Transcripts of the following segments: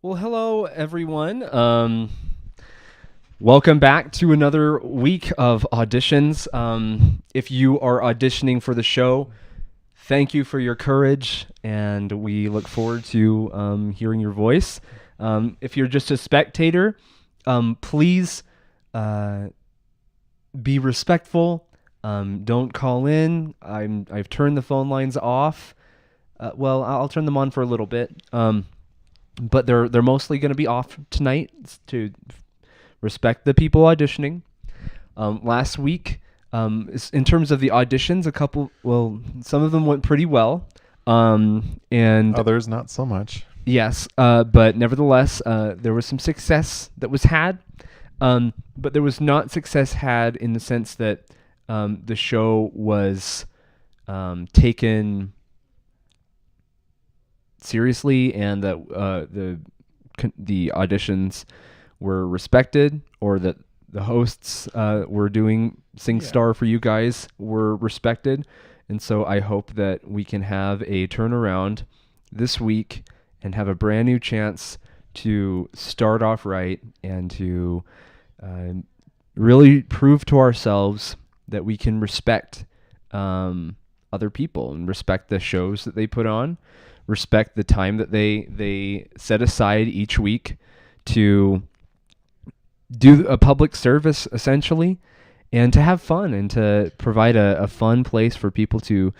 Well, hello everyone. Welcome back to another week of auditions. If you are auditioning for the show, thank you for your courage, and we look forward to hearing your voice. If you're just a spectator, please uh, be respectful. Don't call in. I've turned the phone lines off. Well, I'll turn them on for a little bit. But they're mostly going to be off tonight to respect the people auditioning. Last week, in terms of the auditions, some of them went pretty well, and Others, not so much. yes, but nevertheless, there was some success that was had, but there was not success had in the sense that the show was taken seriously, and that the auditions were respected, or that the hosts were doing SingStar for you guys were respected. And so I hope that we can have a turnaround this week and have a brand new chance to start off right and to really prove to ourselves that we can respect other people and respect the shows that they put on, respect the time that they set aside each week to do a public service, essentially, and to have fun and to provide a fun place for people to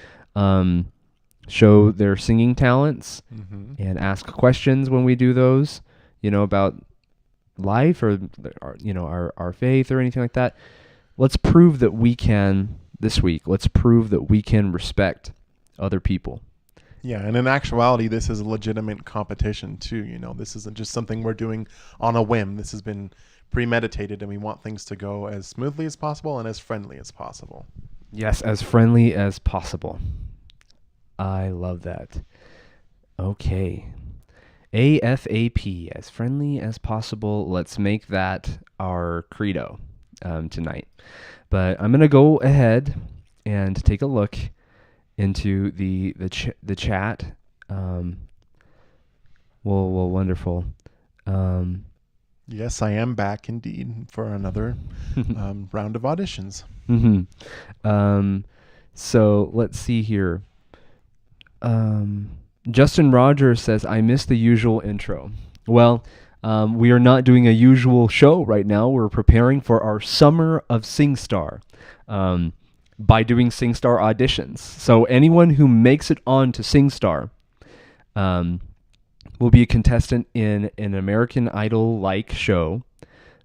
show their singing talents and ask questions when we do those, about life or our faith or anything like that. Let's prove that we can this week. Let's prove that we can respect other people. Yeah, and in actuality, this is a legitimate competition too. This isn't just something we're doing on a whim. This has been premeditated, and we want things to go as smoothly as possible and as friendly as possible. Yes, as friendly as possible. I love that. Okay. AFAP, as friendly as possible. Let's make that our credo tonight. But I'm going to go ahead and take a look into the chat. Wonderful. Yes, I am back indeed for another round of auditions. So let's see here. Justin Rogers says, I missed the usual intro. Well, we are not doing a usual show right now. We're preparing for our Summer of SingStar by doing SingStar auditions. So anyone who makes it on to SingStar will be a contestant in an American Idol-like show,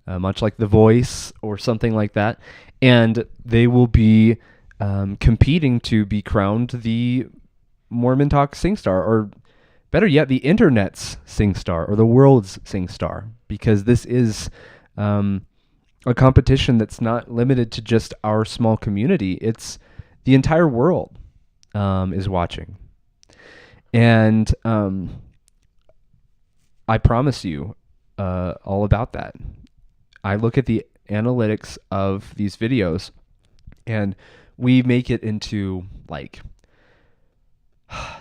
much like The Voice or something like that. And they will be competing to be crowned the Mormon Talk SingStar, or better yet, the internet's SingStar, or the world's SingStar, because this is a competition that's not limited to just our small community. It's the entire world is watching. And I promise you all about that. I look at the analytics of these videos, and we make it into like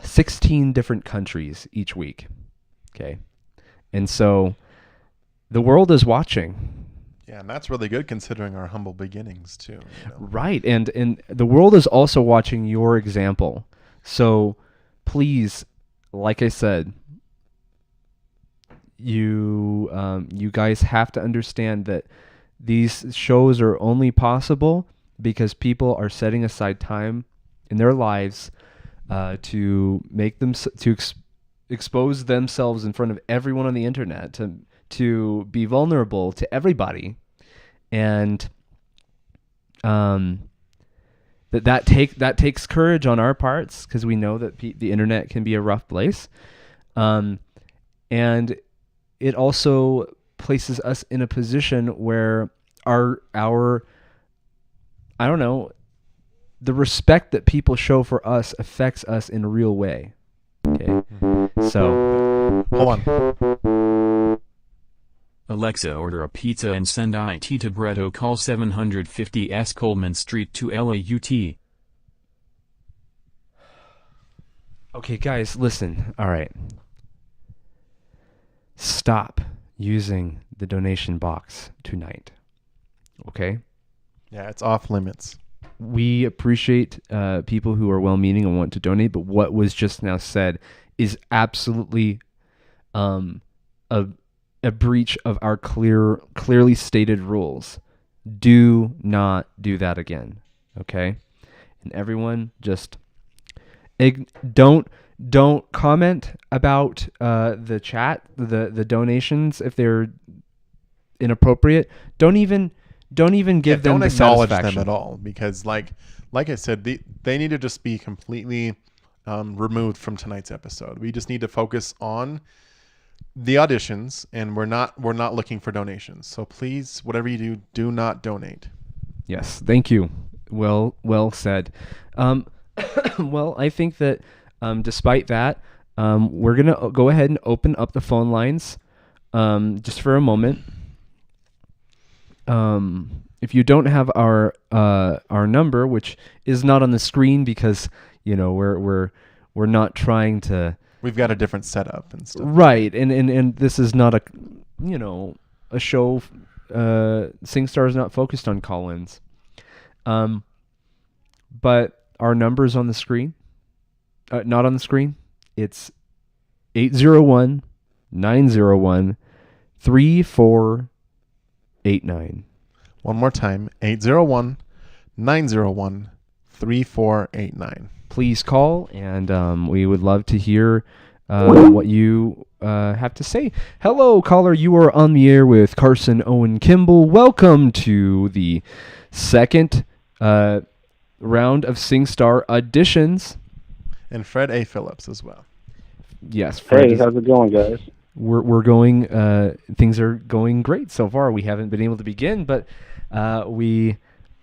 16 different countries each week. Okay. And so the world is watching. Yeah, and that's really good considering our humble beginnings too. Right. And the world is also watching your example. So please, like I said, you guys have to understand that these shows are only possible because people are setting aside time in their lives to make them expose themselves in front of everyone on the internet, to be vulnerable to everybody, and that takes courage on our parts, because we know that the internet can be a rough place, and it also places us in a position where our I don't know, the respect that people show for us affects us in a real way. Okay. So hold on. Alexa, order a pizza and send it to Bretto. Call 750 S Coleman Street to LAUT. Okay, guys, listen. All right. stop using the donation box tonight. Okay? Yeah, it's off limits. We appreciate people who are well-meaning and want to donate, but what was just now said is absolutely a breach of our clearly stated rules. Do not do that again, okay? And everyone, just don't comment about the chat, the donations if they're inappropriate. Don't even give them don't the acknowledge satisfaction. them at all, because like I said, they need to just be completely removed from tonight's episode. We just need to focus on the auditions, and we're not looking for donations. So please, whatever you do not donate. Yes, thank you. Well said. Well, I think that despite that, we're gonna go ahead and open up the phone lines just for a moment. If you don't have our number, which is not on the screen because we're not trying to. We've got a different setup and stuff. Right, and this is not a show. SingStar is not focused on call-ins. But our number is on the screen. Not on the screen. It's 801-901-3489. One more time, 801-901-3489. Please call, and we would love to hear what you have to say. Hello, caller. You are on the air with Carson Owen Kimball. Welcome to the second round of SingStar auditions. And Fred A. Phillips as well. Yes. Fred Hey, how's it going, guys? We're going. Things are going great so far. We haven't been able to begin, but we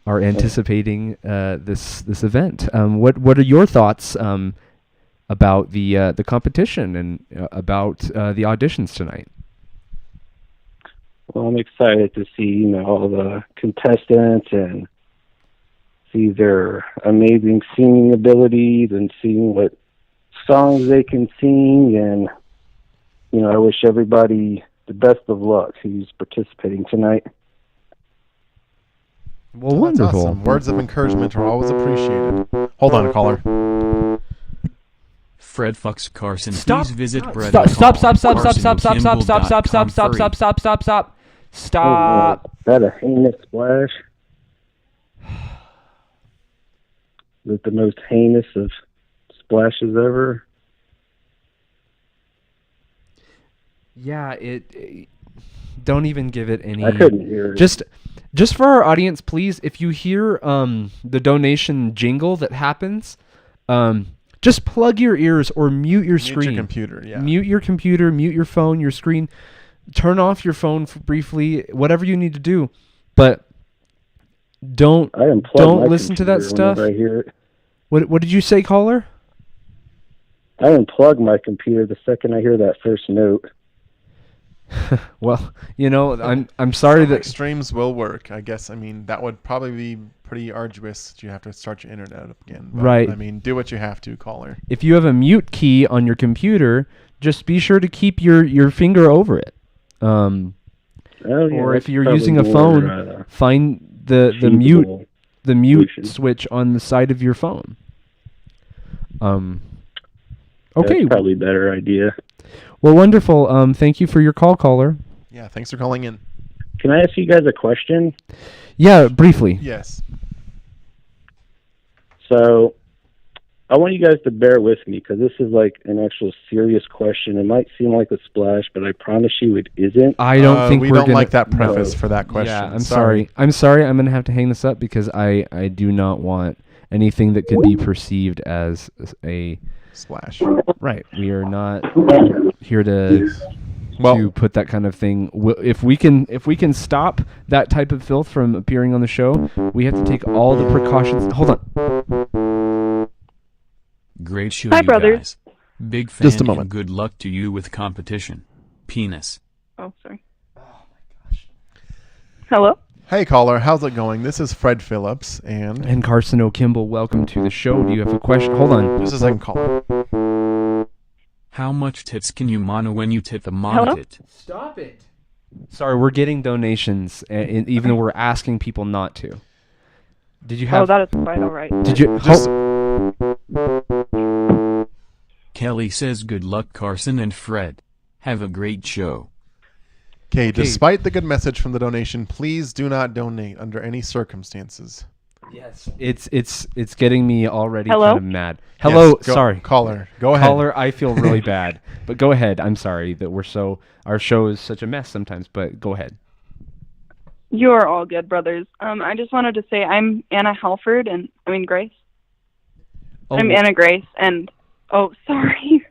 are anticipating this event. What are your thoughts about the competition and about the auditions tonight? Well, I'm excited to see all the contestants and see their amazing singing abilities and seeing what songs they can sing. And I wish everybody the best of luck who's participating tonight. Well, That's wonderful. awesome. Words of encouragement are always appreciated. Hold on, caller. Fred fucks Carson. Stop. Please visit Stop. Brett. Stop. Stop. Is that a heinous splash? Is it the most heinous of splashes ever? Yeah, don't even give it any. I couldn't hear it. Just for our audience, please, if you hear the donation jingle that happens, just plug your ears or mute your screen. Mute your computer, yeah. Mute your computer, mute your phone, your screen. Turn off your phone briefly, whatever you need to do. But don't listen to that stuff. I hear it. What did you say, caller? I unplug my computer the second I hear that first note. Well, I'm sorry that Extremes will work, I guess. I mean, that would probably be pretty arduous. You have to start your internet up again. But, right. I mean, do what you have to, caller. if you have a mute key on your computer, just be sure to keep your finger over it. Or if you're using a phone, find the mute solution. switch on the side of your phone. Okay. That's probably a better idea. Well, wonderful. Thank you for your call, caller. Yeah, thanks for calling in. Can I ask you guys a question? Yeah, briefly. Yes. So, I want you guys to bear with me because this is like an actual serious question. It might seem like a splash, but I promise you it isn't. I don't think we we're don't gonna like that preface for that question. Yeah, I'm sorry. I'm going to have to hang this up because I do not want anything that could be perceived as a Splash. right. We are not here to Well, put that kind of thing. If we can stop that type of filth from appearing on the show, we have to take all the precautions. Hold on. Great show, Hi, you brothers. guys. Big fan. Just a moment. And good luck to you with competition. Penis. Oh, sorry. Oh my gosh. Hello? hey, caller. How's it going? This is Fred Phillips, and Carson O'Kimball, welcome to the show. Do you have a question? Hold on. just a second, caller. How much tits can you mono when you tit the Hello? monotit? Stop it. Sorry, we're getting donations, even though we're asking people not to. Did you have? Oh, that is quite all right. Did you? Just- Kelly says good luck Carson and Fred. Have a great show. Okay, despite the good message from the donation, please do not donate under any circumstances. Yes. It's getting me already Hello? kind of mad. Hello, Yes, go- sorry. Caller, go ahead. Caller, I feel really bad. But go ahead. I'm sorry that our show is such a mess sometimes, but go ahead. You're all good, brothers. I just wanted to say I'm Anna Halford, Grace. Oh, I'm Anna Grace, and sorry.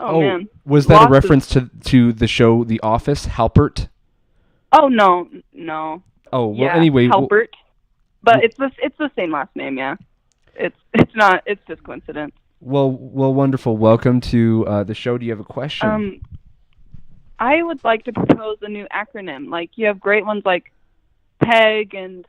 Oh man. Was that Lost a reference to the show The Office, Halpert? Oh no. Oh, well, Yeah, anyway. Halpert. But it's the same last name, yeah. It's just coincidence. Well, wonderful. Welcome to the show. Do you have a question? I would like to propose a new acronym. Like, you have great ones like PEG and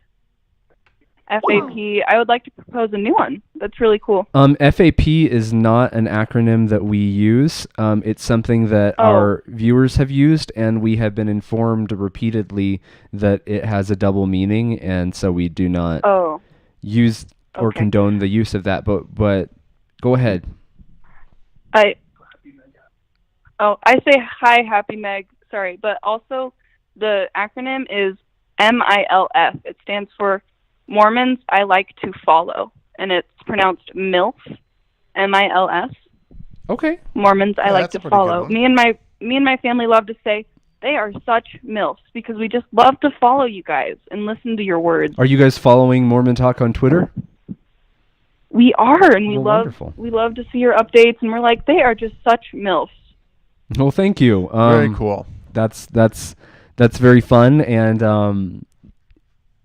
FAP. I would like to propose a new one. That's really cool. FAP is not an acronym that we use. It's something that our viewers have used, and we have been informed repeatedly that it has a double meaning, and so we do not use or condone the use of that. But go ahead. I say hi, Happy Meg. Sorry, but also the acronym is MILF. It stands for Mormons I Like to Follow, and it's pronounced MILF, MILS. Okay. Mormons I like that's a to pretty good follow. one. Me and my family love to say they are such MILFs because we just love to follow you guys and listen to your words. Are you guys following Mormon Talk on Twitter? We are, and wonderful. we love to see your updates, and we're like, they are just such MILFs. Well, thank you. Very cool. That's very fun, and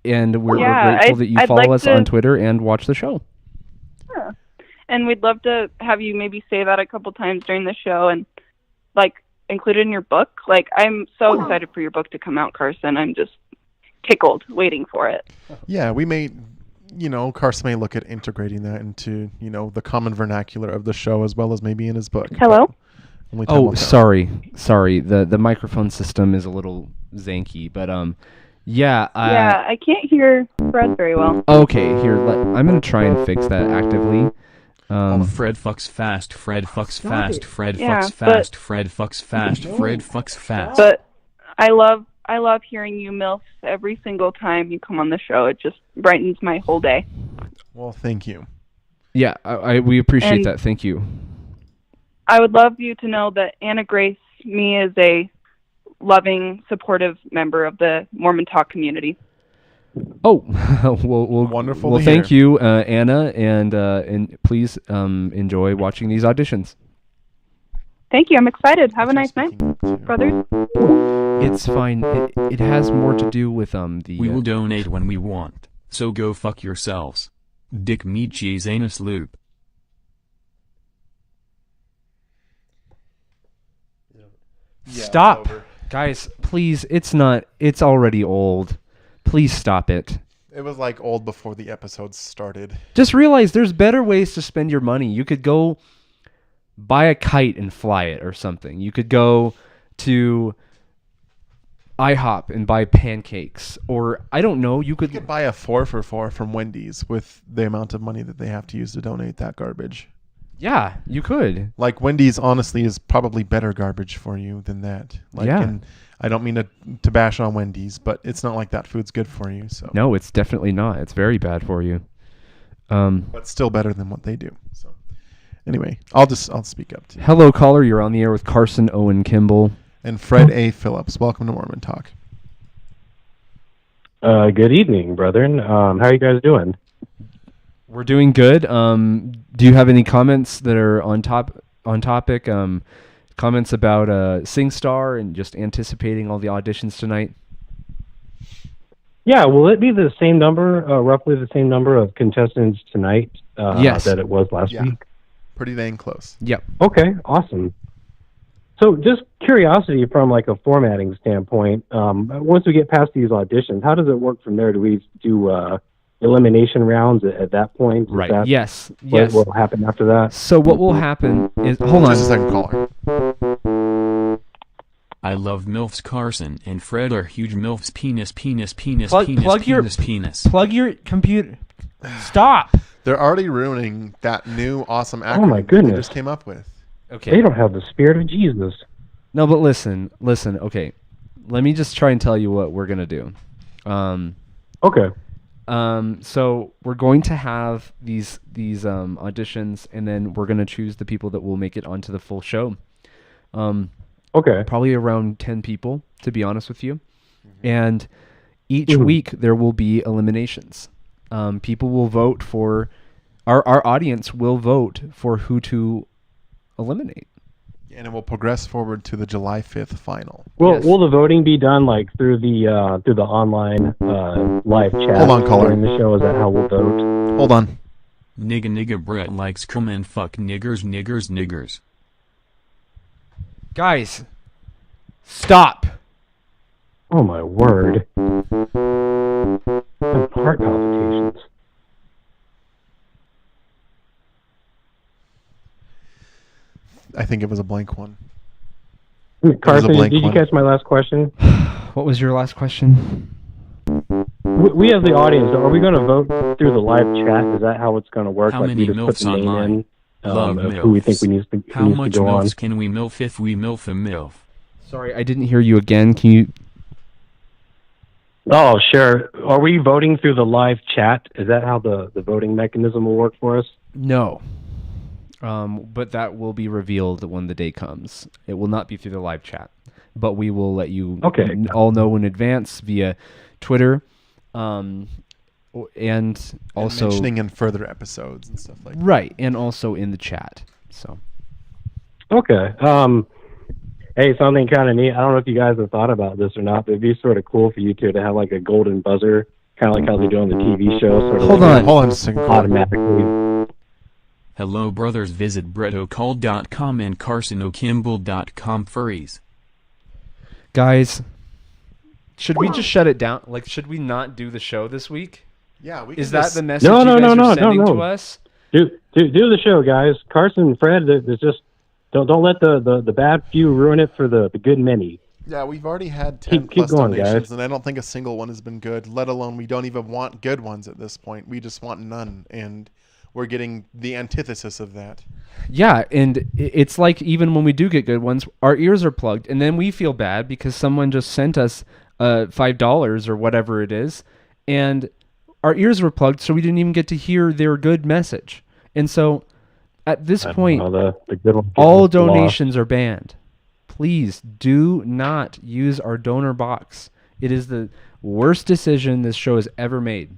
we're grateful that you I'd follow like us to- on Twitter and watch the show. Yeah. And we'd love to have you maybe say that a couple times during the show and, like, include it in your book. Like, I'm so excited for your book to come out, Carson. I'm just tickled waiting for it. Yeah, we may, Carson may look at integrating that into, the common vernacular of the show as well as maybe in his book. Hello? But only time will tell. Sorry. The microphone system is a little zanky, but yeah. I can't hear Fred very well. Okay, here. I'm gonna try and fix that actively. Fred fucks fast, Fred fucks fast, Fred Yeah, fucks fast, Fred fucks fast, Fred fucks fast. But I love hearing you MILFs every single time you come on the show. It just brightens my whole day. Well, thank you. Yeah, we appreciate And- that. Thank you. I would love you to know that Anna Grace me is a loving, supportive member of the Mormon Talk community. Oh, well, Wonderful Well, to thank hear. you, Anna, and please enjoy watching these auditions. Thank you. I'm excited. Have a Thanks nice for night, speaking up, too. brothers. It's fine. It has more to do with the. We will donate when we want, so go fuck yourselves. Dick me cheese anus loop. Stop, guys. Please. It's not. It's already old. Please stop it. It was like old before the episode started. Just realize there's better ways to spend your money. You could go buy a kite and fly it or something. You could go to IHOP and buy pancakes, or I don't know. You You could could buy a 4 for $4 from Wendy's with the amount of money that they have to use to donate that garbage. Yeah, you could. Like, Wendy's honestly is probably better garbage for you than that. Like, Yeah. And I don't mean to bash on Wendy's, but it's not like that food's good for you. So, No, it's definitely not. It's very bad for you. but still better than what they do. So, anyway, I'll speak up to you. Hello, caller. You're on the air with Carson Owen Kimball. And Fred A. Phillips, welcome to Mormon Talk. Good evening, brethren. How are you guys doing? We're doing good. Do you have any comments that are on topic? Comments about SingStar and just anticipating all the auditions tonight? Yeah, will it be the same number, roughly the same number of contestants tonight Yes. that it was last Yeah. week? Pretty dang close. Yep. Okay, awesome. So just curiosity from like a formatting standpoint, once we get past these auditions, how does it work from there? Do we do elimination rounds at that point? Is Right. that Yes. what Yes. will happen after that? So what will happen is, hold Just a on. second caller. I love MILFs. Carson and Fred are huge MILFs. Penis, penis, penis, Plug- penis, plug your- penis, penis. Plug your computer. Stop. They're already ruining that new awesome acronym Oh my they goodness. just came up with. Okay. They don't have the spirit of Jesus. No, but listen. Okay. Let me just try and tell you what we're gonna do. Okay. So we're going to have these auditions, and then we're gonna choose the people that will make it onto the full show. Okay. Probably around 10 people, to be honest with you. And each Mhm. week there will be eliminations. People will vote for our audience will vote for who to eliminate. And it will progress forward to the July 5th final. Will Yes. Will the voting be done like through the online live chat Hold on, caller. during the show? Is that how we'll vote? Hold on. Nigga Brett likes come and fuck niggers. Guys, stop. Oh my word! Heart palpitations. I think it was a blank one. Carson, blank did you one. catch my last question? What was your last question? We have the audience. Are we going to vote through the live chat? Is that how it's going to work? How like many we just put MILFs the name online? in Love of who we think MILFs. we needs to, How needs much to go on. MILFs can we MILF if we MILF a MILF? Sorry, I didn't hear you again. Can you? Oh, sure. Are we voting through the live chat? Is that how the voting mechanism will work for us? No. But that will be revealed when the day comes. It will not be through the live chat, but we will let you all know in advance via Twitter, and also mentioning in further episodes and stuff like that. right, and also in the chat. So Okay. Hey, something kind of neat. I don't know if you guys have thought about this or not, but it'd be sort of cool for you two to have like a golden buzzer, kind of like how they do on the TV show. Sort of Hold like on. Hold on a second caller. automatically. Hello brothers, visit brettocall.com and carsonokimble.com furries. guys, should we just shut it down? Like, should we not do the show this week? Yeah, we Is can that just- the message No, you no, guys no, are no, sending no. to us? Do the show, guys. Carson and Fred, there's just don't let the bad few ruin it for the good many. Yeah, we've already had 10 Keep plus going, donations, guys. and I don't think a single one has been good, let alone we don't even want good ones at this point. We just want none, and we're getting the antithesis of that. Yeah, and it's like even when we do get good ones, our ears are plugged, and then we feel bad because someone just sent us $5 or whatever it is, and our ears were plugged, so we didn't even get to hear their good message. And so, at this point, The good one, all lost. donations are banned. Please do not use our donor box. It is the worst decision this show has ever made.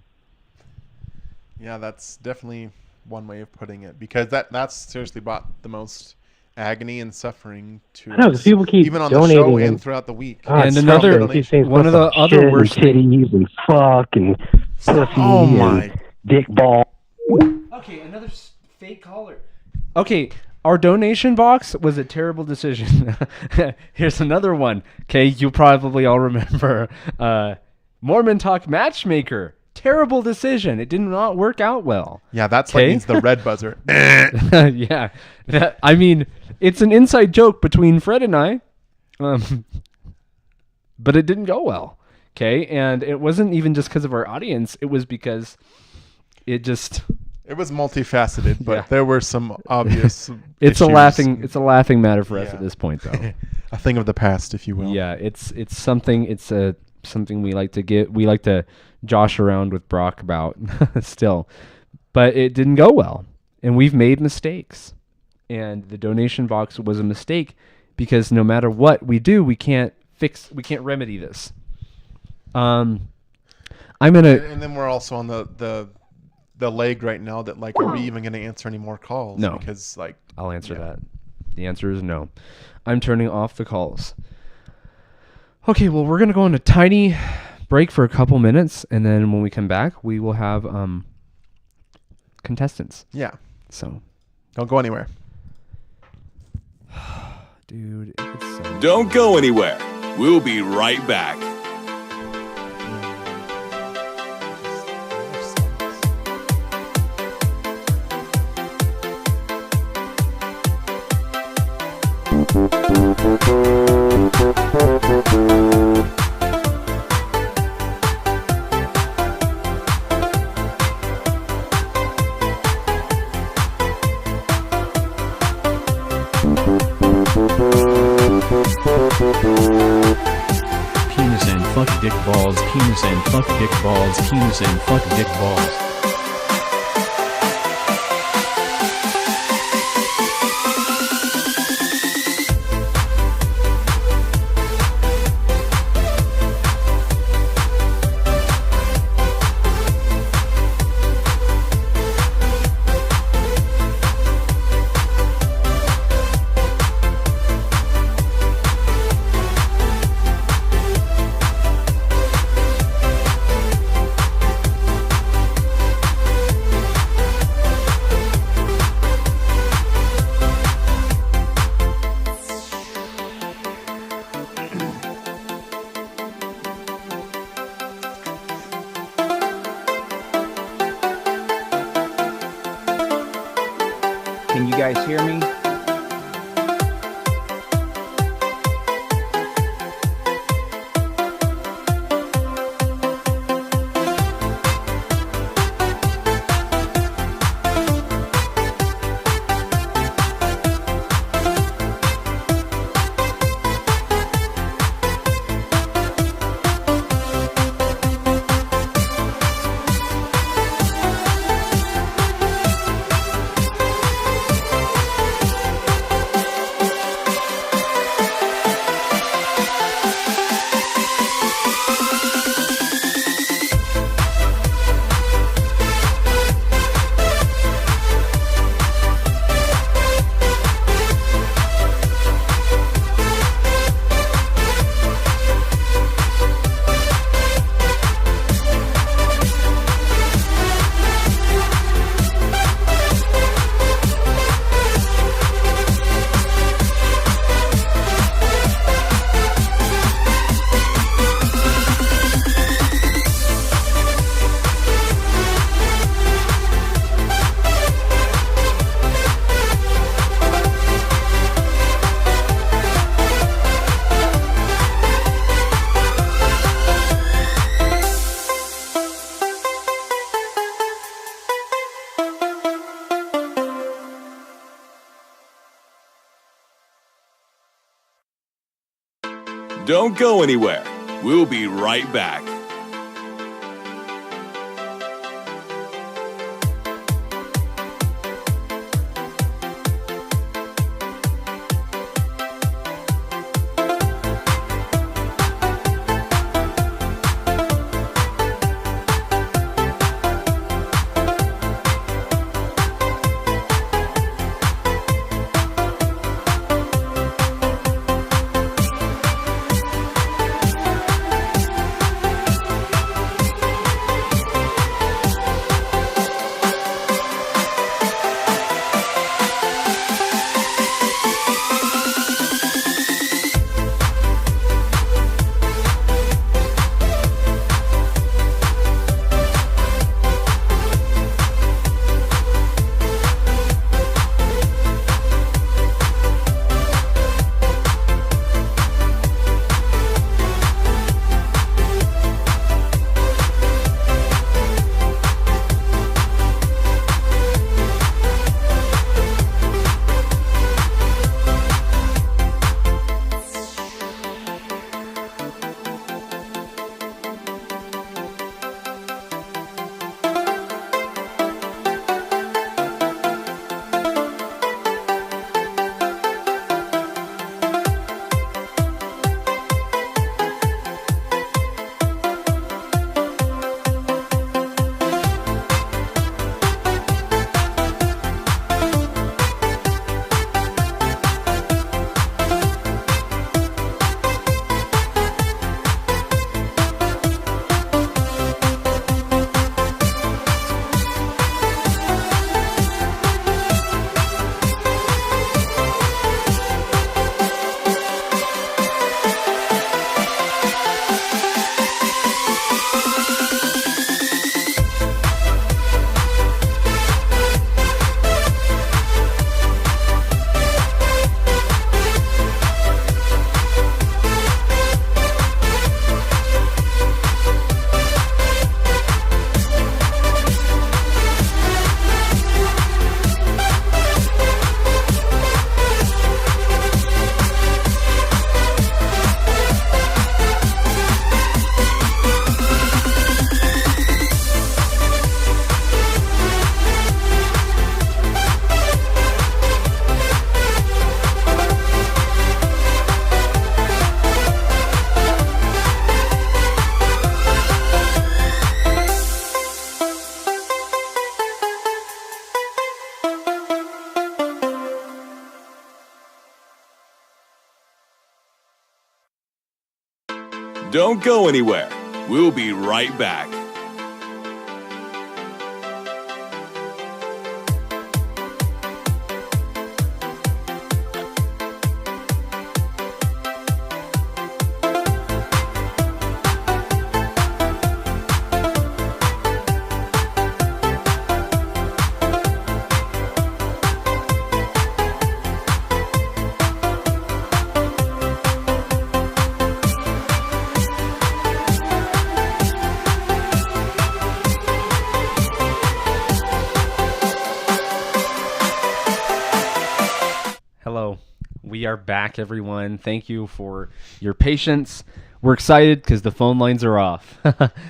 Yeah, that's definitely one way of putting it, because that's seriously brought the most agony and suffering to I know, 'cause us, people keep even on the show donating and and- throughout the week. God, And it's another- frustrating. Keep saying one of stuff the like other shit worst and titties and fuck and pussy Oh my! and dick ball. Okay, another fake caller. Okay, our donation box was a terrible decision. Here's another one. Okay, you probably all remember Mormon Talk Matchmaker. Terrible decision. It did not work out well. Yeah, that's Okay. like needs the red buzzer. Yeah, I mean, it's an inside joke between Fred and I, but it didn't go well. Okay, and it wasn't even just because of our audience. It was because it just. It was multifaceted, but Yeah. there were some obvious. It's a issues. laughing matter for us Yeah. at this point, though. A thing of the past, if you will. Yeah, it's something something we like to josh around with Brock about still. But it didn't go well. And we've made mistakes. And the donation box was a mistake because no matter what we do, we can't remedy this. I'm gonna And then we're also on the leg right now that like, are we even going to answer any more calls? No. Because like, I'll answer Yeah. that. The answer is no. I'm turning off the calls. Okay, well, we're going to go on a tiny break for a couple minutes, and then when we come back, we will have contestants. yeah, So, don't go anywhere. dude, it's so... Don't go anywhere. We'll be right back. dick balls penis and fuck dick balls penis and fuck dick balls. Can you guys hear me? Don't go anywhere. We'll be right back. Don't go anywhere. We'll be right back. Hello. We are back, everyone. Thank you for your patience. We're excited because the phone lines are off.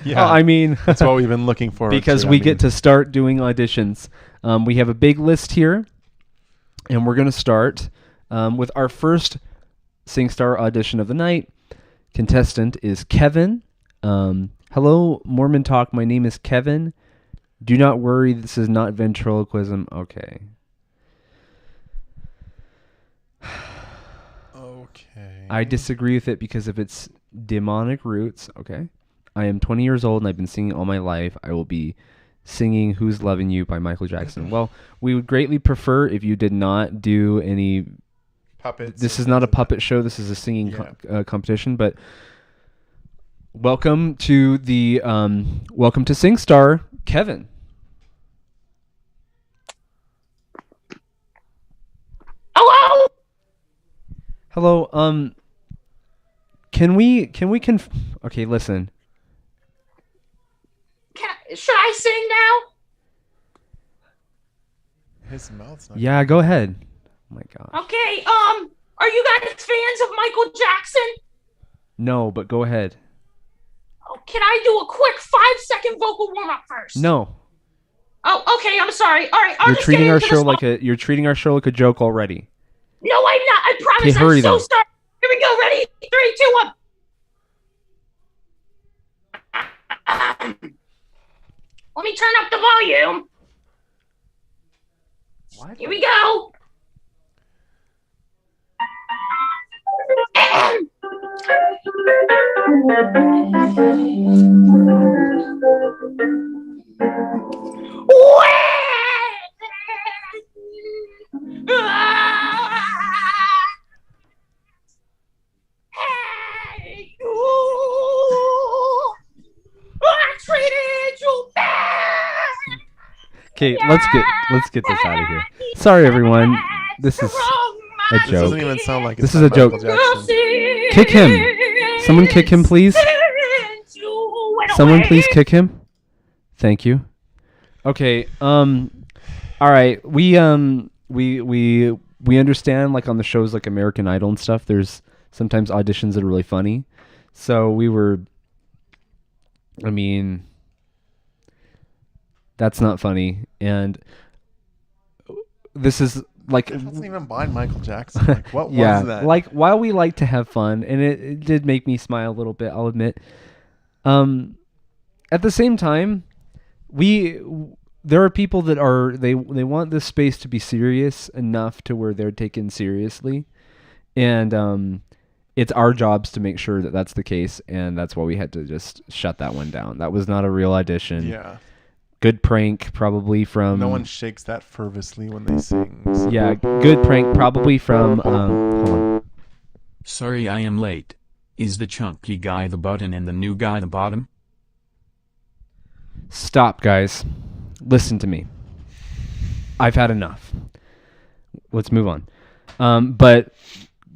Yeah. I mean, That's what we've been looking for. because we get to start doing auditions. We have a big list here, and we're going to start with our first SingStar audition of the night. Contestant is Kevin. Hello, Mormon Talk. My name is Kevin. Do not worry. This is not ventriloquism. Okay. Okay. I disagree with it because of its demonic roots. Okay. I am 20 years old and I've been singing all my life. I will be singing Who's Loving You by Michael Jackson. Well, we would greatly prefer if you did not do any Puppets. This is not a puppet show. This is a singing competition, but welcome to the welcome to SingStar, Kevin. Hello? Hello. Can we okay, listen. Should I sing now? His mouth's not. Yeah, go ahead. Oh my gosh. Okay, are you guys fans of Michael Jackson? No, but go ahead. Oh, can I do a quick 5-second vocal warm-up first? No. Oh, okay, I'm sorry. All right, I'll You're just treating get our into show this like a joke already. No, I'm not. I promise. Okay, hurry I'm so then. sorry. Here we go. Ready? 3, 2, 1. Let me turn up the volume. What? Here we go. Hey, you. I treated you bad. Okay, let's get this out of here. Sorry everyone. This is a This doesn't joke. even sound like This it's is a Michael joke. Jackson. Kick him. Someone kick him, please. Someone please kick him. Thank you. Okay. All right. We understand, like on the shows like American Idol and stuff, there's sometimes auditions that are really funny. So I mean, that's not funny. And this is like, It wasn't even by Michael Jackson. Like, what yeah, was that? like while we like to have fun, and it did make me smile a little bit, I'll admit. At the same time, there are people that they want this space to be serious enough to where they're taken seriously, and it's our jobs to make sure that that's the case, and that's why we had to just shut that one down. That was not a real audition. Yeah. Good prank, probably from. No one shakes that fervently when they sing. So. Yeah, good prank, probably from. Hold on. Sorry I am late. Is the chunky guy the button and the new guy the bottom? Stop, guys. Listen to me. I've had enough. Let's move on. But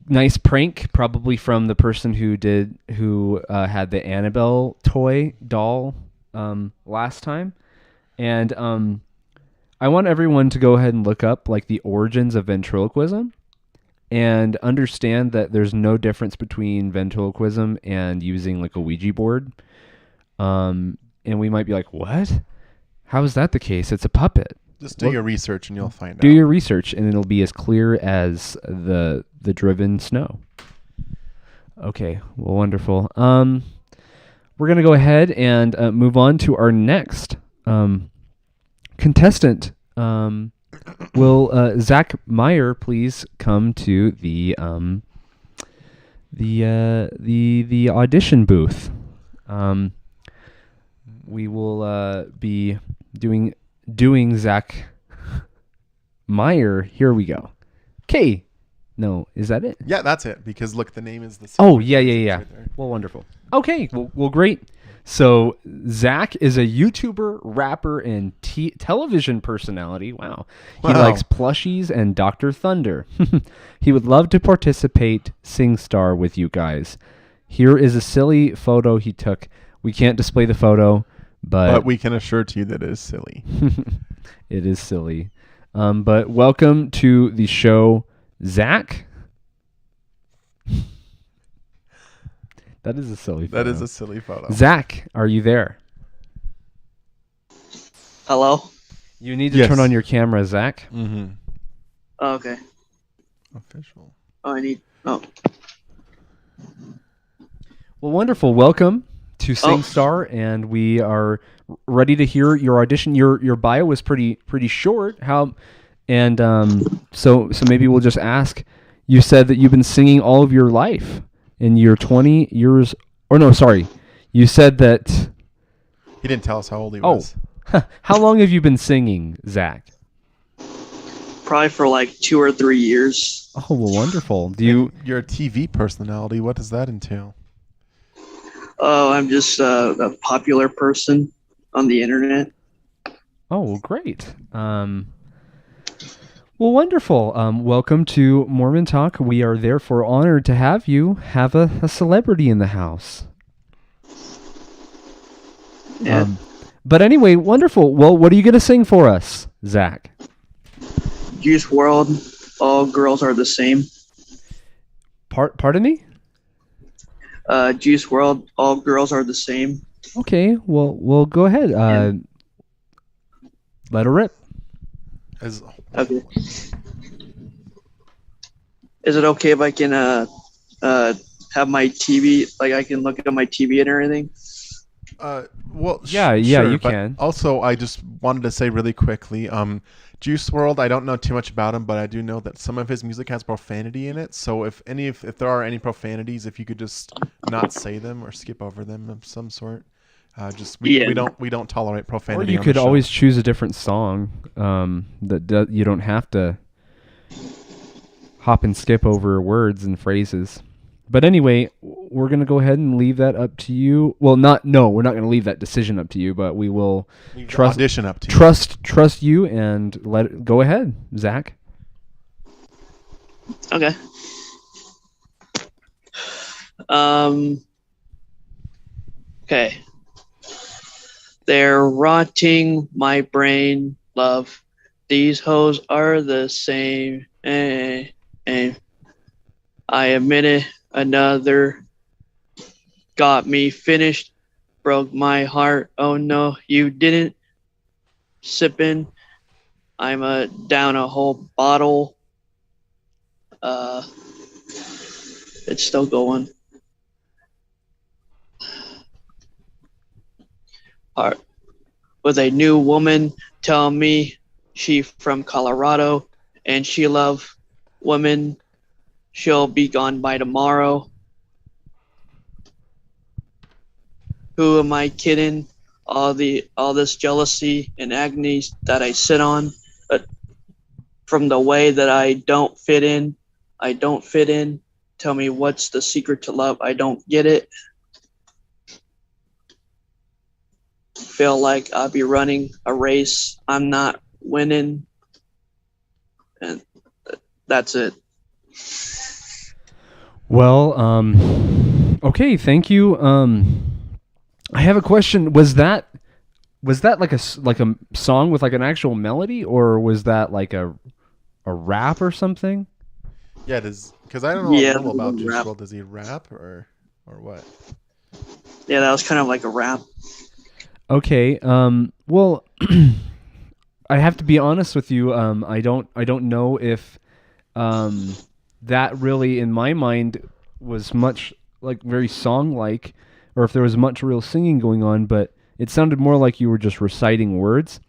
nice prank, probably from the person who had the Annabelle toy doll last time. And I want everyone to go ahead and look up like the origins of ventriloquism and understand that there's no difference between ventriloquism and using like a Ouija board. And we might be like, what? How is that the case? It's a puppet. Just do your research and you'll find out. Do your research and it'll be as clear as the driven snow. Okay, well, wonderful. We're going to go ahead and move on to our next contestant. Will Zach Meyer please come to the the audition booth. We will be doing Zach Meyer. Here we go. Okay. No, is that it? Yeah, that's it. Because look, the name is the same. Oh, yeah. Right there. Well, wonderful. Okay, well, great. So Zach is a YouTuber, rapper, and television personality. Wow. He likes plushies and Dr. Thunder. He would love to participate SingStar with you guys. Here is a silly photo he took. We can't display the photo, but we can assure to you that it is silly. It is silly. But welcome to the show, Zach. That is a silly photo. That is a silly photo. Zach, are you there? Hello? You need to turn on your camera, Zach. Mm-hmm. Oh, okay. Official. Oh, Well, wonderful. Welcome to SingStar, and we are ready to hear your audition. Your bio was pretty short. So maybe we'll just ask. You said that you've been singing all of your life. In your 20 years, or no, sorry, you said that. He didn't tell us how old he was. How long have you been singing, Zach? Probably for like 2 or 3 years. Oh, well, wonderful. You're a TV personality. What does that entail? Oh, I'm just a popular person on the internet. Oh, well, great. Well, wonderful. Welcome to Mormon Talk. We are therefore honored to have you have a celebrity in the house. Yeah. But anyway, wonderful. Well, what are you going to sing for us, Zach? Juice WRLD, all girls are the same. Pardon me? Juice WRLD, all girls are the same. Okay, well, go ahead. Let her rip. Okay. Is it okay if I can have my TV, like I can look at my TV and everything? Well, yeah, sure, you but can. Also, I just wanted to say really quickly, Juice WRLD, I don't know too much about him, but I do know that some of his music has profanity in it. So if there are any profanities, if you could just not say them or skip over them of some sort. We don't tolerate profanity. Or you could always choose a different song that you don't have to hop and skip over words and phrases. But anyway, we're going to go ahead and leave that up to you. Well, we're not going to leave that decision up to you, but we will audition up to you. Trust you and go ahead, Zach. Okay. Okay. They're rotting my brain, love. These hoes are the same. I admit it, another got me finished, broke my heart. Oh no, you didn't. Sipping, I'm down a whole bottle. It's still going. With a new woman, tell me she from Colorado and she love women. She'll be gone by tomorrow. Who am I kidding? All this jealousy and agony that I sit on, from the way that I don't fit in. Tell me what's the secret to love? I don't get it. Feel like I'll be running a race. I'm not winning. And that's it. Well, okay, thank you. I have a question. Was that like a song with like an actual melody, or was that like a rap or something? Yeah, because I don't know a little about Juice WRLD. Does he rap or what? Yeah, that was kind of like a rap. Okay. Well, I have to be honest with you. I don't know if that really, in my mind, was much like very song-like, or if there was much real singing going on. But it sounded more like you were just reciting words.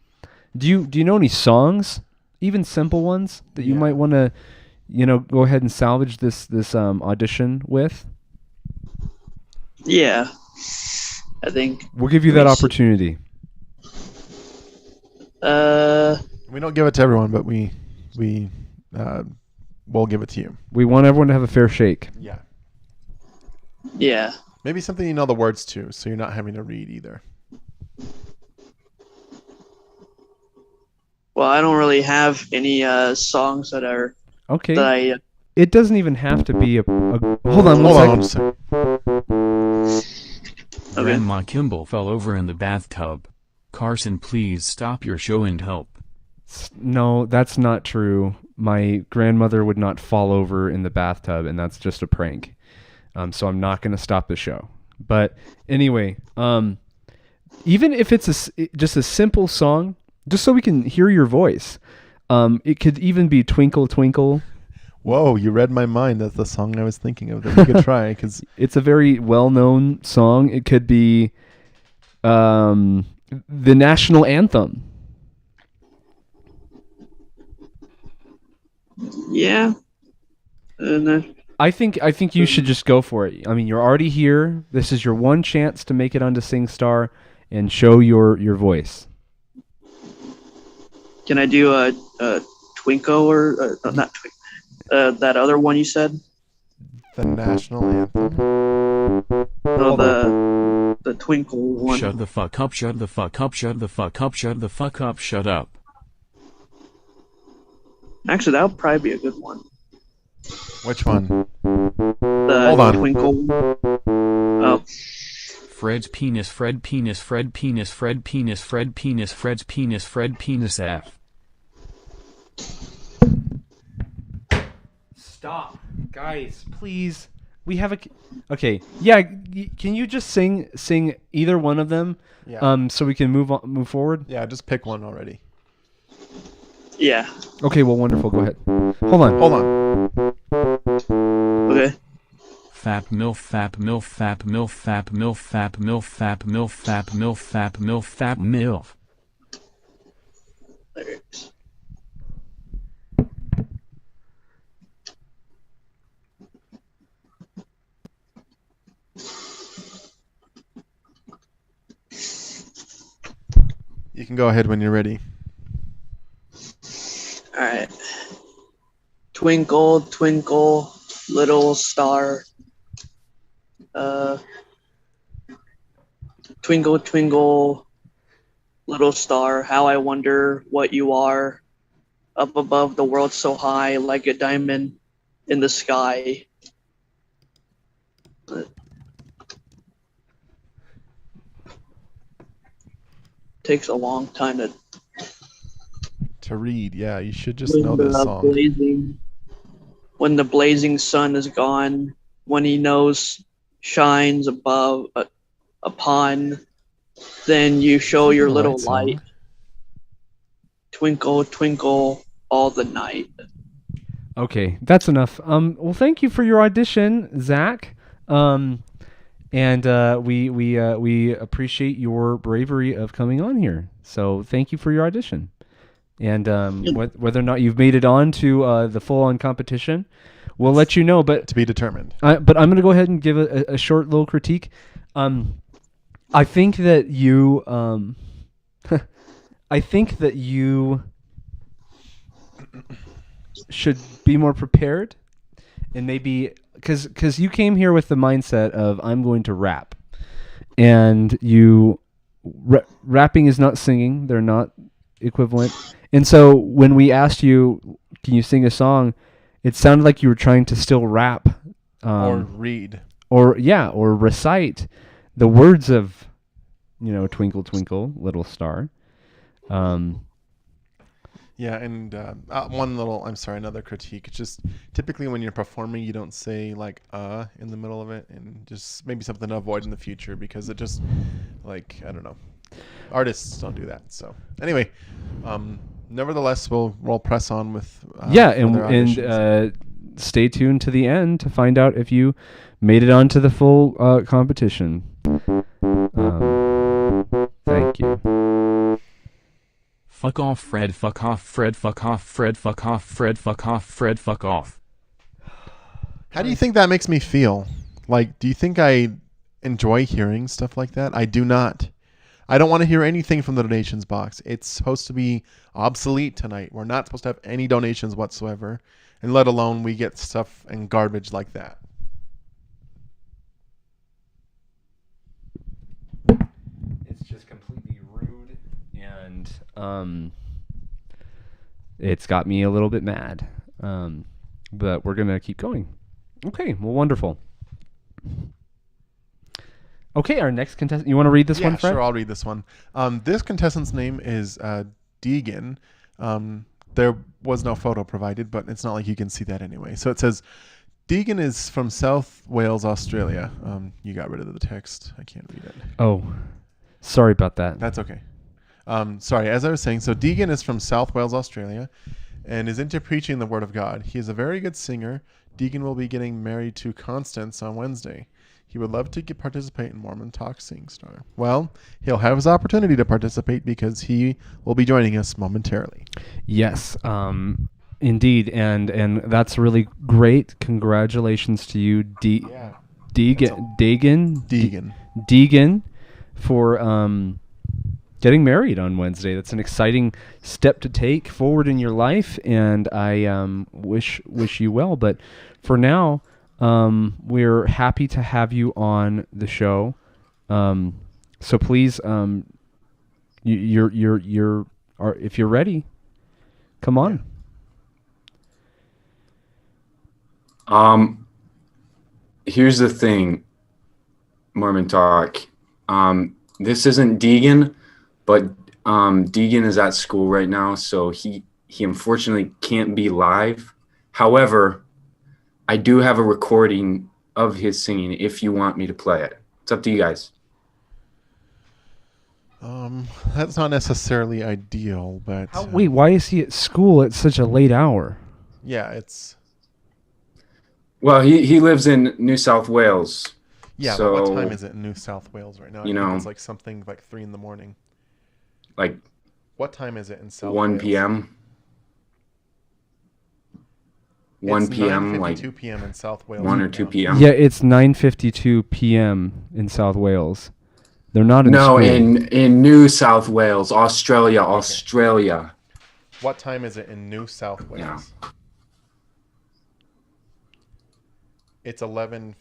Do you know any songs, even simple ones, that you might want to, go ahead and salvage this audition with? Yeah, I think. We'll give you that opportunity. We don't give it to everyone, but we'll give it to you. We want everyone to have a fair shake. Yeah. Yeah. Maybe something you know the words to, so you're not having to read either. Well, I don't really have any songs that are okay. That I. It doesn't even have to be a hold on one second. Grandma Kimball fell over in the bathtub. Carson, please stop your show and help. No, that's not true. My grandmother would not fall over in the bathtub, and that's just a prank. So I'm not going to stop the show. But anyway, even if it's just a simple song, just so we can hear your voice, it could even be Twinkle Twinkle. Whoa, you read my mind. That's the song I was thinking of that we could try. Cause it's a very well-known song. It could be the national anthem. Yeah. I think you should just go for it. I mean, you're already here. This is your one chance to make it onto SingStar and show your voice. Can I do a Twinkle or not Twinkle? That other one you said? The national anthem. No, the Twinkle one. Shut the fuck up, shut the fuck up, shut the fuck up, shut the fuck up, shut up. Actually, that would probably be a good one. Which one? The Hold on. Twinkle. Oh. Fred's penis, Fred penis, Fred penis, Fred penis, Fred penis, Fred's penis, Fred penis F. Stop. Guys, please. We have a... Okay. Yeah, can you just sing either one of them? Yeah. So we can move forward? Yeah, just pick one already. Yeah. Okay, well, wonderful. Go ahead. Hold on. Okay. Fap milf fap milf fap milf fap milf fap milf fap milf fap milf fap milf fap milf. There it is. You can go ahead when you're ready. All right. Twinkle, twinkle, little star. Twinkle, twinkle, little star, how I wonder what you are. Up above the world so high, like a diamond in the sky. Takes a long time to read. Yeah, you should just know this song. When the blazing sun is gone, when he knows shines above upon, then you show your little light. Twinkle, twinkle, all the night. Okay, that's enough. Well, thank you for your audition, Zach. And we appreciate your bravery of coming on here. So thank you for your audition. And whether or not you've made it on to the full-on competition, we'll let you know. But to be determined. But I'm going to go ahead and give a short little critique. I think that you, I think that you should be more prepared, and maybe because you came here with the mindset of I'm going to rap, and rapping is not singing; they're not equivalent. And so when we asked you, can you sing a song, it sounded like you were trying to still rap. Or read. Or recite the words of, Twinkle, Twinkle, Little Star. Yeah, and another critique. It's just typically when you're performing, you don't say in the middle of it, and just maybe something to avoid in the future, because it just, I don't know. Artists don't do that. So anyway, nevertheless, we'll press on with and stay tuned to the end to find out if you made it onto the full competition. Thank you. Fuck off, Fred. Fuck off, Fred. Fuck off, Fred. Fuck off, Fred. Fuck off, Fred. Fuck off. How do you think that makes me feel? Do you think I enjoy hearing stuff like that. I do not. I don't want to hear anything from the donations box. It's supposed to be obsolete tonight. We're not supposed to have any donations whatsoever, and let alone we get stuff and garbage like that. It's just completely rude, and it's got me a little bit mad. But we're gonna keep going. Okay, well, wonderful. Okay, our next contestant. You want to read this one, Fred? Sure, I'll read this one. This contestant's name is Deegan. There was no photo provided, but it's not like you can see that anyway. So it says, Deegan is from South Wales, Australia. You got rid of the text. I can't read it. Oh, sorry about that. That's okay. Sorry, as I was saying, so Deegan is from South Wales, Australia, and is into preaching the Word of God. He is a very good singer. Deegan will be getting married to Constance on Wednesday. He would love to participate in Mormon Talk SingStar. Well, he'll have his opportunity to participate because he will be joining us momentarily. Yes, indeed, and that's really great. Congratulations to you, Deegan, for getting married on Wednesday. That's an exciting step to take forward in your life, and I wish you well. But for now, we're happy to have you on the show. So please, if you're ready, come on. Here's the thing, Mormon Talk. This isn't Deegan, but Deegan is at school right now, so he unfortunately can't be live. However, I do have a recording of his singing if you want me to play it. It's up to you guys. That's not necessarily ideal, but... Wait, why is he at school at such a late hour? Yeah, it's... Well, he lives in New South Wales. Yeah, so, but what time is it in New South Wales right now? I think it's like something like 3 in the morning. Like... What time is it in South 1 Wales? p.m.? 1 p.m. like 2 p.m. in South Wales. 1 or 2 p.m. Yeah, it's 9:52 p.m. in South Wales. They're not in school. in New South Wales, Australia. What time is it in New South Wales? Yeah. It's 11.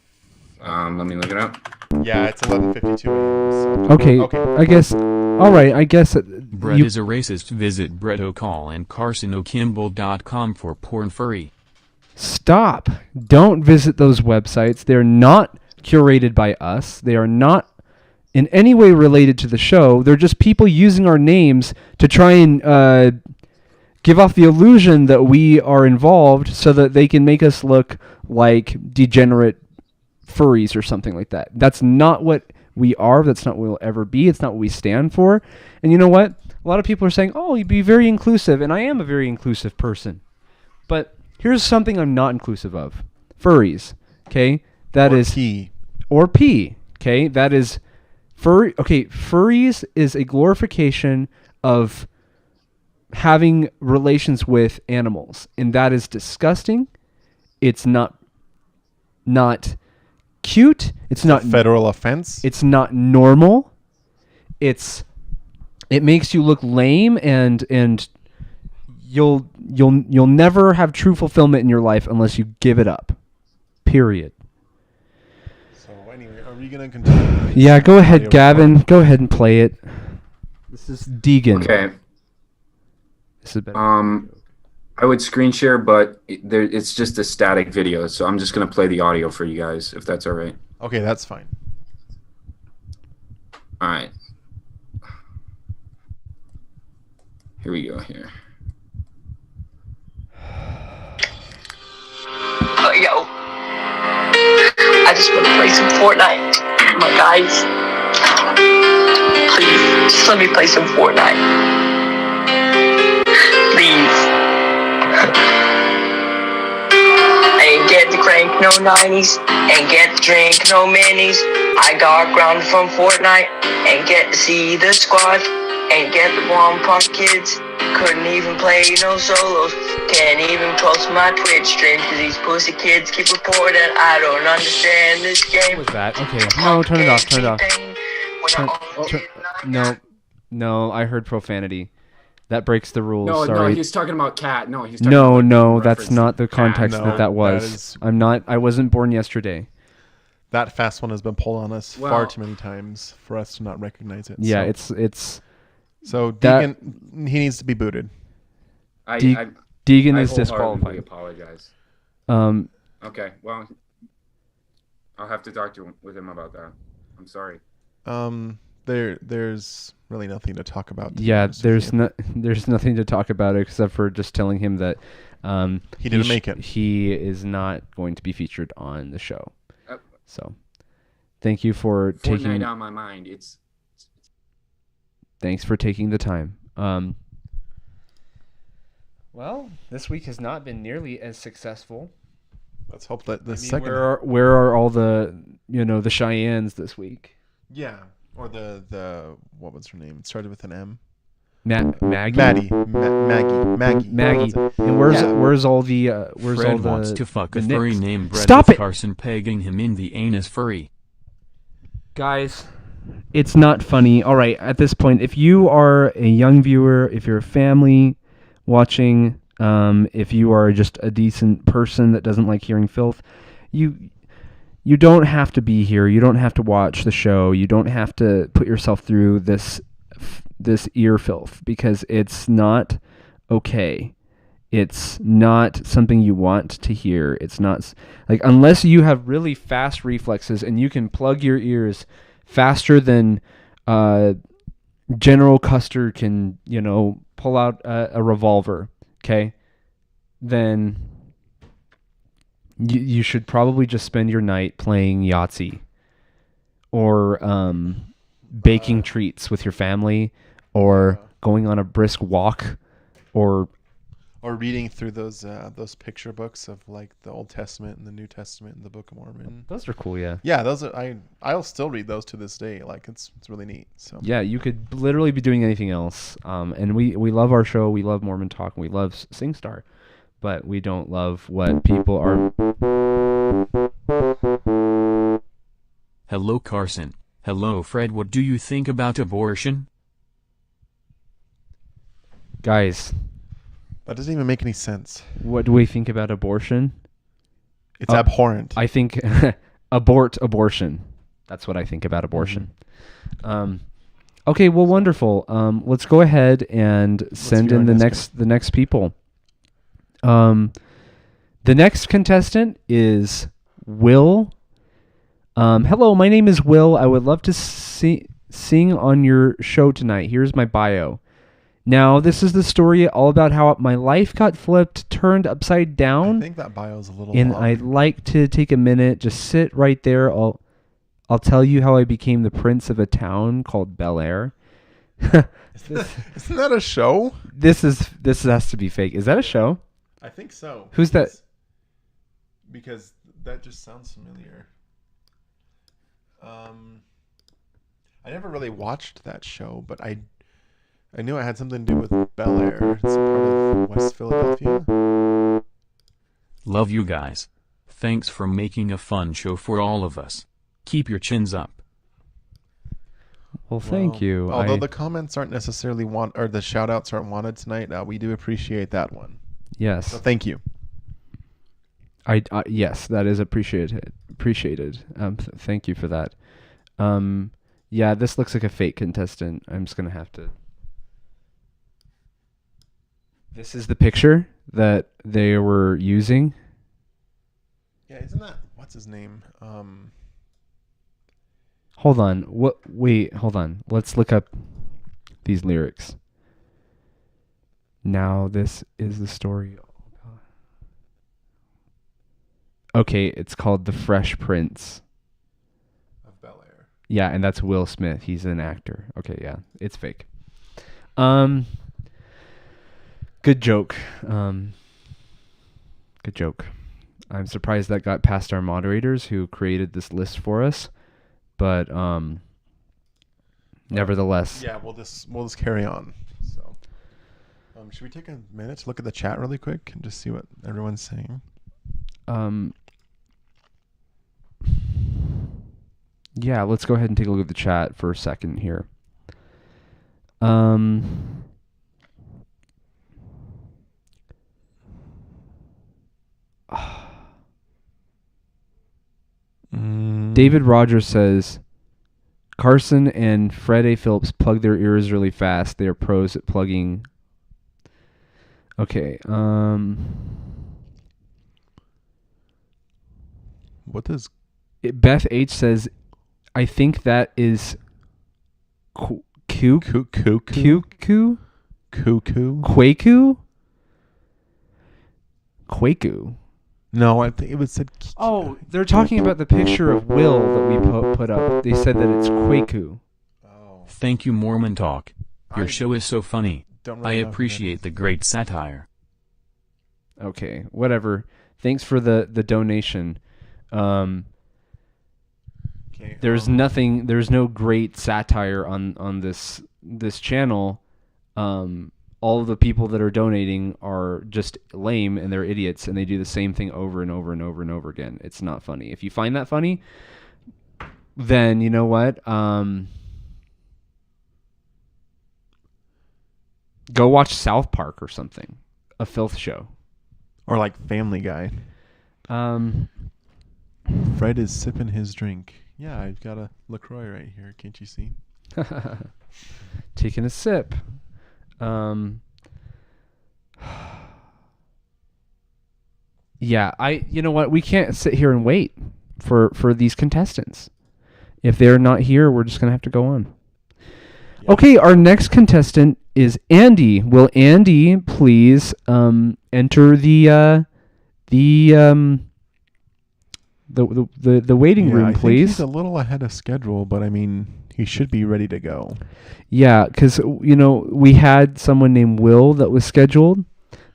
Let me look it up. Yeah, it's 11:52 a.m. Okay. I guess. All right. I guess. Brett is a racist. Visit Brett O'Call and CarsonO'Kimball.com for porn furry. Stop. Don't visit those websites. They're not curated by us. They are not in any way related to the show. They're just people using our names to try and give off the illusion that we are involved so that they can make us look like degenerate furries or something like that. That's not what we are. That's not what we'll ever be. It's not what we stand for. And you know what? A lot of people are saying, oh, you'd be very inclusive. And I am a very inclusive person. But here's something I'm not inclusive of. Furries. Okay? That is P. Or P. Okay? That is furry. Okay, furries is a glorification of having relations with animals. And that is disgusting. It's not cute. It's not a federal offense. It's not normal. It makes you look lame, and you'll never have true fulfillment in your life unless you give it up. Period. So anyway, are we gonna continue? Yeah, go ahead, Gavin. Go ahead and play it. This is Deegan. Okay. This is better. I would screen share, but it's just a static video, so I'm just going to play the audio for you guys, if that's all right. Okay, that's fine. All right. Here we go here. Oh, yo. I just want to play some Fortnite. My guys. Please, just let me play some Fortnite. Please. Ain't get to crank no 90s, ain't get to drink no minis. I got grounded from Fortnite, ain't get to see the squad, ain't get the one pump kids, couldn't even play no solos, can't even post my Twitch stream, cause these pussy kids keep reporting, I don't understand this game. What was that? Okay, no, turn it off, turn it off. No, I heard profanity. That breaks the rules. No, Sorry. he's talking about cat. No, he's talking about No, that's not the context No, that was. I wasn't born yesterday. That fast one has been pulled on us Well, far too many times for us to not recognize it. Yeah, so. So that- Deegan, he needs to be booted. Deegan I is wholeheartedly disqualified. apologize. Okay, well, I'll have to talk with him about that. I'm sorry. There's really nothing to talk about. Yeah, there's nothing to talk about except for just telling him that he didn't make it. He is not going to be featured on the show. So, thank you for taking. Fortnite on my mind. Thanks for taking the time. Well, this week has not been nearly as successful. Let's hope that the second. Where are all the the Cheyennes this week? Yeah, or the what was her name? It started with an M. Maggie. Maggie. And where's all the Fred wants to fuck a furry named Brett Stop with it! Carson pegging him in the anus furry. Guys, it's not funny. All right, at this point, if you are a young viewer, if you're a family watching, if you are just a decent person that doesn't like hearing filth, you don't have to be here. You don't have to watch the show. You don't have to put yourself through this ear filth, because it's not okay. It's not something you want to hear. It's not like, unless you have really fast reflexes and you can plug your ears faster than General Custer can, pull out a revolver, okay? Then you should probably just spend your night playing Yahtzee or baking treats with your family, or going on a brisk walk, or reading through those picture books of like the Old Testament and the New Testament and the Book of Mormon. Those are cool, yeah. Yeah, those are I'll still read those to this day. Like it's really neat. So yeah, you could literally be doing anything else. And we love our show. We love Mormon Talk. And we love SingStar, but we don't love what people are. Hello, Carson. Hello, Fred. What do you think about abortion? Guys, that doesn't even make any sense. What do we think about abortion? It's abhorrent. I think abort abortion. That's what I think about abortion. Okay, well, wonderful. Let's go ahead and send in the next people. The next contestant is Will. Hello, my name is Will. I would love to sing on your show tonight. Here's my bio. Now, this is the story all about how my life got flipped, turned upside down. I think that bio is a little And long. I'd like to take a minute, just sit right there. I'll tell you how I became the prince of a town called Bel Air. Isn't that a show? This has to be fake. Is that a show? I think so. Who's that? Because that just sounds familiar. I never really watched that show, but I knew it had something to do with Bel Air. It's part of West Philadelphia. Love you guys. Thanks for making a fun show for all of us. Keep your chins up. Well, thank you. Although the comments aren't necessarily or the shout outs aren't wanted tonight, we do appreciate that one. Yes. So thank you. Yes, that is appreciated. Thank you for that. Yeah, this looks like a fake contestant. I'm just gonna have to. This is the picture that they were using. Yeah, isn't that what's his name? Hold on. Wait, hold on. Let's look up these lyrics. Now this is the story. Okay, it's called The Fresh Prince of Bel Air. Yeah, and that's Will Smith. He's an actor. Okay, yeah, it's fake. Good joke. Good joke. I'm surprised that got past our moderators who created this list for us, but nevertheless. Yeah, we'll just carry on. So, should we take a minute to look at the chat really quick and just see what everyone's saying? Yeah, let's go ahead and take a look at the chat for a second here. David Rogers says, Carson and Fred A. Phillips plug their ears really fast. They are pros at plugging. Okay. What does... Beth H. says, I think that is Kwaku? No, I think it was said... Oh, they're talking about the picture of Will that we put up. They said that it's Kwaku. Thank you, Mormon Talk. Your show is so funny. Don't I really know who that appreciate the great satire. Okay, whatever. Thanks for the donation. There's nothing. There's no great satire on this channel. All of the people that are donating are just lame and they're idiots and they do the same thing over and over and over and over again. It's not funny. If you find that funny, then you know what? Go watch South Park or something. A filth show. Or like Family Guy. Fred is sipping his drink. Yeah, I've got a LaCroix right here. Can't you see? Taking a sip. Yeah, you know what? We can't sit here and wait for these contestants. If they're not here, we're just going to have to go on. Yep. Okay, our next contestant is Andy. Will Andy please enter the waiting room, I please? think he's a little ahead of schedule, but I mean, he should be ready to go. Yeah, because, you know, we had someone named Will that was scheduled,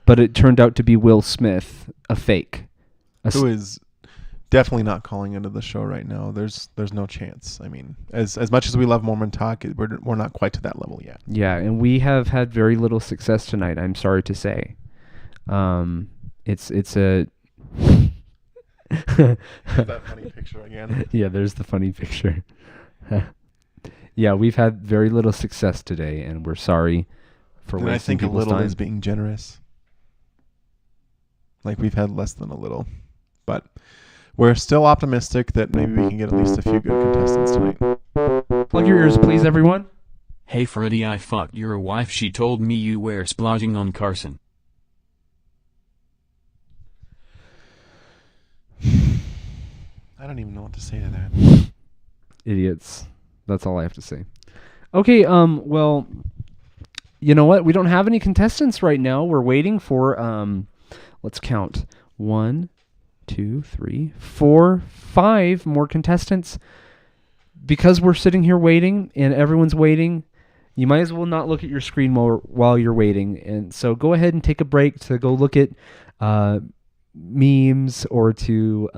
but it turned out to be Will Smith, a fake. Who is definitely not calling into the show right now. There's no chance. I mean, as much as we love Mormon Talk, we're not quite to that level yet. Yeah, and we have had very little success tonight, I'm sorry to say. It's a... that funny picture again. Yeah, there's the funny picture. Yeah, we've had very little success today, and we're sorry for wasting I think a people's little time. is being generous. Like, we've had less than a little. But we're still optimistic that maybe we can get at least a few good contestants tonight. Plug your ears, please, everyone. Hey Freddy, I fucked your wife. She told me you were splodging on Carson. I don't even know what to say to that. Idiots. That's all I have to say. Okay, well, you know what? We don't have any contestants right now. We're waiting for, let's count. 1, 2, 3, 4, 5 more contestants. Because we're sitting here waiting and everyone's waiting, you might as well not look at your screen while you're waiting. And so go ahead and take a break to go look at memes or to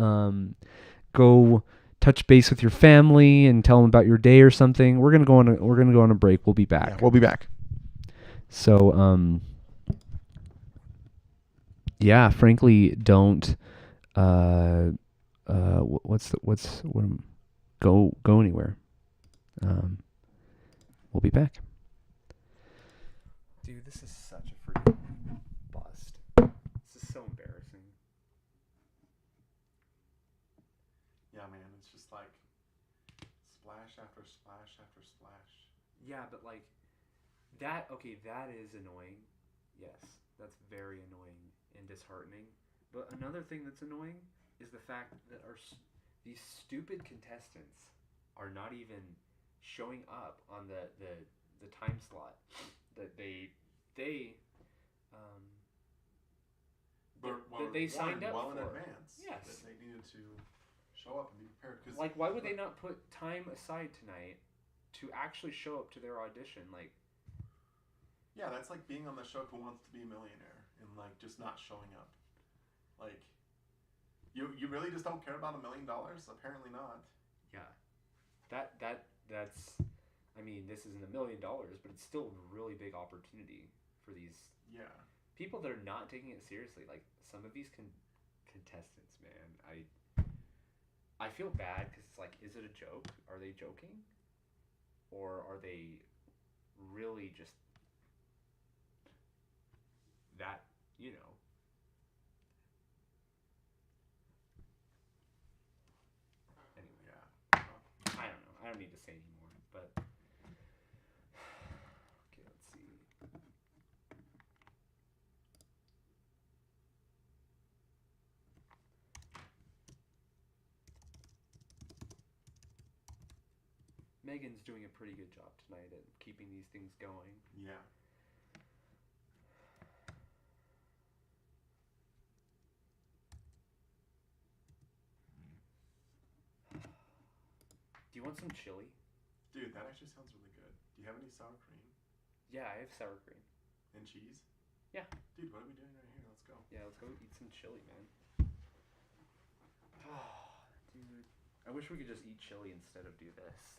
go touch base with your family and tell them about your day or something. We're gonna go on a break. We'll be back. Yeah, we'll be back. So yeah, frankly, don't go anywhere. We'll be back. Dude, this is such a freaking bust. This is so embarrassing. Yeah, man, it's just like splash after splash after splash. Yeah, but like that. Okay, that is annoying. Yes, that's very annoying and disheartening. But another thing that's annoying is the fact that these stupid contestants are not even showing up on the time slot that they signed up well for. In advance. Yes, that they needed to show up and be prepared. Like, why would they not put time aside tonight to actually show up to their audition? Like, yeah, that's like being on the show Who Wants to Be a Millionaire and like just not showing up. Like, you really just don't care about $1 million? Apparently not. Yeah. that's. I mean, this isn't $1 million, but it's still a really big opportunity for these people that are not taking it seriously. Like some of these contestants, man, I feel bad because it's like, is it a joke? Are they joking, or are they really just that? You know. Anyway, I don't know. I don't need to say anymore, but okay, let's see. Megan's doing a pretty good job tonight at keeping these things going. Yeah. Do you want some chili? Dude, that actually sounds really good. Do you have any sour cream? Yeah, I have sour cream. And cheese? Yeah. Dude, what are we doing right here? Let's go. Yeah, let's go eat some chili, man. Oh, dude. I wish we could just eat chili instead of do this.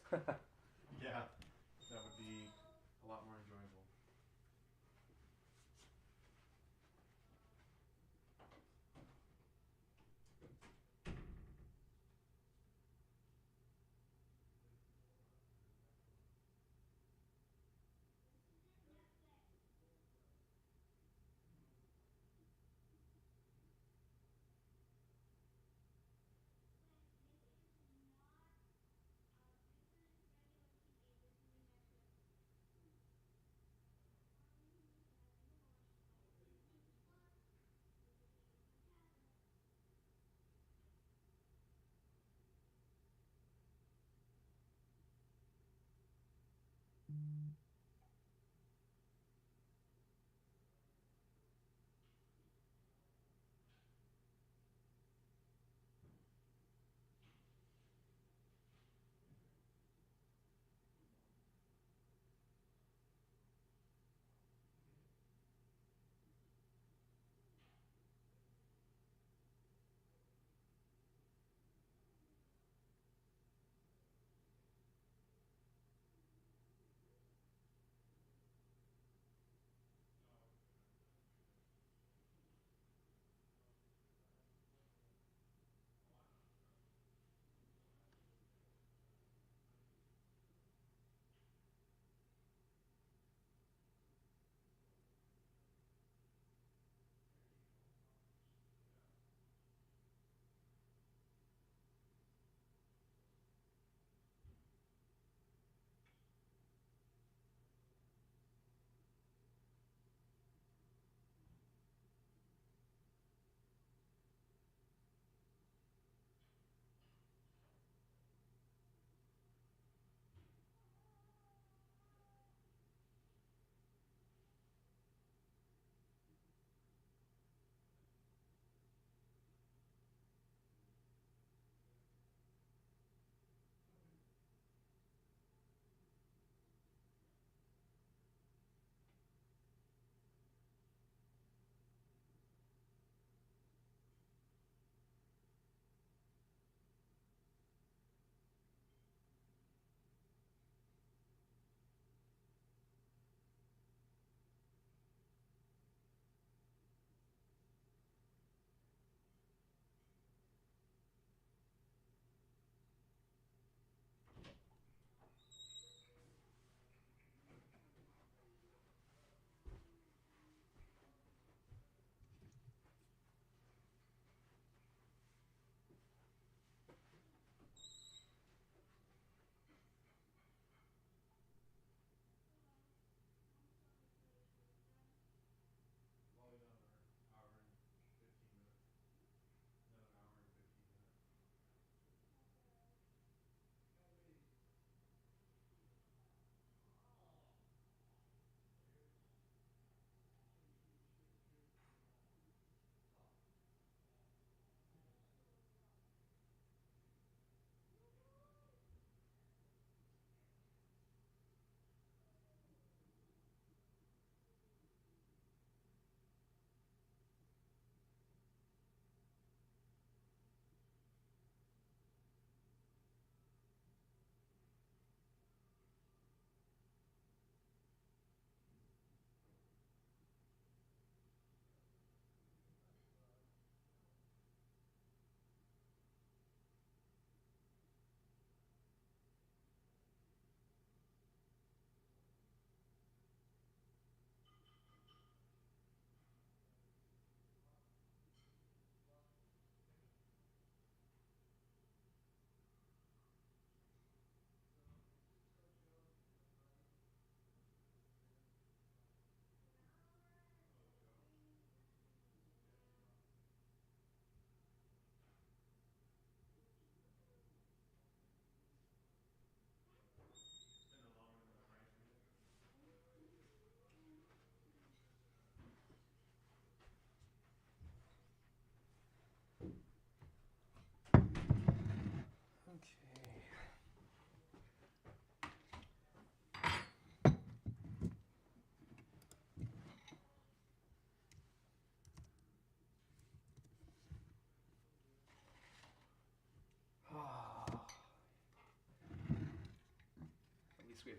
Yeah, that would be a lot more enjoyable.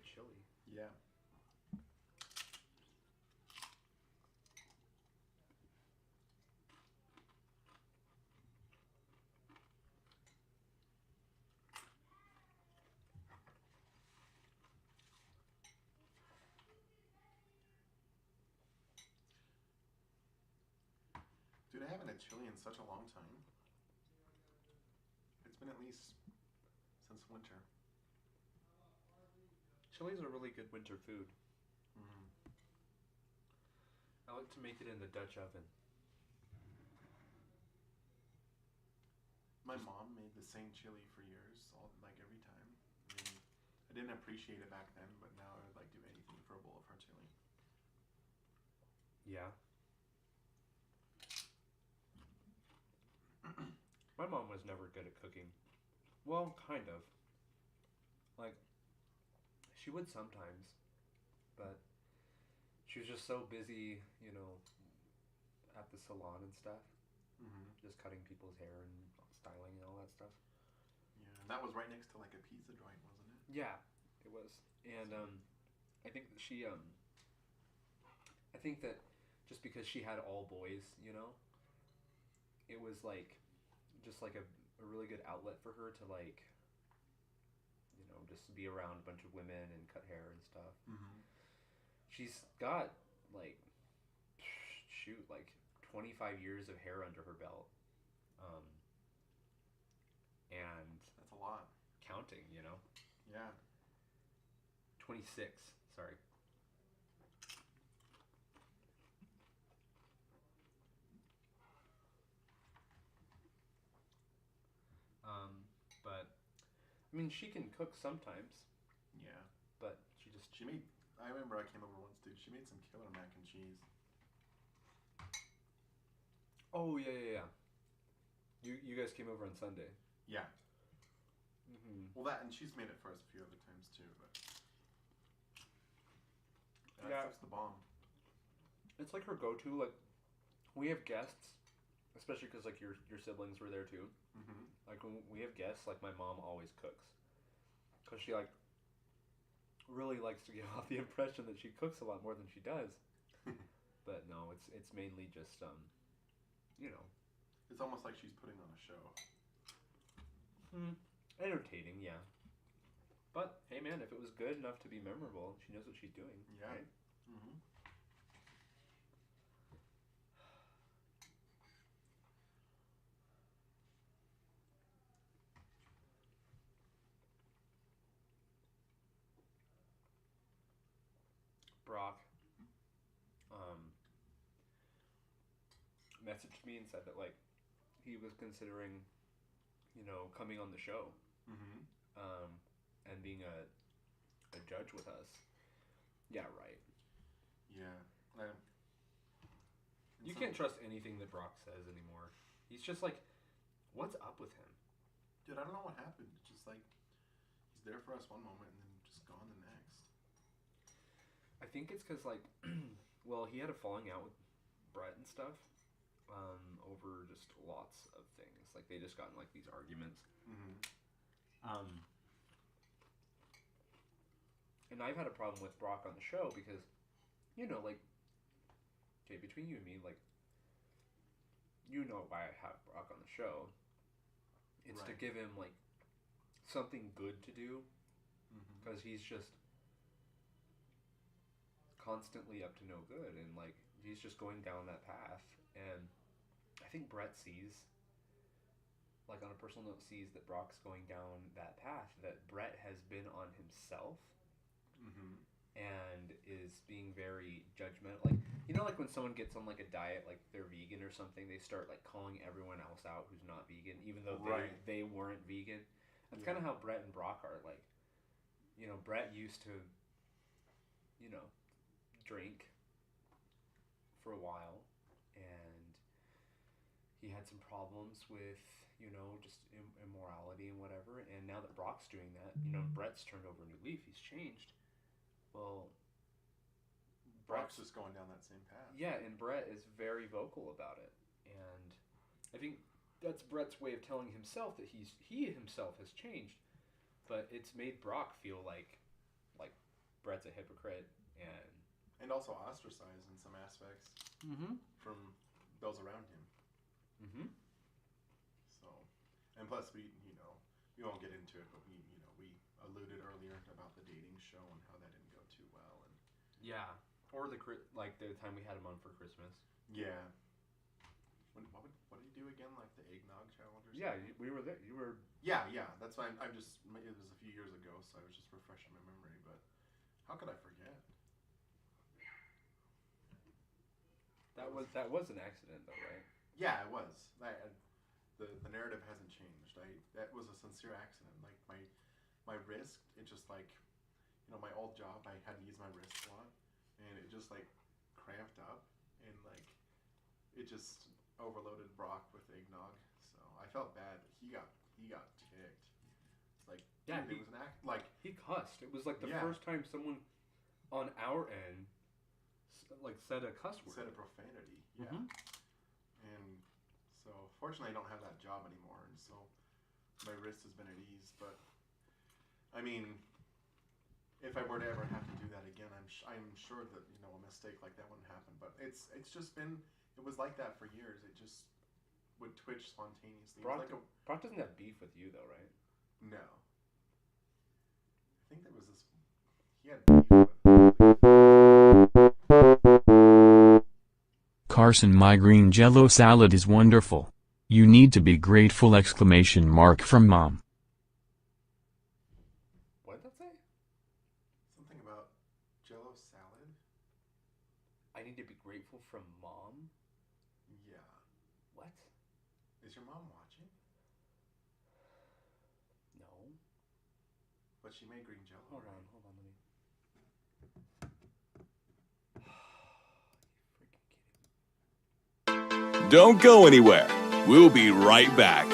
good chili. Yeah. Dude, I haven't had chili in such a long time. It's been at least since winter. Chili's a really good winter food. Mm. I like to make it in the Dutch oven. My mom made the same chili for years, every time. I mean, I didn't appreciate it back then, but now I would like do anything for a bowl of her chili. Yeah. My mom was never good at cooking. Well, kind of. Like, she would sometimes, but she was just so busy, at the salon and stuff. Mm-hmm. Just cutting people's hair and styling and all that stuff. Yeah, and that was right next to a pizza joint, wasn't it? Yeah, it was. And I think that she, I think that just because she had all boys, it was just a really good outlet for her to just be around a bunch of women and cut hair and stuff. Mm-hmm. She's got 25 years of hair under her belt. And that's a lot. Counting, Yeah. 26, sorry. But I mean, she can cook sometimes. Yeah. But she made. I remember I came over once, dude. She made some killer mac and cheese. Oh yeah. You guys came over on Sunday. Yeah. Mm-hmm. Well, that, and she's made it for us a few other times too, but that's the bomb. It's her go-to. We have guests, especially because your siblings were there too. Mm-hmm. When we have guests, my mom always cooks, because she really likes to give off the impression that she cooks a lot more than she does. But no, it's mainly just It's almost like she's putting on a show. Entertaining, yeah. But hey, man, if it was good enough to be memorable, she knows what she's doing. Yeah. Right? Mm-hmm. Brock messaged me and said that he was considering coming on the show. Mm-hmm. And being a judge with us. Yeah, right. Yeah. You can't trust anything that Brock says anymore. He's just what's up with him? Dude, I don't know what happened. It's just he's there for us one moment and then just gone the next. I think it's because well, he had a falling out with Brett and stuff over just lots of things. They just got in these arguments. Mm-hmm. And I've had a problem with Brock on the show because, okay, between you and me, why I have Brock on the show. It's to give him something good to do, because he's just constantly up to no good, and he's just going down that path. And I think Brett sees, on a personal note, sees that Brock's going down that path that Brett has been on himself. Mm-hmm. And is being very judgmental. When someone gets on a diet, they're vegan or something, they start calling everyone else out who's not vegan, even though they weren't vegan. That's kind of how Brett and Brock are. Brett used to, drink for a while, and he had some problems with, just immorality and whatever. And now that Brock's doing that, Brett's turned over a new leaf. He's changed. Well, Brock's just going down that same path. Yeah, and Brett is very vocal about it. And I think that's Brett's way of telling himself that he himself has changed. But it's made Brock feel like Brett's a hypocrite, and also ostracized in some aspects from those around him. Mm-hmm. So, and plus we won't get into it, but we alluded earlier about the dating show and how that didn't go too well, and yeah, or the time we had him on for Christmas. Yeah. What did you do again? Like the eggnog challenge or something? Yeah, we were there. You were. Yeah. That's why I'm just. It was a few years ago, so I was just refreshing my memory. But how could I forget? That was an accident, though, right? Yeah, it was. The narrative hasn't changed. That was a sincere accident. Like my wrist, it just like, my old job, I had to use my wrist a lot, and it just like cramped up, and like it just overloaded Brock with eggnog. So I felt bad. He got ticked. It's like, yeah, dude, it was an act. Like he cussed. It was like the first time someone on our end said a cuss word. Said a profanity. Yeah. Mm-hmm. And so fortunately I don't have that job anymore, and so my wrist has been at ease. But I mean, if I were to ever have to do that again, I'm sure that a mistake like that wouldn't happen. But it's just been. It was like that for years. It just would twitch spontaneously. Brock doesn't have beef with you, though, right? No. I think there was this. He had beef with. Carson, my green Jello salad is wonderful. You need to be grateful! From Mom. What did that say? Something about Jello salad. I need to be grateful from Mom. Yeah. What? Is your mom watching? No. But she made green Jello. Hold on, let me. Don't go anywhere. We'll be right back.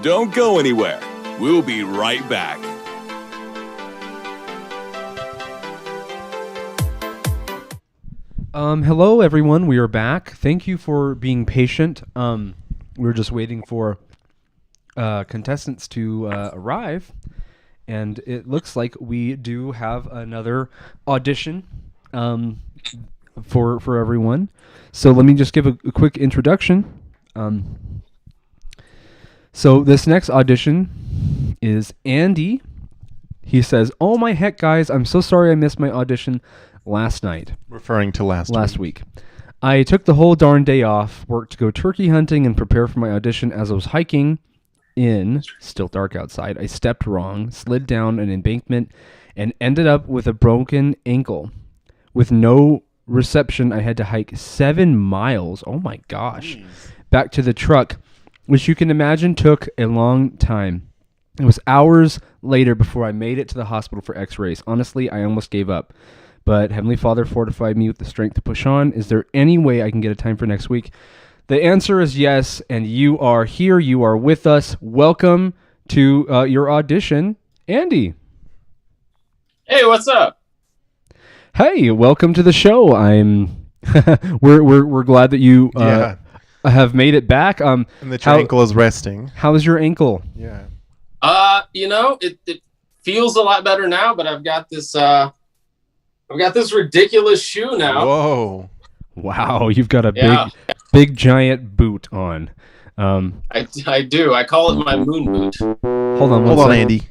Don't go anywhere. We'll be right back. Hello, everyone. We are back. Thank you for being patient. We're just waiting for contestants to arrive, and it looks like we do have another audition for everyone. So let me just give a quick introduction. So this next audition is Andy. He says, "Oh my heck, guys! I'm so sorry I missed my audition last night." Referring to last week. I took the whole darn day off work to go turkey hunting and prepare for my audition. As I was hiking in, still dark outside, I stepped wrong, slid down an embankment, and ended up with a broken ankle. With no reception, I had to hike 7 miles, oh my gosh, back to the truck, which you can imagine took a long time. It was hours later before I made it to the hospital for x-rays. Honestly, I almost gave up. But Heavenly Father fortified me with the strength to push on. Is there any way I can get a time for next week? The answer is yes, and you are here. You are with us. Welcome to your audition, Andy. Hey, what's up? Hey, welcome to the show. We're glad that you have made it back. And that your ankle is resting. How's your ankle? Yeah. It feels a lot better now, but I've got this ridiculous shoe now. Whoa. Wow, you've got a big giant boot on. I do. I call it my moon boot. Hold on, Andy.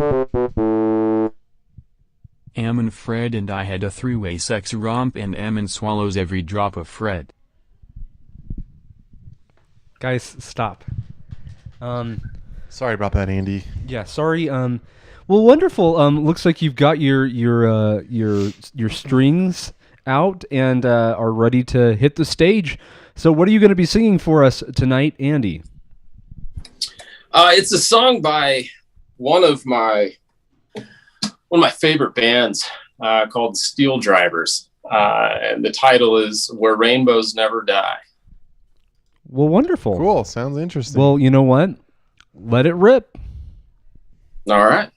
Ammon Fred and I had a three-way sex romp, and Ammon swallows every drop of Fred. Guys, stop. Sorry about that, Andy. Yeah, sorry. Well, wonderful. Looks like you've got your strings out and are ready to hit the stage. So, what are you going to be singing for us tonight, Andy? It's a song by one of my favorite bands called the Steel Drivers, and the title is "Where Rainbows Never Die." Well, wonderful. Cool. Sounds interesting. Well, you know what? Let it rip. All right.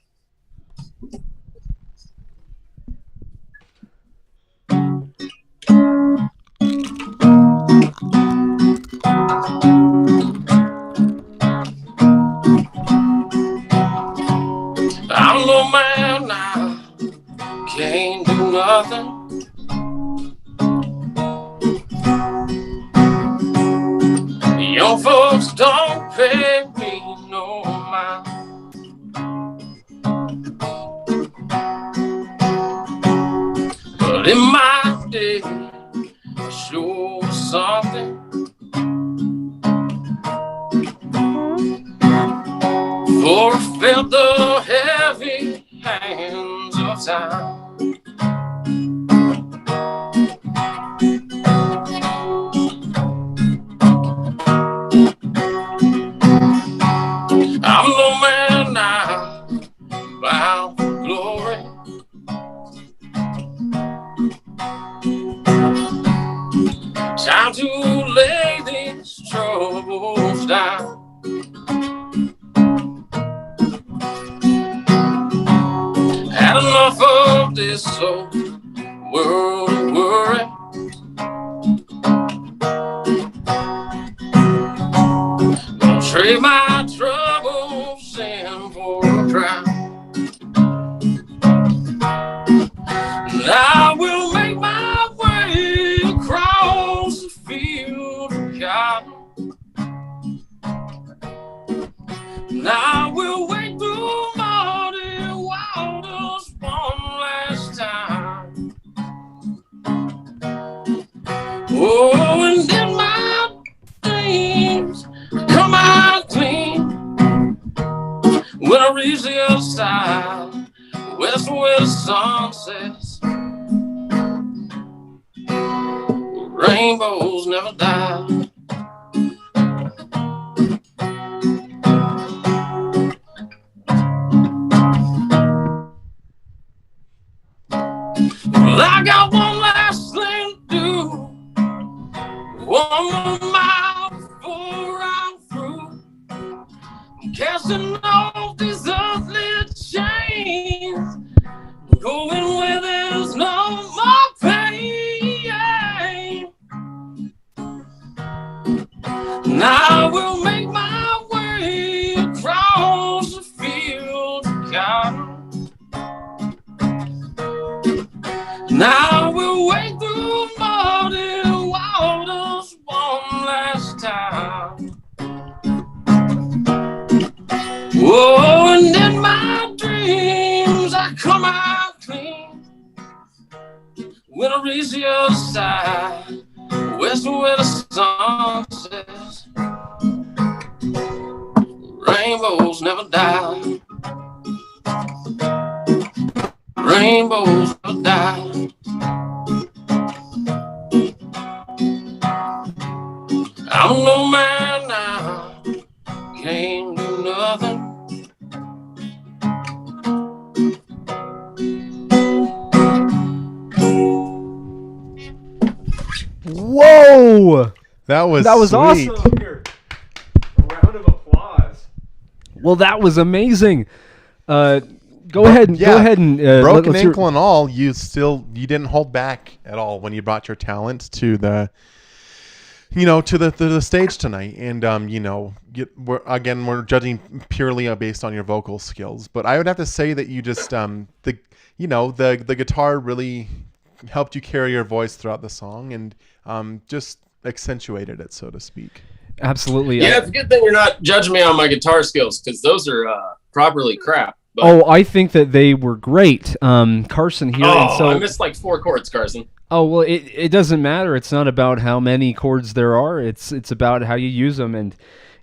I'm no man now, can't do nothing. Young folks don't pay me no mind. But in my day, I sure was something. For I felt the heavy hands of time. I'm no man now, bound for glory. Time to lay these troubles down. Had enough of this old world of worry. Gonna trade my troubles in for a crown. And I will make my way across the field of cotton. And I will wait through muddy waters one last time. Oh, and then my dreams come out clean when I reach the other side, west where the sun sets. Rainbows never die. Well, I got one last thing to do, one more mile before I'm through. I'm casting Now I will make my way across the field of cotton. Now I will wade through muddy waters one last time. Oh, and in my dreams I come out clean. When I reach the other side, west where the sun says rainbows never die. Rainbows never die. I'm no man now, can't do nothing. Whoa! That was awesome. sweet. Here, a round of applause. Well, that was amazing. Go ahead and broken let's hear- ankle and all, you didn't hold back at all when you brought your talent to the stage tonight. And we're judging purely based on your vocal skills, but I would have to say that you just the guitar really helped you carry your voice throughout the song and just accentuated it, so to speak. Absolutely. Yeah, it's a good thing you're not judging me on my guitar skills, because those are properly crap. But... Oh, I think that they were great. Carson here. Oh, and so, I missed like 4 chords, Carson. Oh, well, it doesn't matter. It's not about how many chords there are. It's about how you use them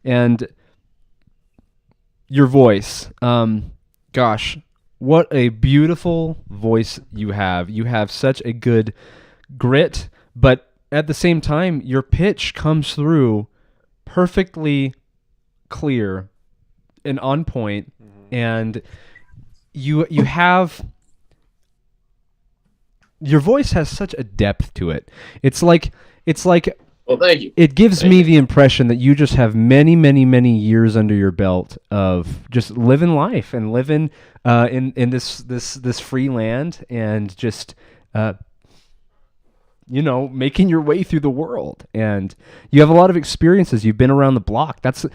and your voice. Gosh, what a beautiful voice you have. You have such a good grit, but at the same time, your pitch comes through perfectly clear and on point, and you have... Your voice has such a depth to it. It's like Well, thank you. It gives me the impression that you just have many, many, many years under your belt of just living life and living in this free land and just making your way through the world. And you have a lot of experiences. You've been around the block. That's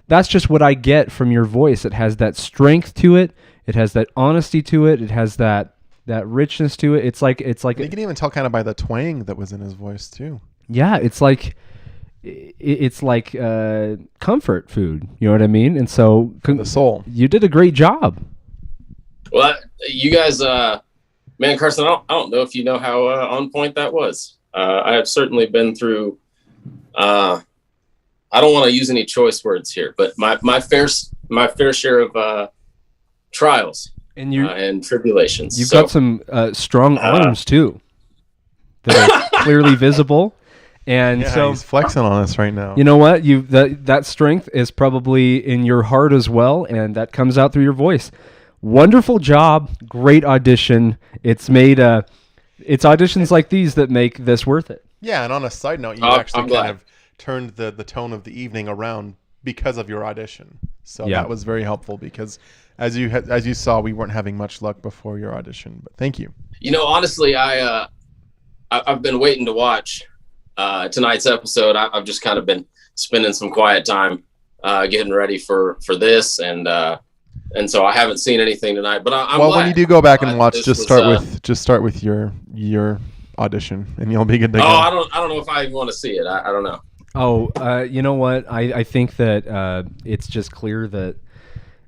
just what I get from your voice. It has that strength to it. It has that honesty to it. It has that richness to it. It's like you can even tell kind of by the twang that was in his voice too. Yeah, it's like comfort food. You know what I mean? And so the soul. You did a great job. Well, you guys, man, Carson, I don't know if you know how on point that was. I have certainly been through. I don't want to use any choice words here, but my fair share of trials and tribulations. You've got some strong arms too that are clearly visible. And so he's flexing on us right now. You know what? That strength is probably in your heart as well, and that comes out through your voice. Wonderful job, great audition. It's auditions like these that make this worth it. Yeah, and on a side note, you actually kind of turned the tone of the evening around because of your audition. So that was very helpful because as you saw, we weren't having much luck before your audition. But thank you. Honestly, I've been waiting to watch tonight's episode. I've just kind of been spending some quiet time getting ready for this, and so I haven't seen anything tonight. But I'm glad. When you do go back and watch, just start with your audition, and you'll be good to go. I don't know if I even want to see it. I don't know. Oh, you know what? I think that it's just clear that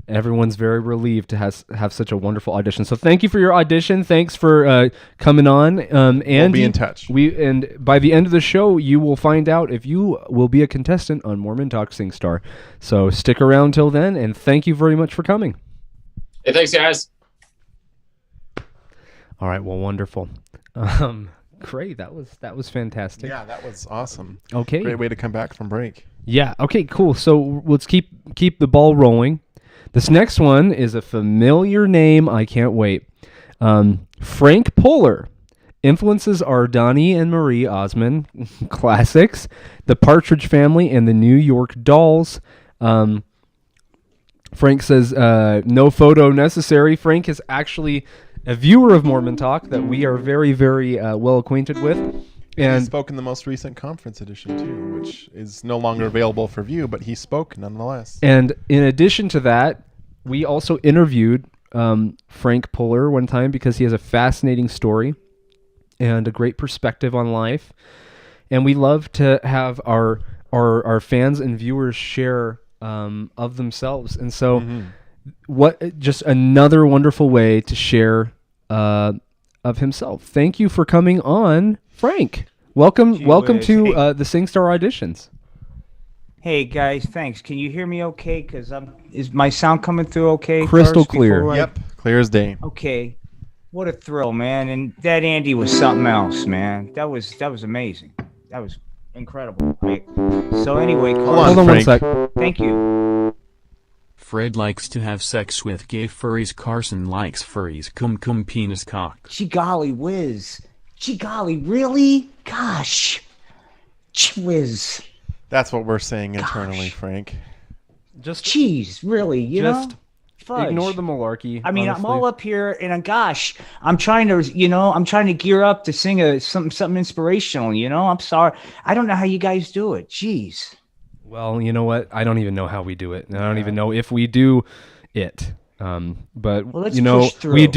everyone's very relieved to have such a wonderful audition. So thank you for your audition. Thanks for coming on. Andy, we'll be in touch. And by the end of the show, you will find out if you will be a contestant on Mormon Talk SingStar. So stick around till then, and thank you very much for coming. Hey, thanks, guys. All right. Well, wonderful. Great. That was fantastic. Yeah, that was awesome. Okay. Great way to come back from break. Yeah. Okay, cool. So let's keep the ball rolling. This next one is a familiar name. I can't wait. Frank Poehler. Influences are Donnie and Marie Osmond, classics, The Partridge Family, and the New York Dolls. Frank says, no photo necessary. Frank is actually a viewer of Mormon Talk that we are very, very well acquainted with. And he spoke in the most recent conference edition too, which is no longer available for view, but he spoke nonetheless. And in addition to that, we also interviewed Frank Puller one time because he has a fascinating story and a great perspective on life. And we love to have our fans and viewers share of themselves. And so what just another wonderful way to share of himself. Thank you for coming on, Frank. Welcome to the SingStar auditions. Hey guys, thanks. Can you hear me okay? Because is my sound coming through okay? Crystal first clear. before Yep, clear as day. Okay. What a thrill, man. And that Andy was something else, man. That was amazing. That was incredible. So anyway, hold on one sec. Thank you. Fred likes to have sex with gay furries. Carson likes furries. Cum penis cock. Gee golly whiz. Gee golly, really? Gosh. Gee whiz. That's what we're saying internally, Frank. Just Jeez, really, you know? Fudge. Ignore the malarkey. I mean, honestly. I'm all up here, and gosh, I'm trying to gear up to sing something inspirational. You know, I'm sorry, I don't know how you guys do it. Jeez. Well, you know what? I don't even know how we do it, and I don't even know if we do it. But let's you know, push through. we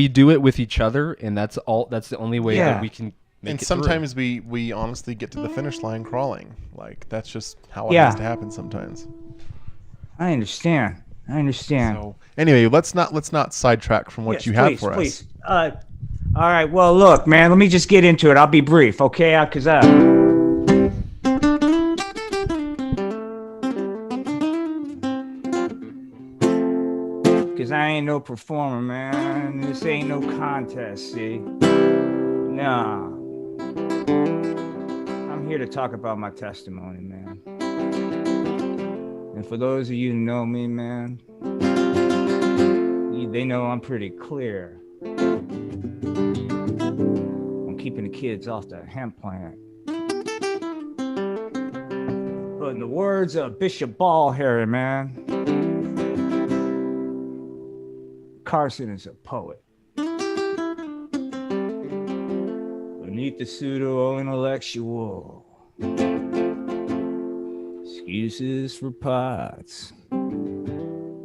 do it with each other, and that's the only way that we can. And sometimes we honestly get to the finish line crawling. Like that's just how it has to happen sometimes. I understand. So anyway, let's not sidetrack from what you have for us. All right. Well, look, man. Let me just get into it. I'll be brief, okay? Because I ain't no performer, man. This ain't no contest. See? Nah. I'm here to talk about my testimony, man. And for those of you who know me, man, they know I'm pretty clear on keeping the kids off the hemp plant. But in the words of Bishop Ballharry, man, Carson is a poet. Beneath the pseudo-intellectual excuses for pots,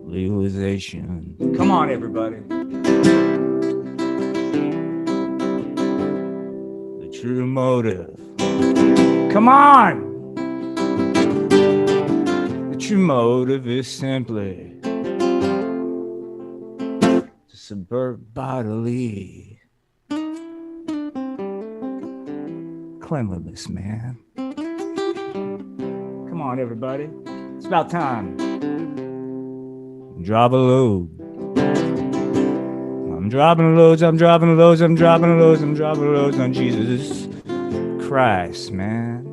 legalization. Come on, everybody. The true motive. Come on! The true motive is simply to subvert bodily cleanliness, man. Come on, everybody. It's about time. Drop a load. I'm dropping loads on Jesus Christ, man.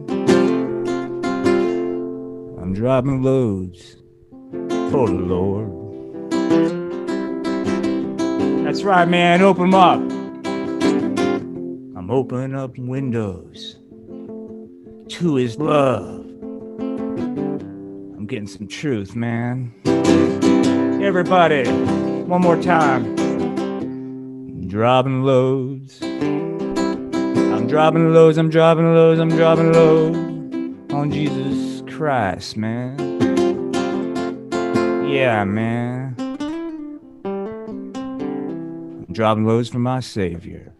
I'm dropping loads for the Lord. That's right, man. Open them up. I'm opening up windows to his love. I'm getting some truth, man. Everybody, one more time. I'm dropping loads. I'm dropping loads on Jesus Christ, man. Yeah, man. I'm dropping loads for my Savior.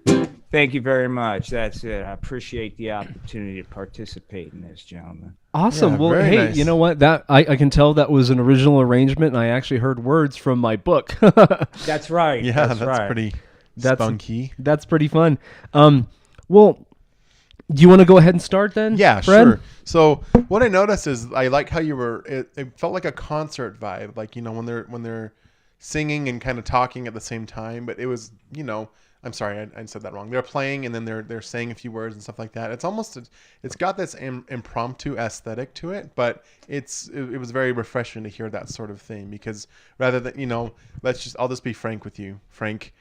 Thank you very much. That's it. I appreciate the opportunity to participate in this, gentlemen. Awesome. Yeah, well, very hey, nice. you know what? That I can tell that was an original arrangement, and I actually heard words from my book. That's right. Yeah, that's right. pretty spunky. That's pretty fun. Well, do you want to go ahead and start then? Yeah, Fred? sure. So what I noticed is I like how you were. It felt like a concert vibe, like when they're singing and kind of talking at the same time. But it was, I'm sorry, I said that wrong. They're playing and then they're saying a few words and stuff like that. It's almost it's got this impromptu aesthetic to it, but it was very refreshing to hear that sort of thing because rather than I'll just be frank with you, Frank.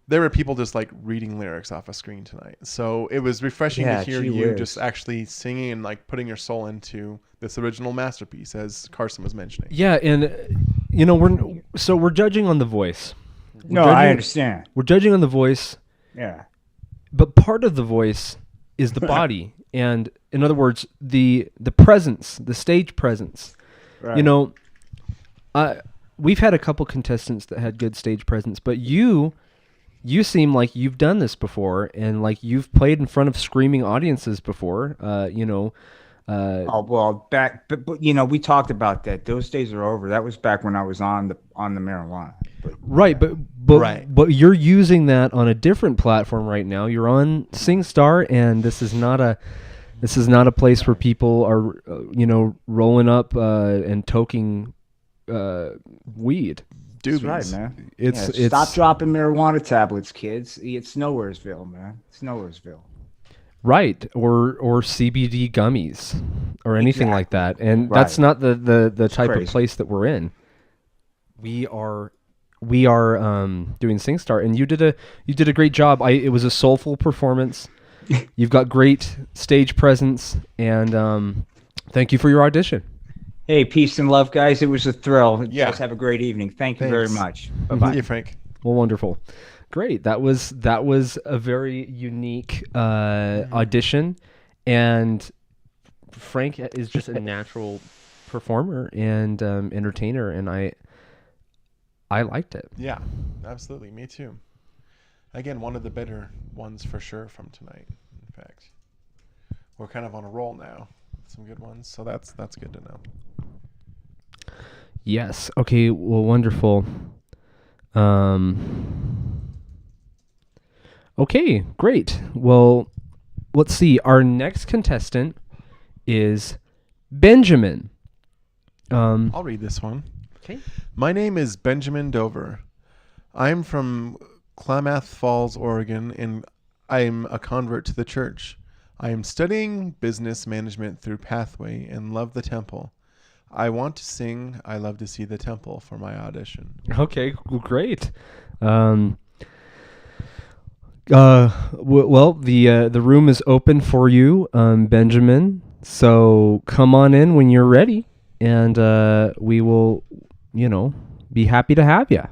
There were people just like reading lyrics off a screen tonight, so it was refreshing to hear you just actually singing and like putting your soul into this original masterpiece, as Carson was mentioning. Yeah, and we're judging on the voice. I understand. We're judging on the voice. Yeah. But part of the voice is the body. And in other words, the presence, the stage presence. Right. You know, we've had a couple contestants that had good stage presence, but you seem like you've done this before, and like you've played in front of screaming audiences before. Oh well, but we talked about that. Those days are over. That was back when I was on the marijuana. Right, but you're using that on a different platform right now. You're on SingStar, and this is not a place where people are rolling up and toking weed. That's right, man. It's stop dropping marijuana tablets, kids. It's Nowheresville, man. It's Nowheresville. Right, or CBD gummies, or anything like that, and Right. that's not the type crazy. of place that we're in. We are doing SingStar, and you did a great job. It was a soulful performance. You've got great stage presence, and thank you for your audition. Hey, peace and love, guys. It was a thrill. Yeah. You guys have a great evening. Thank you very much. Bye Bye, bye. Frank. Well, wonderful. Great. That was a very unique audition, and Frank is just a natural performer and entertainer, and I liked it. Yeah, absolutely. Me too. Again, one of the better ones for sure from tonight. In fact, we're kind of on a roll now. Some good ones, so that's good to know. Yes. Okay. Well, wonderful. Okay, great. Well, let's see. Our next contestant is Benjamin. I'll read this one. Okay. My name is Benjamin Dover. I'm from Klamath Falls, Oregon, and I'm a convert to the church. I am studying business management through Pathway and love the temple. I want to sing I Love to See the Temple for my audition. Okay, great. Well, the room is open for you, Benjamin. So come on in when you're ready, and we will, be happy to have you.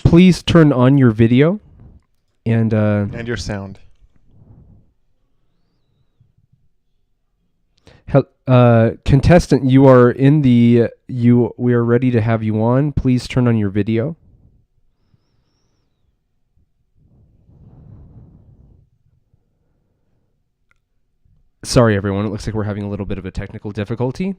Please turn on your video, and your sound. Contestant, we are ready to have you on. Please turn on your video. Sorry, everyone. It looks like we're having a little bit of a technical difficulty.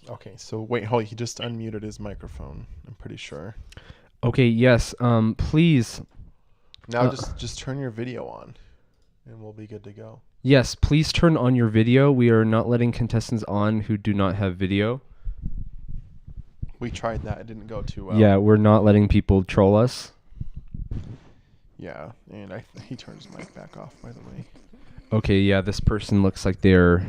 Okay, so wait, hold. He just unmuted his microphone. I'm pretty sure. Okay. Yes. Please. Now just turn your video on, and we'll be good to go. Yes, please turn on your video. We are not letting contestants on who do not have video. We tried that. It didn't go too well. Yeah, we're not letting people troll us. Yeah, and he turned his mic back off, by the way. Okay, yeah, this person looks like they're...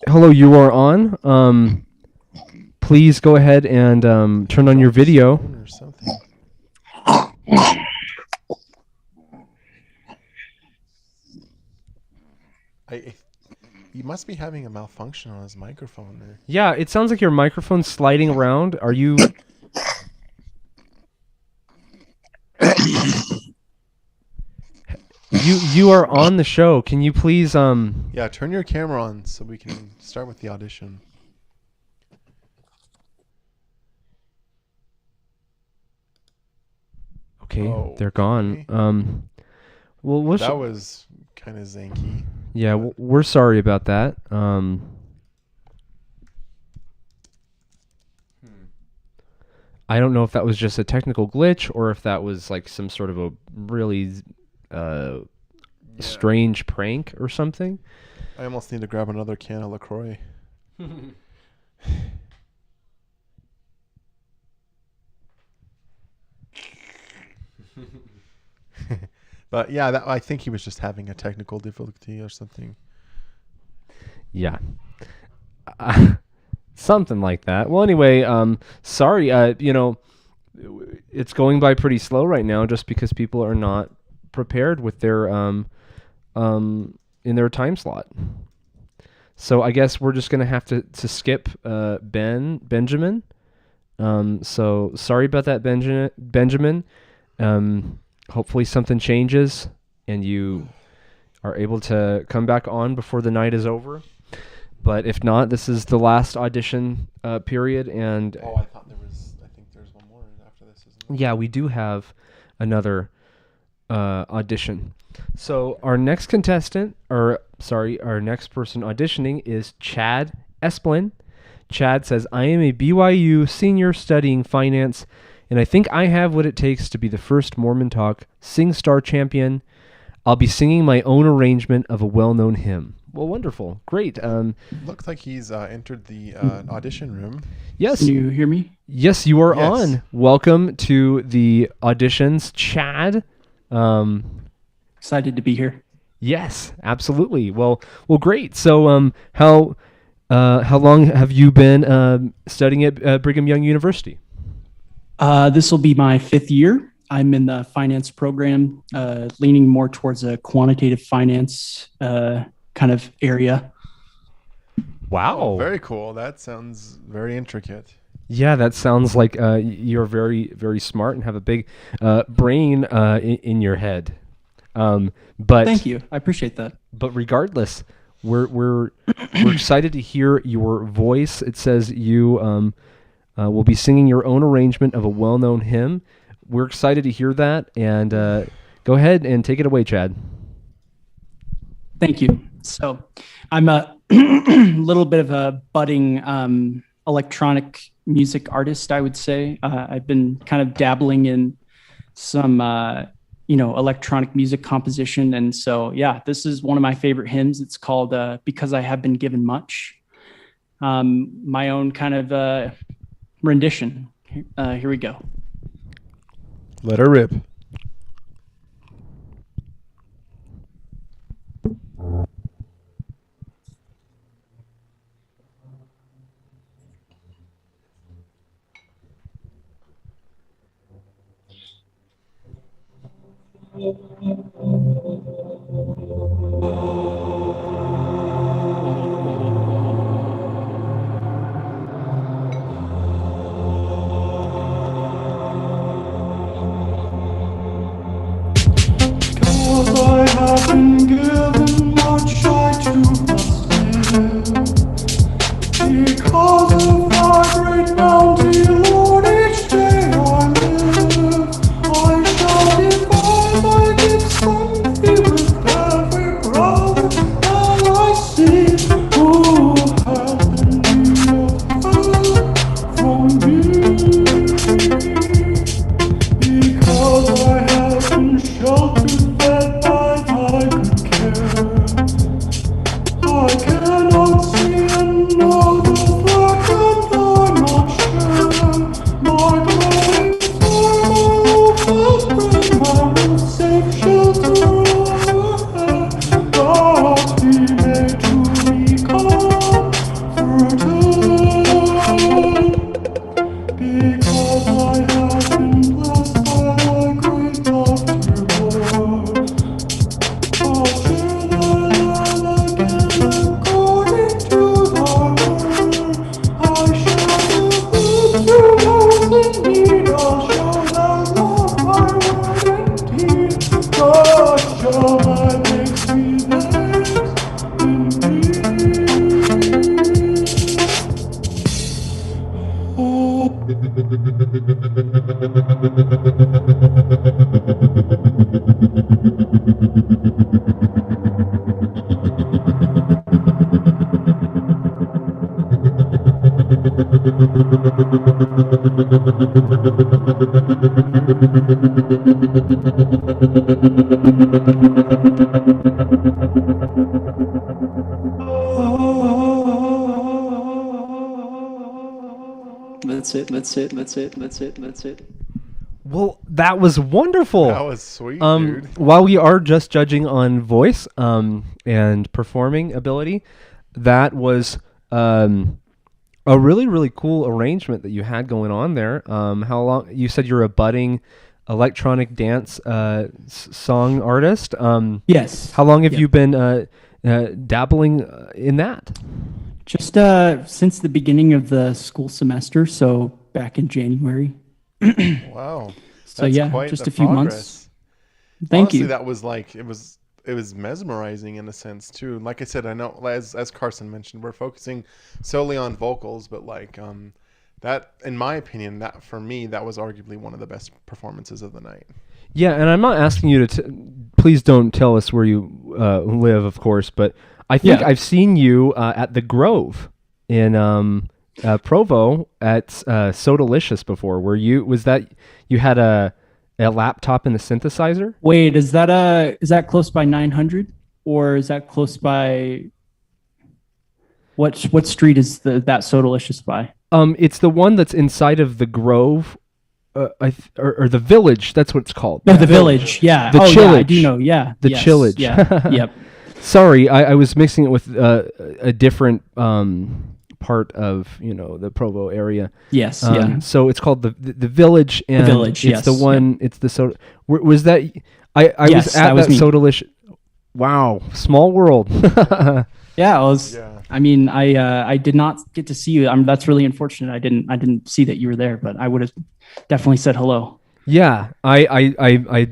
Hello, you are on. Please go ahead and turn on your video. Or something. He must be having a malfunction on his microphone there. Yeah, it sounds like your microphone's sliding around. Are you... You are on the show. Can you please Yeah, turn your camera on so we can start with the audition. Okay, they're gone. Well, that was kind of zanky. Yeah, we're sorry about that. I don't know if that was just a technical glitch or if that was like some sort of a really strange prank or something. I almost need to grab another can of LaCroix. But yeah, I think he was just having a technical difficulty or something. Yeah. Something like that. Well, anyway, sorry, it's going by pretty slow right now just because people are not prepared with their in their time slot. So I guess we're just gonna have to skip Benjamin. So sorry about that, Benjamin. Hopefully something changes and you are able to come back on before the night is over. But if not, this is the last audition period. And I thought there was. I think there's one more after this, isn't there? yeah, we do have another audition. So our next contestant, our next person auditioning is Chad Esplin. Chad says, I am a BYU senior studying finance, and I think I have what it takes to be the first Mormon Talk Sing Star champion. I'll be singing my own arrangement of a well-known hymn. Well, wonderful. Great. Looks like he's entered the audition room. Yes. Can you hear me? Yes, you are Yes. on. Welcome to the auditions, Chad. Excited to be here. Yes, absolutely. Well, great. So, how long have you been studying at Brigham Young University? This will be my 5th year. I'm in the finance program, leaning more towards a quantitative finance kind of area. Wow. Oh, very cool. That sounds very intricate. Yeah, that sounds like you're very, very smart and have a big brain in your head. But Thank you. I appreciate that. But regardless, we're excited to hear your voice. It says you will be singing your own arrangement of a well-known hymn. We're excited to hear that, and go ahead and take it away, Chad. Thank you. So I'm a little bit of a budding electronic music artist, I would say. I've been kind of dabbling in some, electronic music composition. And so, yeah, this is one of my favorite hymns. It's called Because I Have Been Given Much. My own kind of rendition. Here we go. Let her rip. I have been given much, I too must live. Because of thy great bounty, Lord, each day I live. I shall divide my gifts from thee with every brother that I see. Who hath been near from thee? Because I have been sheltered, fed by thy good care. I cannot see another fleck and I not share. My growing form, my loaf of bread, my roof, safe shelter overhead, that he may to me comforted. Because I have been blessed by thy great love, dear Lord, I'll share thy love again according to thy word. I shall live to those in need. I'll show thy love by word and deed. God shall thy thanks be theirs That's it. Well, that was wonderful. That was sweet, dude. While we are just judging on voice and performing ability, that was a really, really cool arrangement that you had going on there. How long? You said you're a budding electronic dance song artist. Yes. How long have Yep. you been dabbling in that? Just since the beginning of the school semester, so back in January. Wow. So That's yeah, quite just the a few progress. months. Thank Honestly, you. that was like it was mesmerizing in a sense too. Like I said, I know as Carson mentioned, we're focusing solely on vocals, but like that, in my opinion, that for me, that was arguably one of the best performances of the night. Yeah, and I'm not asking you to. Please don't tell us where you live, of course. But I think Yeah. I've seen you at the Grove in Provo at So Delicious before. Were you? Was that you had a laptop and a synthesizer? Wait, is that close by 900, or is that close by what street is that So Delicious by? It's the one that's inside of the Grove, or the Village. That's what it's called. No, the Village. Yeah. The Oh, Chillage. yeah, I do know. Yeah. The Yes. Chillage. Yeah. Yep. Sorry, I was mixing it with a different part of the Provo area. Yes, yeah. So it's called the Village, and Village, it's the yes, one. It's the soda. Was that? I Yes, was at that was that me. So Delicious. Wow, small world. Yeah, I was. Yeah. I mean, I did not get to see you. That's really unfortunate. I didn't see that you were there, but I would have definitely said hello. Yeah, I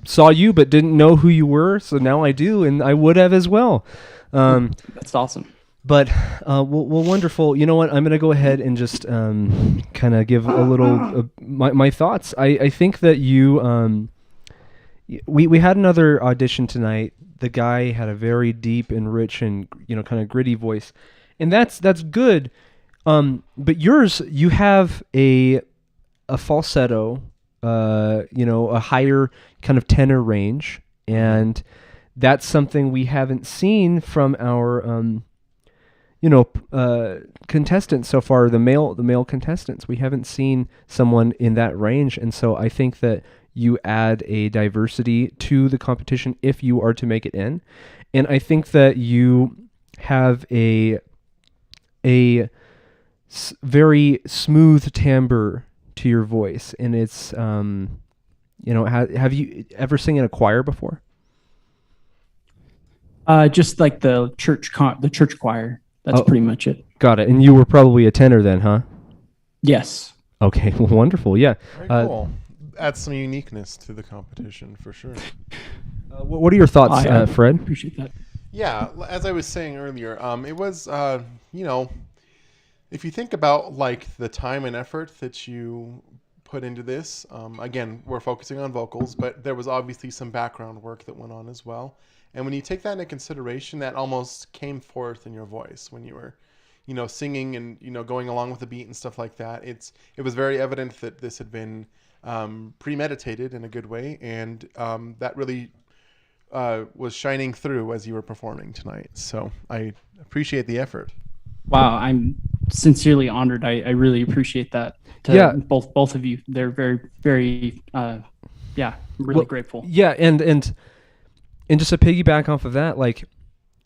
saw you, but didn't know who you were. So now I do, and I would have as well. That's awesome. But well, wonderful. You know what? I'm going to go ahead and just kind of give a little my thoughts. I think that you we had another audition tonight. The guy had a very deep and rich and kind of gritty voice, and that's good. But yours, you have a falsetto, a higher kind of tenor range, and that's something we haven't seen from our contestants so far. The male contestants, we haven't seen someone in that range, and so I think that you add a diversity to the competition if you are to make it in, and I think that you have a very smooth timbre to your voice, and it's have you ever sing in a choir before? Just like the church choir. That's pretty much it. Got it. And you were probably a tenor then, huh? Yes. Okay. Well, wonderful. Yeah. Very cool. Adds some uniqueness to the competition for sure. What are your thoughts, Fred? Appreciate that. Yeah, as I was saying earlier, it was if you think about like the time and effort that you put into this, again, we're focusing on vocals, but there was obviously some background work that went on as well. And when you take that into consideration, that almost came forth in your voice when you were, singing and, going along with the beat and stuff like that. It was very evident that this had been premeditated in a good way. And that really was shining through as you were performing tonight. So I appreciate the effort. Wow, I'm sincerely honored. I really appreciate that. Both of you. They're very, very, really grateful. Yeah, and just to piggyback off of that, like,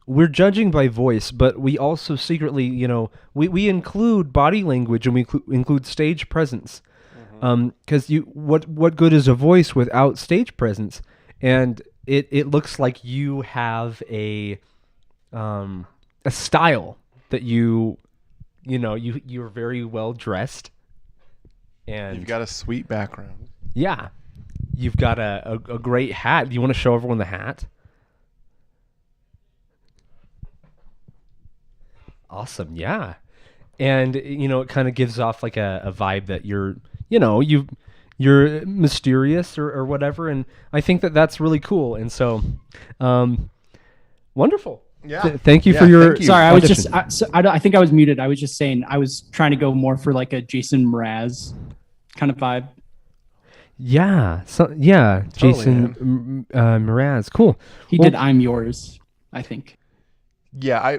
we're judging by voice, but we also secretly, we include body language and we include stage presence. Because what good is a voice without stage presence? And it looks like you have a style that you're very well dressed, and you've got a sweet background. Yeah, you've got a great hat. Do you want to show everyone the hat? Awesome, yeah. And it kind of gives off like a vibe that you're mysterious or whatever, and I think that that's really cool. And so, wonderful. Yeah. Thank you for your. Thank you. Sorry, I was just. I think I was muted. I was just saying. I was trying to go more for like a Jason Mraz kind of vibe. Yeah. Totally, Jason Mraz. Cool. He did "I'm Yours," I think. Yeah,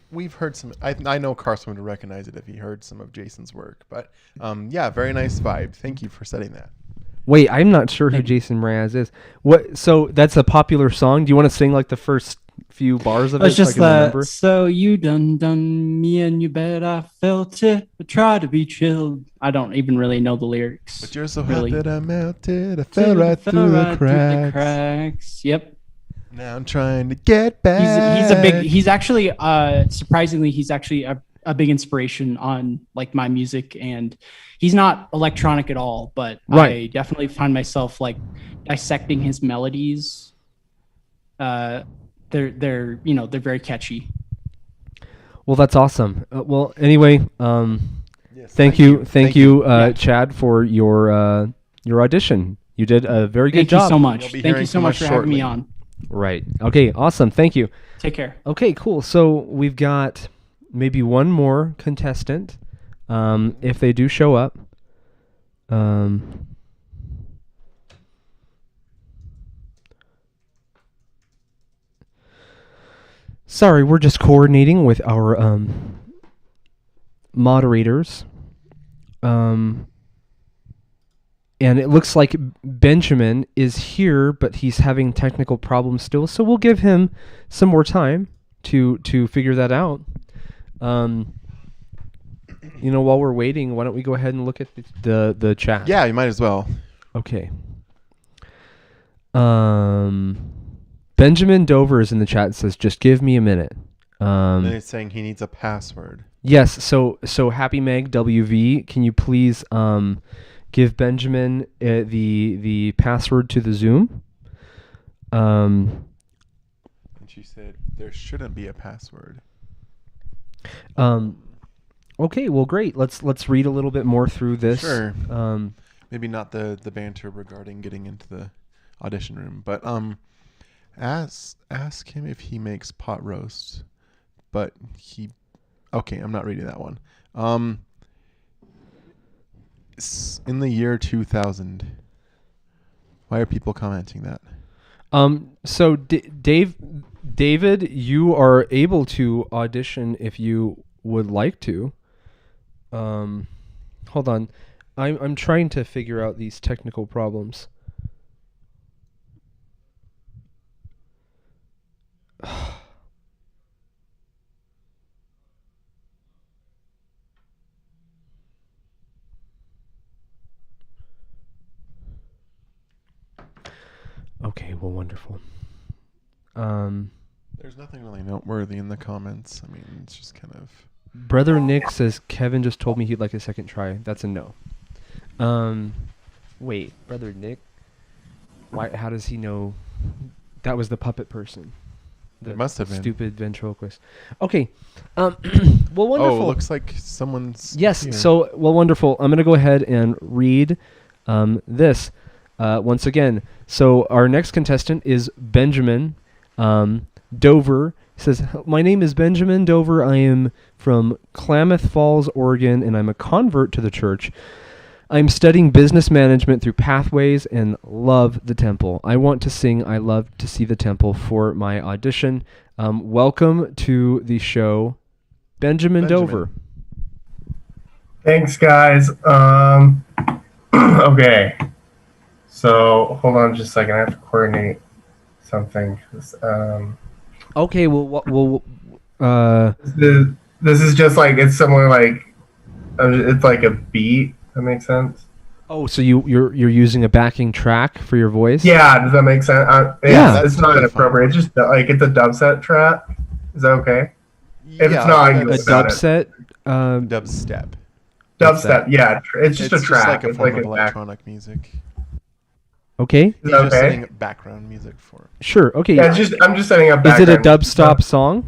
we've heard some. I know Carson would recognize it if he heard some of Jason's work. But yeah, very nice vibe. Thank you for setting that. Wait, I'm not sure who Jason Mraz is. What? So that's a popular song. Do you want to sing like the first few bars of it It's so I just can remember? so you done me and you bet I felt it, but try to be chilled. I don't even really know the lyrics. But you're so really. hot that I melted. I fell right through the cracks. Yep. Now I'm trying to get back. He's actually surprisingly he's actually a big inspiration on like my music, and he's not electronic at all, but Right. I definitely find myself like dissecting his melodies. They're they're very catchy. Well, that's awesome. Well, anyway, Yes, thank you, Chad, for your audition. You did a very good Thank job. you so much. Thank you so much for having me on. Right. Okay. Awesome. Thank you. Take care. Okay. Cool. So we've got maybe one more contestant, if they do show up. Sorry, we're just coordinating with our moderators. And it looks like Benjamin is here, but he's having technical problems still. So we'll give him some more time to figure that out. While we're waiting, why don't we go ahead and look at the chat? Yeah, you might as well. Okay. Benjamin Dover is in the chat and says, "Just give me a minute." And it's saying he needs a password. Yes. So Happy Meg WV, can you please give Benjamin the password to the Zoom? And she said there shouldn't be a password. Okay. Well, great. Let's read a little bit more through this. Sure. Maybe not the banter regarding getting into the audition room, but ask him if he makes pot roast. But okay, I'm not reading that one. In the year 2000, why are people commenting that? So David, you are able to audition if you would like to. Hold on, I'm trying to figure out these technical problems. Okay, well, wonderful. There's nothing really noteworthy in the comments. I mean, it's just kind of... Brother Nick says, Kevin just told me he'd like a second try. That's a no. Wait, Brother Nick? Why? How does he know that was the puppet person? It must have been. Stupid ventriloquist. Okay. Well, wonderful. Oh, looks like someone's... Yes, here. so, well, wonderful. I'm going to go ahead and read this once again. So our next contestant is Benjamin Dover. He says, "My name is Benjamin Dover. I am from Klamath Falls, Oregon, and I'm a convert to the church. I'm studying business management through Pathways and love the temple. I want to sing I Love to See the Temple for my audition. Welcome to the show, Benjamin Dover." Thanks, guys. Okay. So, hold on just a second. I have to coordinate something. Okay, well, This is just like, it's similar like, it's like a beat. That makes sense? Oh, so you're using a backing track for your voice? Yeah, does that make sense? Yeah, it's not inappropriate. It's just like, it's a dubstep track. Is that okay? If it's not, I can a dubstep. Dubstep. Dubstep, yeah. It's just a It's track. like a It's form like of a electronic music. Okay. Is He's that just okay? setting background music for it. Sure. Okay. Yeah, I'm just setting up Is it a background dubstep song?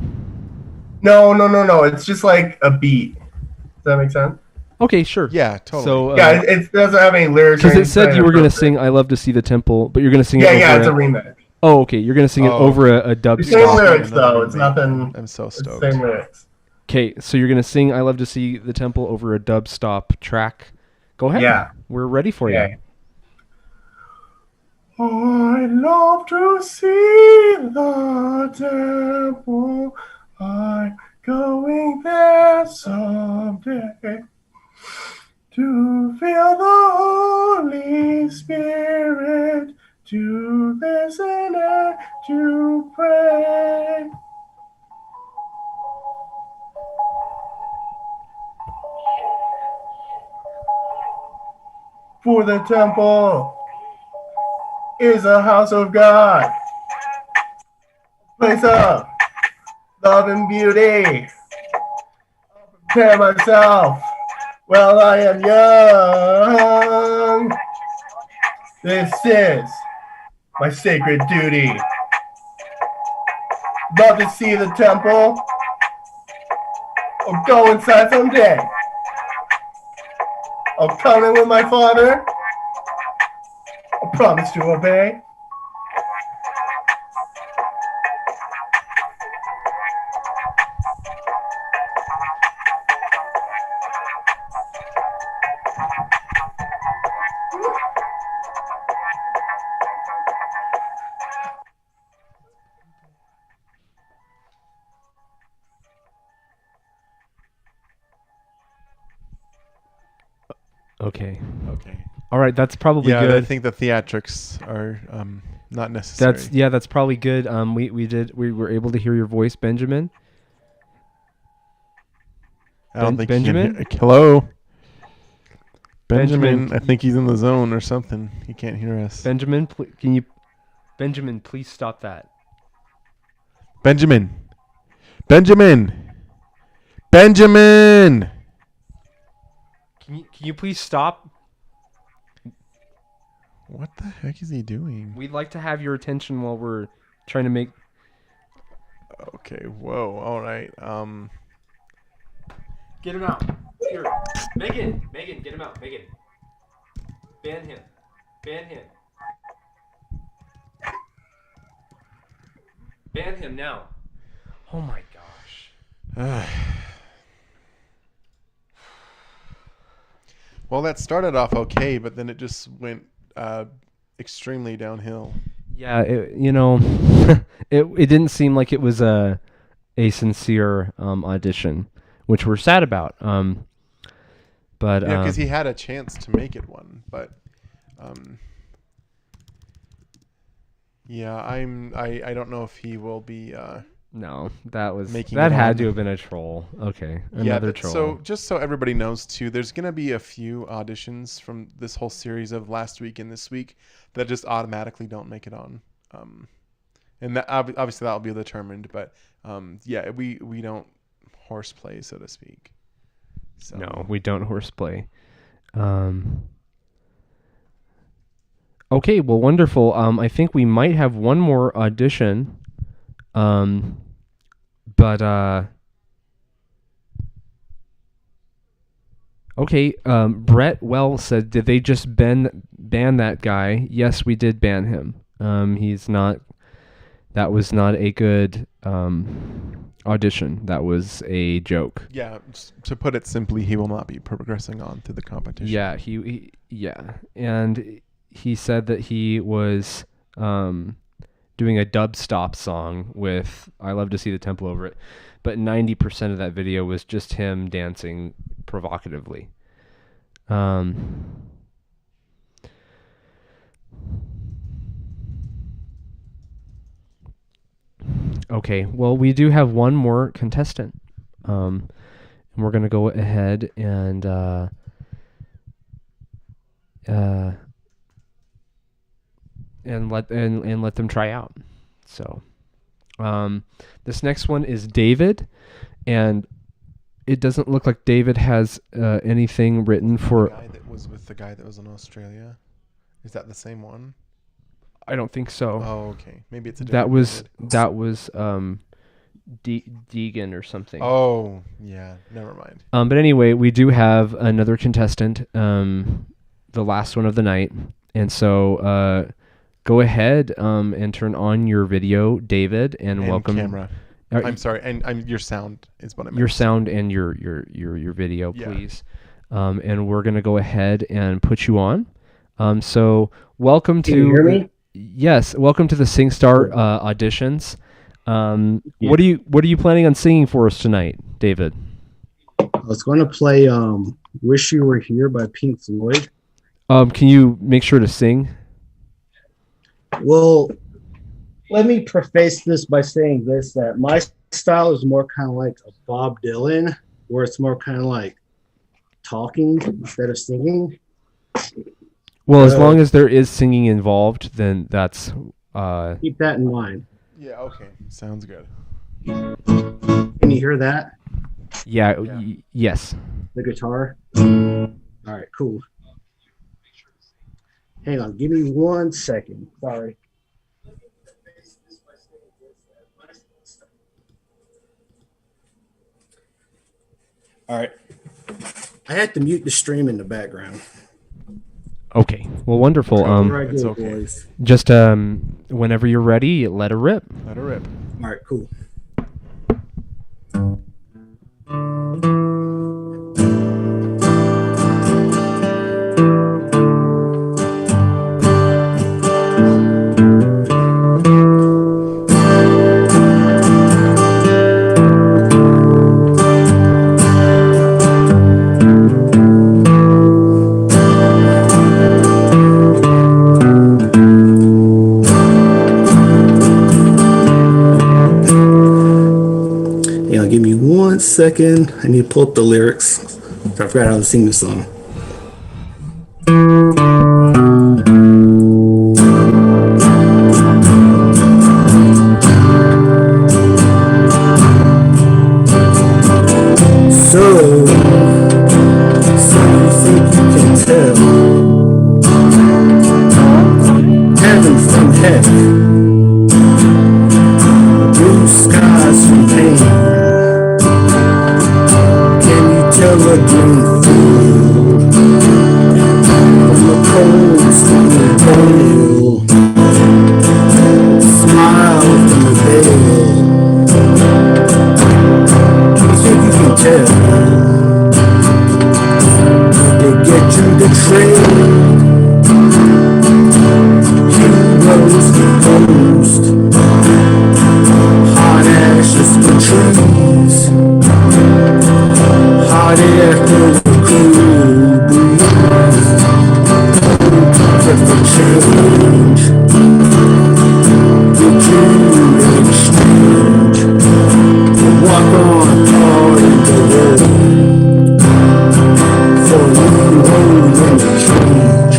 No. It's just like a beat. Does that make sense? Okay, sure. Yeah, totally. So yeah, it doesn't have any lyrics. Because it said you were going to sing "I Love to See the Temple," but you're going to sing it. Yeah, it's a remix. Oh, okay. You're going to sing it over a dubstep. Same lyrics though. It's nothing. I'm so stoked. Same lyrics. Okay, so you're going to sing "I Love to See the Temple" over a dubstep track. Go ahead. Yeah. We're ready for you. I love to see the temple. I'm going there someday to feel the Holy Spirit, to listen and to pray. For the temple is a house of God, place of love and beauty. Prepare myself while I am young. This is my sacred duty. Love to see the temple or go inside someday. I'll come in with my father. I promise to obey. Okay. Okay. All right, that's probably yeah, good. I think the theatrics are not necessary. That's probably good. We were able to hear your voice, Benjamin. I don't think Benjamin. He can hear. Hello, Benjamin. I think he's in the zone or something. He can't hear us. Benjamin, Benjamin, please stop that. Benjamin. Benjamin. Benjamin. Can you please stop? What the heck is he doing? We'd like to have your attention while we're trying to make. Okay. Whoa. All right. Get him out. Here, Megan, get him out. Megan, ban him. Ban him now. Oh my gosh. Well, that started off okay, but then it just went extremely downhill. Yeah, it didn't seem like it was a sincere audition, which we're sad about. But yeah, because he had a chance to make it one, but yeah, I don't know if he will be. No, that it had on. to have been a troll. Okay, Yeah, another troll. so just so everybody knows too, there's gonna be a few auditions from this whole series of last week and this week that just automatically don't make it on, and that obviously that will be determined. But yeah, we don't horseplay, so to speak. So. No, we don't horseplay. Okay, well, wonderful. I think we might have one more audition. But okay. Brett Well said, "Did they just ban that guy?" Yes, we did ban him. He's not. That was not a good audition. That was a joke. Yeah, to put it simply, he will not be progressing on through the competition. Yeah, and he said that he was doing a dubstep song with "I Love to See the Temple" over it, but 90% of that video was just him dancing provocatively. Okay, well, we do have one more contestant, and we're gonna go ahead and let them try out. So, this next one is David, and it doesn't look like David has anything written for. The guy that was with the guy that was in Australia, is that the same one? I don't think so. Oh, okay. Maybe it's a different that was Deegan or something. Oh, yeah. Never mind. But anyway, we do have another contestant, the last one of the night, and so go ahead and turn on your video, David, and welcome. Camera. I'm sorry, and your sound is what I meant. Your sound and your video, please. And we're gonna go ahead and put you on. So welcome to. Can you hear me? Yes, welcome to the SingStar auditions. Yeah. What are you planning on singing for us tonight, David? I was going to play "Wish You Were Here" by Pink Floyd. Can you make sure to sing? Well, let me preface this by saying this: that my style is more kind of like a Bob Dylan, where it's more kind of like talking instead of singing. Well, as long as there is singing involved, then that's. Keep that in mind. Yeah. Okay. Sounds good. Can you hear that? Yeah. Yes. The guitar. All right. Cool. Hang on. Give me 1 second. Sorry. All right. I had to mute the stream in the background. Okay. Well, wonderful. It's okay. Boys. Just whenever you're ready, let her rip. Let her rip. All right. Cool. Give me 1 second. I need to pull up the lyrics. I forgot how to sing this song. So you think you can tell heaven from heck, blue skies from pain. Tell a green field from the coals to the veil, smile from the veil. You think you can tell? They get you the trail. Heroes composed, hot ashes for trees. Hot air through the cool breeze. Perfect change. Get you in exchange. Walk on part in the road. For a new road in the change.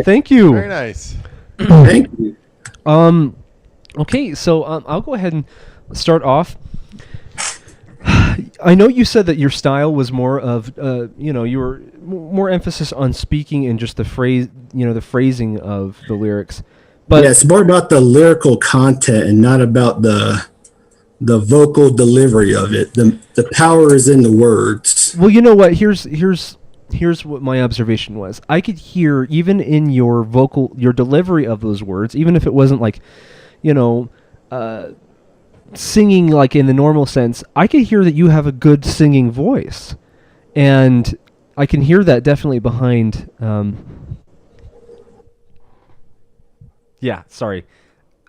Thank you. Very nice. Thank you. Okay, so I'll go ahead and start off. I know you said that your style was more of, you were more emphasis on speaking and just the phrase, the phrasing of the lyrics. But yeah, it's more about the lyrical content and not about the vocal delivery of it. The power is in the words. Well, you know what? Here's what my observation was. I could hear, even in your delivery of those words, even if it wasn't like, singing like in the normal sense, I could hear that you have a good singing voice. And I can hear that definitely behind... yeah, sorry.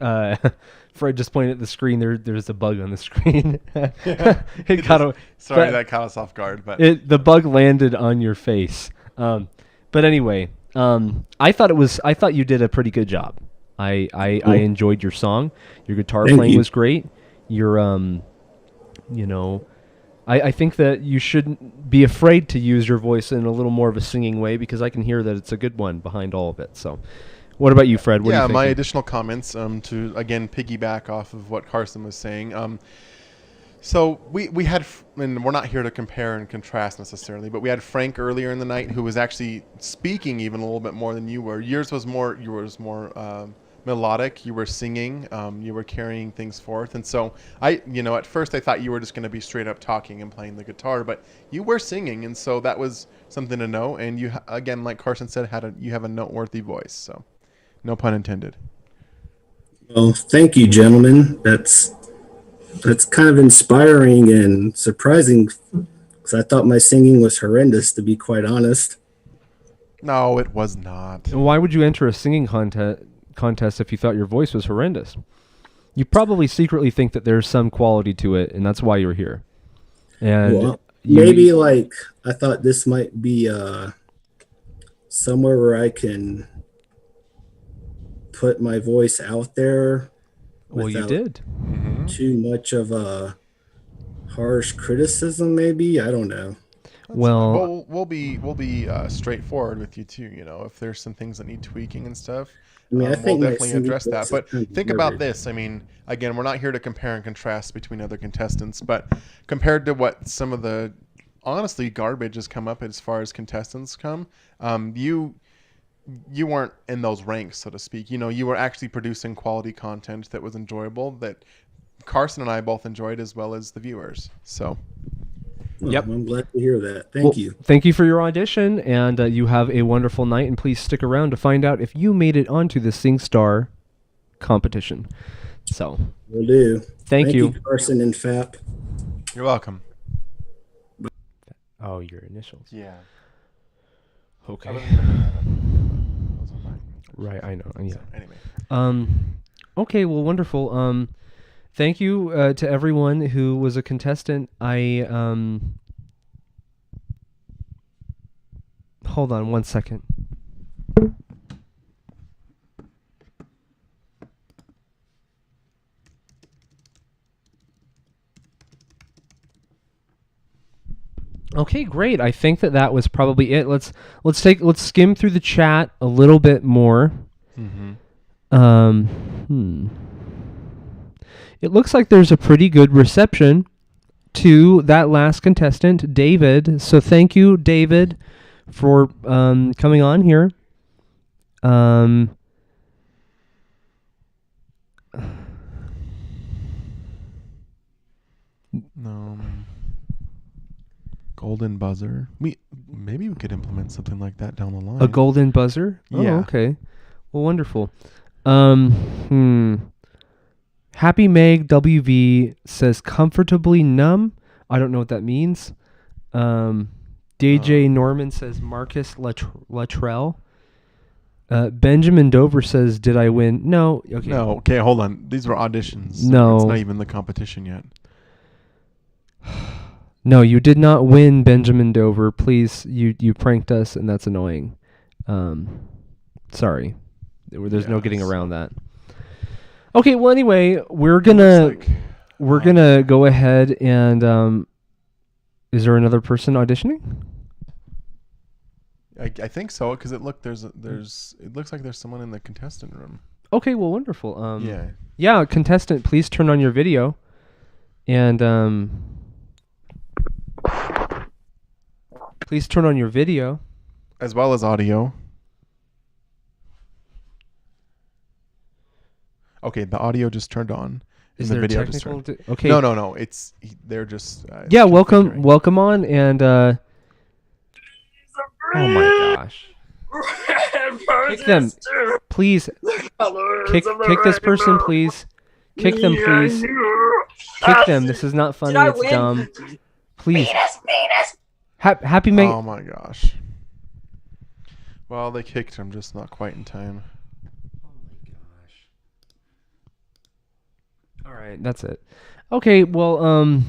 Fred just pointed at the screen. There's a bug on the screen. It Sorry, that caught us off guard. But the bug landed on your face. But anyway, I thought you did a pretty good job. I enjoyed your song. Your guitar playing was great. Your I think that you shouldn't be afraid to use your voice in a little more of a singing way, because I can hear that it's a good one behind all of it. So, what about you, Fred? What are you my thinking? additional comments to again piggyback off of what Carson was saying. So we had, and we're not here to compare and contrast necessarily, but we had Frank earlier in the night who was actually speaking even a little bit more than you were. Yours was more melodic. You were singing. You were carrying things forth. And so at first I thought you were just going to be straight up talking and playing the guitar, but you were singing, and so that was something to know. And you, again, like Carson said, you have a noteworthy voice. So, no pun intended. Well, thank you, gentlemen. That's kind of inspiring and surprising, because I thought my singing was horrendous, to be quite honest. No, it was not. And why would you enter a singing contest if you thought your voice was horrendous? You probably secretly think that there's some quality to it, and that's why you're here. And well, maybe like I thought this might be somewhere where I can put my voice out there. Well, you did. Too much of a harsh criticism, maybe. I don't know. Well, we'll be straightforward with you too. If there's some things that need tweaking and stuff, I mean, I think we'll definitely address that. But kind of think about this. I mean, again, we're not here to compare and contrast between other contestants, but compared to what some of the honestly garbage has come up as far as contestants come, you weren't in those ranks, so to speak. You were actually producing quality content that was enjoyable, that Carson and I both enjoyed, as well as the viewers. So. Well, yep. I'm glad to hear that. Thank you. Thank you for your audition, and you have a wonderful night, and please stick around to find out if you made it onto the SingStar competition. So. Will do. Thank you. Carson and FAP. You're welcome. Oh, your initials. Yeah. Okay. Right, I know. Yeah. So, anyway. Okay, well, wonderful. Thank you to everyone who was a contestant. Hold on 1 second. Okay, great. I think that was probably it. Let's skim through the chat a little bit more. It looks like there's a pretty good reception to that last contestant, David. So thank you, David, for coming on here. Golden buzzer. Maybe we could implement something like that down the line. A golden buzzer? Yeah. Oh, okay. Well, wonderful. Happy Meg WV says comfortably numb. I don't know what that means. DJ Norman says Marcus Luttrell. Benjamin Dover says, did I win? No. Okay. No. Okay, hold on. These were auditions. No. It's not even the competition yet. No, you did not win, Benjamin Dover. Please, you pranked us, and that's annoying. Sorry. There's no getting around that. Okay, well, anyway, we're gonna go ahead and is there another person auditioning? I think so, because it looks like there's someone in the contestant room. Okay, well, wonderful. Yeah, contestant, please turn on your video, and please turn on your video as well as audio. Okay, the audio just turned on. Is the there video technical? just turned. Okay. No. They're just. Yeah, welcome on, and. Oh my gosh! Kick them, please. Kick this person, please. Kick them, please. Kick them. This is not funny. It's dumb. Please. Happy May. Oh my gosh. Well, they kicked him, just not quite in time. All right, that's it. Okay, well,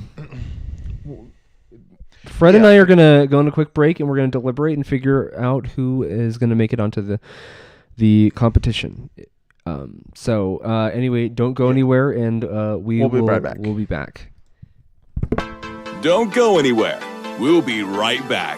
Fred and I are gonna go on a quick break, and we're gonna deliberate and figure out who is gonna make it onto the competition. Anyway, don't go anywhere, and we'll be right back. We'll be back. Don't go anywhere. We'll be right back.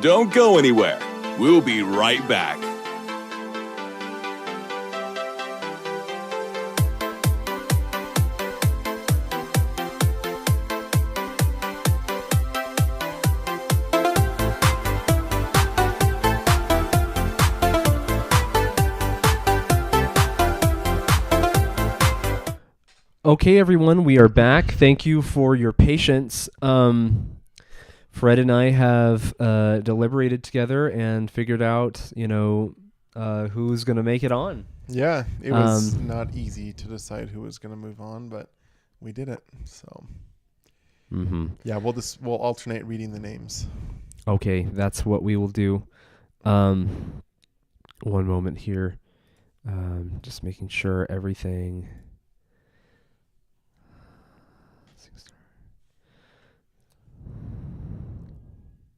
Don't go anywhere. We'll be right back. Okay, everyone, we are back. Thank you for your patience. Fred and I have deliberated together and figured out, who's going to make it on. Yeah, it was not easy to decide who was going to move on, but we did it. So, yeah, we'll alternate reading the names. Okay, that's what we will do. One moment here. Just making sure everything.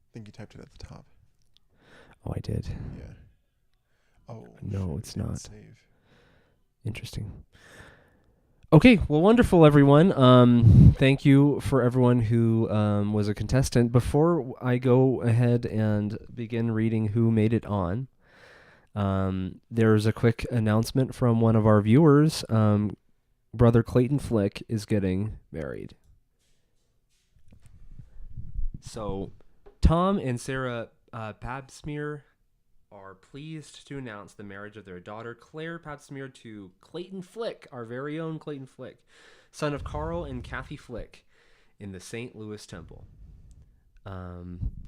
I think you typed it at the top. Oh, I did. Yeah. Oh. No, it's not. Save. Interesting. Okay, well, wonderful, everyone. Thank you for everyone who was a contestant. Before I go ahead and begin reading who made it on, there's a quick announcement from one of our viewers. Brother Clayton Flick is getting married. So, Tom and Sarah Pabsmear are pleased to announce the marriage of their daughter, Claire Pabsmear, to Clayton Flick, our very own Clayton Flick, son of Carl and Kathy Flick, in the St. Louis Temple.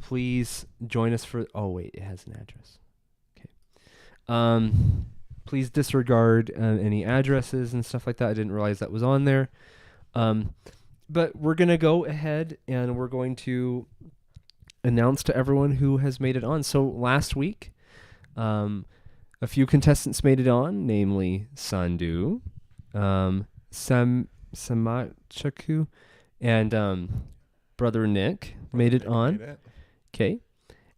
Please join us for... Oh, wait, it has an address. Okay. Please disregard any addresses and stuff like that. I didn't realize that was on there. But we're going to go ahead and we're going to announce to everyone who has made it on. So last week, a few contestants made it on, namely Sandu, Samachaku, and Brother Nick made it on. Okay.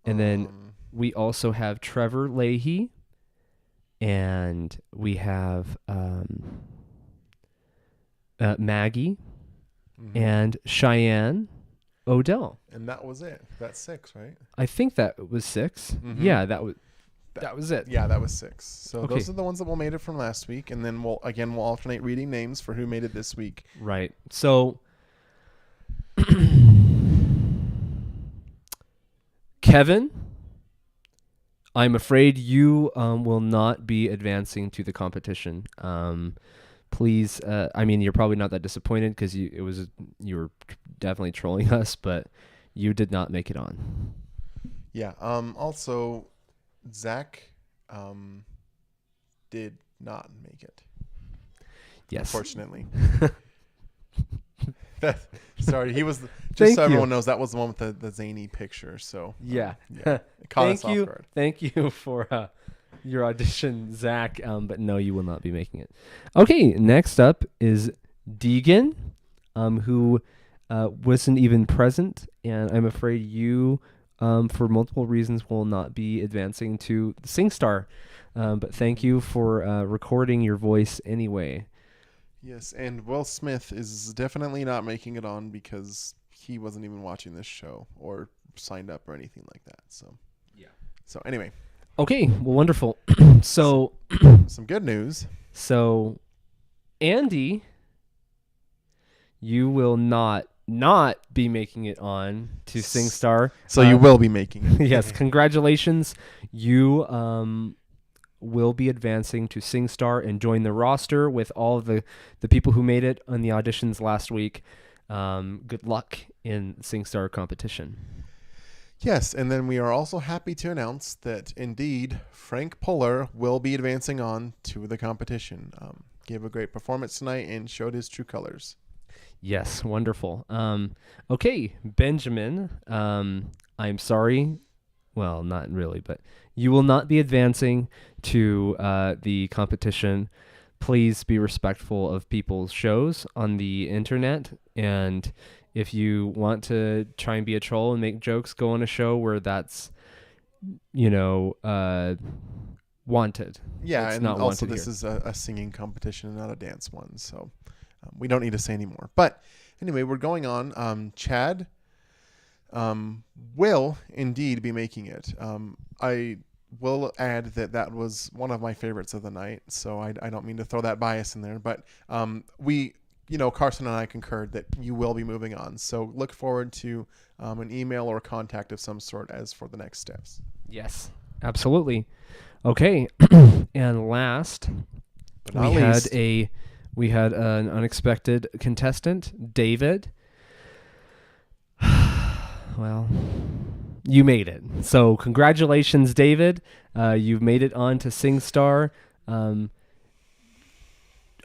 And then we also have Trevor Leahy, and we have Maggie and Cheyenne Odell. And that was it. That's 6, right? I think that was 6. Yeah, that was it. Yeah, that was 6. So Okay. those are the ones that will made it from last week, and then we'll alternate reading names for who made it this week. Right. So Kevin, I'm afraid you will not be advancing to the competition. Please, I mean, you're probably not that disappointed because you were definitely trolling us, but you did not make it on. Yeah. Also, Zach did not make it. Yes. Unfortunately. Sorry, he was just so everyone knows that was the one with the zany picture. So yeah, it caught us off guard. Thank you for your audition, Zach. But no, you will not be making it. Okay, next up is Deegan, who wasn't even present, and I'm afraid you, for multiple reasons, will not be advancing to SingStar. But thank you for recording your voice anyway. Yes, and Will Smith is definitely not making it on because he wasn't even watching this show or signed up or anything like that. So yeah. So anyway. Okay, well, wonderful. So some good news. So Andy, you will not be making it on to SingStar. So you will be making it. Yes, congratulations. You will be advancing to SingStar and join the roster with all of the people who made it on the auditions last week. Good luck in SingStar competition. Yes, and then we are also happy to announce that indeed Frank Puller will be advancing on to the competition. Gave a great performance tonight and showed his true colors. Yes, wonderful. Okay, Benjamin, I'm sorry. Well, not really, but you will not be advancing to the competition. Please be respectful of people's shows on the internet. And if you want to try and be a troll and make jokes, go on a show where that's, wanted. Yeah, it's and not also wanted this here. is a singing competition and not a dance one. So we don't need to say anymore. But anyway, we're going on. Chad will indeed be making it. I will add that was one of my favorites of the night, so I don't mean to throw that bias in there, but Carson and I concurred that you will be moving on. So look forward to an email or contact of some sort as for the next steps. Yes, absolutely. Okay, and last, but not least, we had an unexpected contestant, David. Well, you made it. So congratulations, David. You've made it on to SingStar.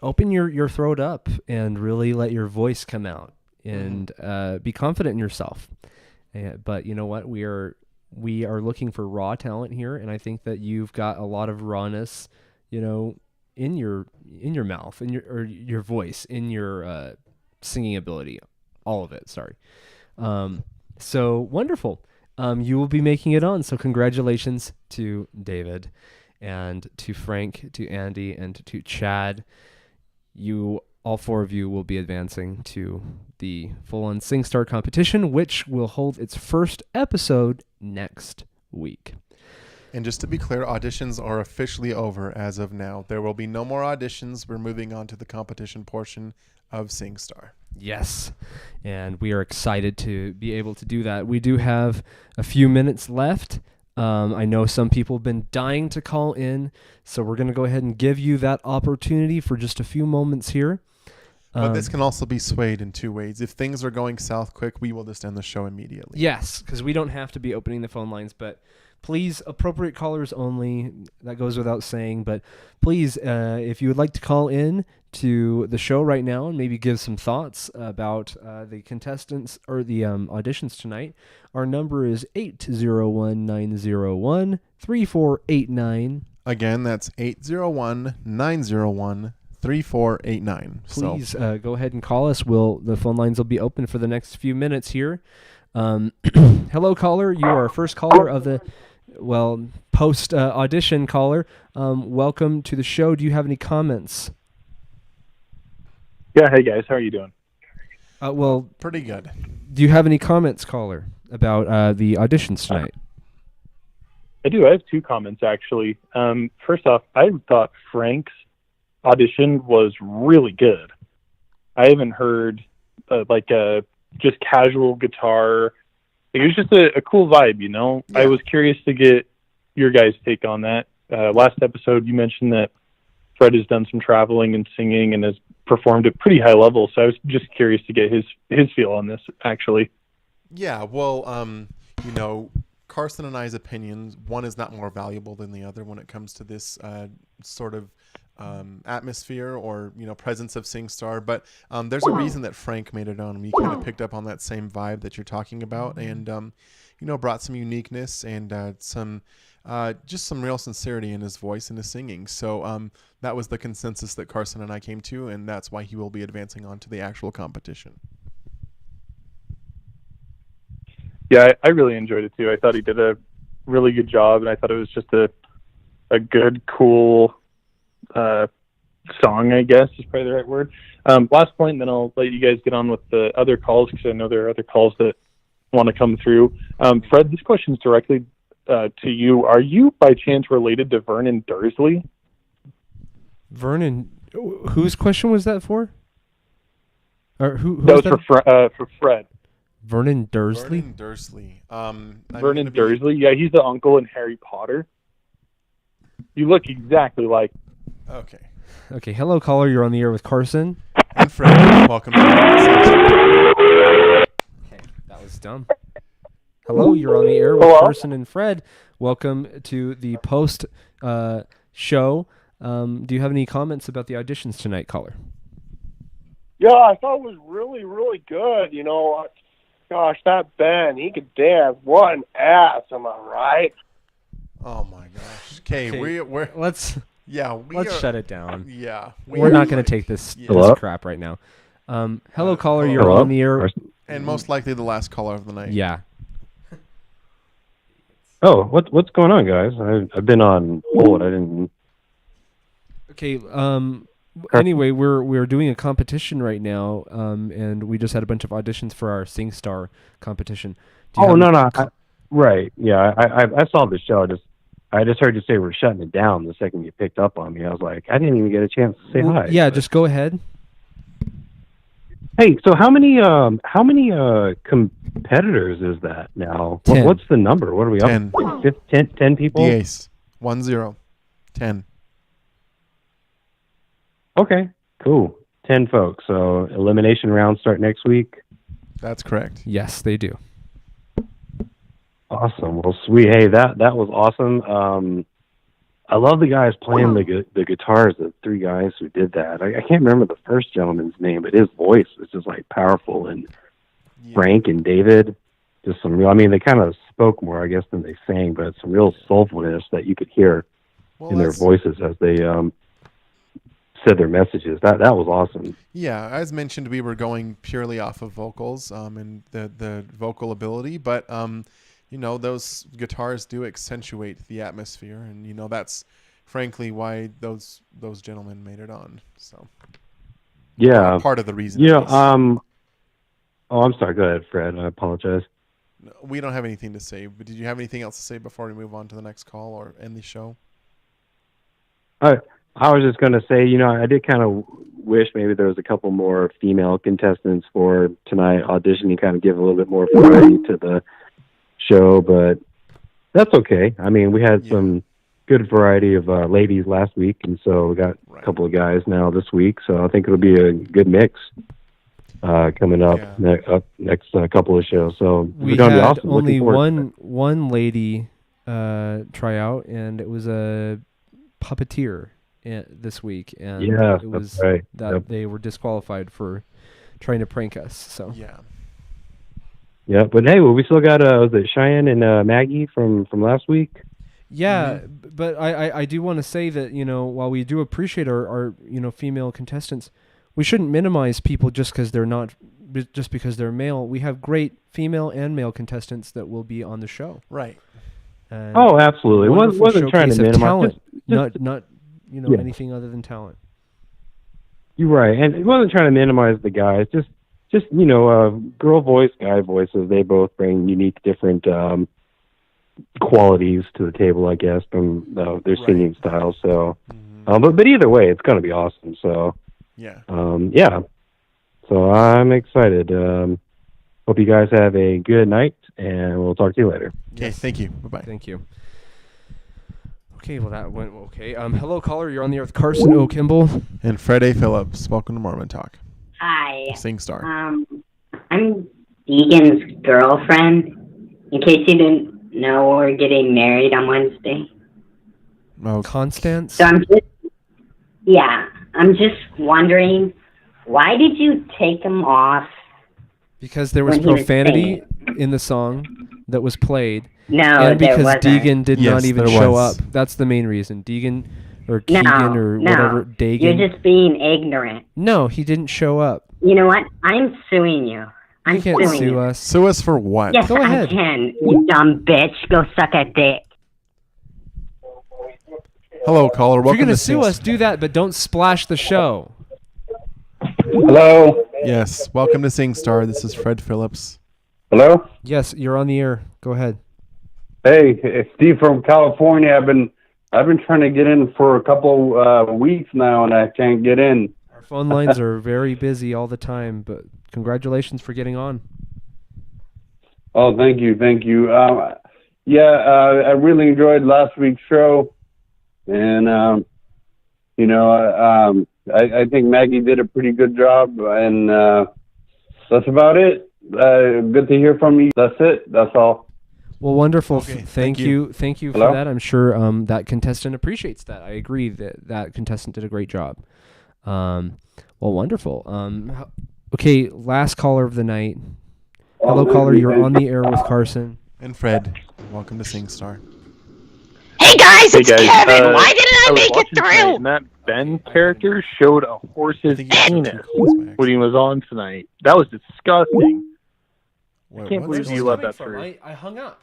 Open your throat up and really let your voice come out and be confident in yourself. But you know what? We are looking for raw talent here, and I think that you've got a lot of rawness, in your mouth, in your voice, in your singing ability, all of it. Sorry. So wonderful. You will be making it on. So congratulations to David and to Frank, to Andy, and to Chad. All 4 of you will be advancing to the full-on SingStar competition, which will hold its first episode next week. And just to be clear, auditions are officially over as of now. There will be no more auditions. We're moving on to the competition portion of SingStar. Yes, and we are excited to be able to do that. We do have a few minutes left. I know some people have been dying to call in, so we're going to go ahead and give you that opportunity for just a few moments here. But this can also be swayed in 2 ways. If things are going south quick, we will just end the show immediately. Yes, because we don't have to be opening the phone lines, but please, appropriate callers only. That goes without saying, but please, if you would like to call in to the show right now and maybe give some thoughts about the contestants or the auditions tonight, our number is 801-901-3489. Again, that's 801-901-3489. Please go ahead and call us. The phone lines will be open for the next few minutes here. Hello, caller. You are our first caller of the, post audition caller. Welcome to the show. Do you have any comments? Yeah, hey guys, how are you doing? Pretty good. Do you have any comments, caller, about the auditions tonight? I do. I have two comments, actually. First off, I thought Frank's audition was really good. I haven't heard just casual guitar. It was just a cool vibe, you know? Yeah. I was curious to get your guys' take on that. Last episode, you mentioned that Fred has done some traveling and singing and has performed at pretty high level, so I was just curious to get his feel on this, actually. Yeah, Carson and I's opinions, one is not more valuable than the other when it comes to this sort of atmosphere or presence of SingStar, but there's a reason that Frank made it on. We kind of picked up on that same vibe that you're talking about, and brought some uniqueness and some real sincerity in his voice and his singing. So that was the consensus that Carson and I came to, and that's why he will be advancing on to the actual competition. Yeah, I really enjoyed it too. I thought he did a really good job, and I thought it was just a good, cool song, I guess is probably the right word. Last point, and then I'll let you guys get on with the other calls, because I know there are other calls that want to come through. Fred, this question is directly to you. Are you by chance related to Vernon Dursley? Vernon, whose question was that for? Or who that was that? For Fred. Vernon Dursley? Vernon Dursley. Vernon Dursley? Yeah, he's the uncle in Harry Potter. You look exactly like. Okay. Okay, hello, caller. You're on the air with Carson. And Fred. Welcome to Okay, that was dumb. Hello, you're on the air with Carson and Fred. Welcome to the post show. Do you have any comments about the auditions tonight, caller? Yeah, I thought it was really, really good. Gosh, that Ben, he could dance. What an ass, am I right? Oh my gosh. Okay, we're let's shut it down. Yeah, we're not going to take this crap right now. Hello, caller. You're on the air, and most likely the last caller of the night. Yeah. Oh, what's going on, guys? I've been on hold. I didn't. Okay. Anyway, we're doing a competition right now, and we just had a bunch of auditions for our SingStar competition. Right? Yeah, I saw the show. I just heard you say we're shutting it down the second you picked up on me. I was like, I didn't even get a chance to say hi. Yeah, just go ahead. Hey, so how many competitors is that now? 10. What's the number? What are we 10. up? 10 people. The ace. 10. 10. Okay, cool. 10 folks. So elimination rounds start next week? That's correct. Yes, they do. Awesome. Well, sweet. Hey, that was awesome. I love the guys playing the guitars, the three guys who did that. I can't remember the first gentleman's name, but his voice was just like powerful. And Frank and David, just some real, they kind of spoke more, I guess, than they sang, but some real soulfulness that you could hear in their voices as they said their messages. That was awesome. Yeah, as mentioned, we were going purely off of vocals and the vocal ability, but those guitars do accentuate the atmosphere, and that's frankly why those gentlemen made it on. So yeah, part of the reason. I'm sorry. Go ahead, Fred. I apologize. We don't have anything to say, but did you have anything else to say before we move on to the next call or end the show? I was just going to say, I did kind of wish maybe there was a couple more female contestants for tonight auditioning, kind of give a little bit more variety to the show, but that's okay. We had some good variety of ladies last week, and so we got a couple of guys now this week, so I think it'll be a good mix coming up next couple of shows. So we had awesome. Only one lady try out, and it was a puppeteer. this week, and Yeah, it was that's right. that Yep. they were disqualified for trying to prank us. So yeah. Yeah, but hey, well, we still got was it Cheyenne and Maggie from last week? yeah, but I do want to say that, you know, while we do appreciate our you know, female contestants, we shouldn't minimize people just because they're male. We have great female and male contestants that will be on the show. Right. And Oh, absolutely. wonderful Wasn't trying to showcase of minimize. talent, Just- not you know, Yeah. anything other than talent. You're right, and it wasn't trying to minimize the guys. Just you know, girl voice, guy voices. They both bring unique, different qualities to the table, I guess, from their singing style. So, but either way, it's going to be awesome. So, Yeah. yeah. So I'm excited. Hope you guys have a good night, and we'll talk to you later. Okay, thank you. Bye-bye. Thank you. Okay, well, that went okay. Hello, caller. You're on the air with Carson O. Kimball. And Fred A. Phillips. Welcome to Mormon Talk. Hi. Sing Star. I'm Deegan's girlfriend. In case you didn't know, we're getting married on Wednesday. Oh, Constance? So I'm just wondering, why did you take him off? Because there was when he was profanity in the song that was played. No, and there because wasn't. Deegan did Yes, not even there show was. up. That's the main reason. Deegan or No, Keegan or no. whatever. Dagan. You're just being ignorant. No, he didn't show up. You know what? I'm suing you. I'm You can't suing sue you. us. Sue us for what? Yes, Go ahead. I can. You dumb bitch. Go suck a dick. Hello, caller. If Welcome you're going to to sue us, do that, but don't splash the show. Hello. Yes. Welcome to Sing Star. This is Fred Phillips. Hello. Yes, you're on the air. Go ahead. Hey, it's Steve from California. I've been trying to get in for a couple weeks now, and I can't get in. Our phone lines are very busy all the time, but congratulations for getting on. Oh, thank you. I really enjoyed last week's show, and you know, I think Maggie did a pretty good job, and that's about it. Good to hear from you. That's it. That's all. Well, wonderful. Okay, Thank you for Hello? that. I'm sure that contestant appreciates that. I agree that contestant did a great job. Well, wonderful. Okay, last caller of the night. Hello, caller. You're on the air with Carson. And Fred. Welcome to Sing Star. Hey guys, Hey it's guys, Kevin. Why didn't I was make it watching tonight, through? and that Ben character showed a horse's penis when he was on tonight. That was disgusting. I can't believe you let that through. I hung up.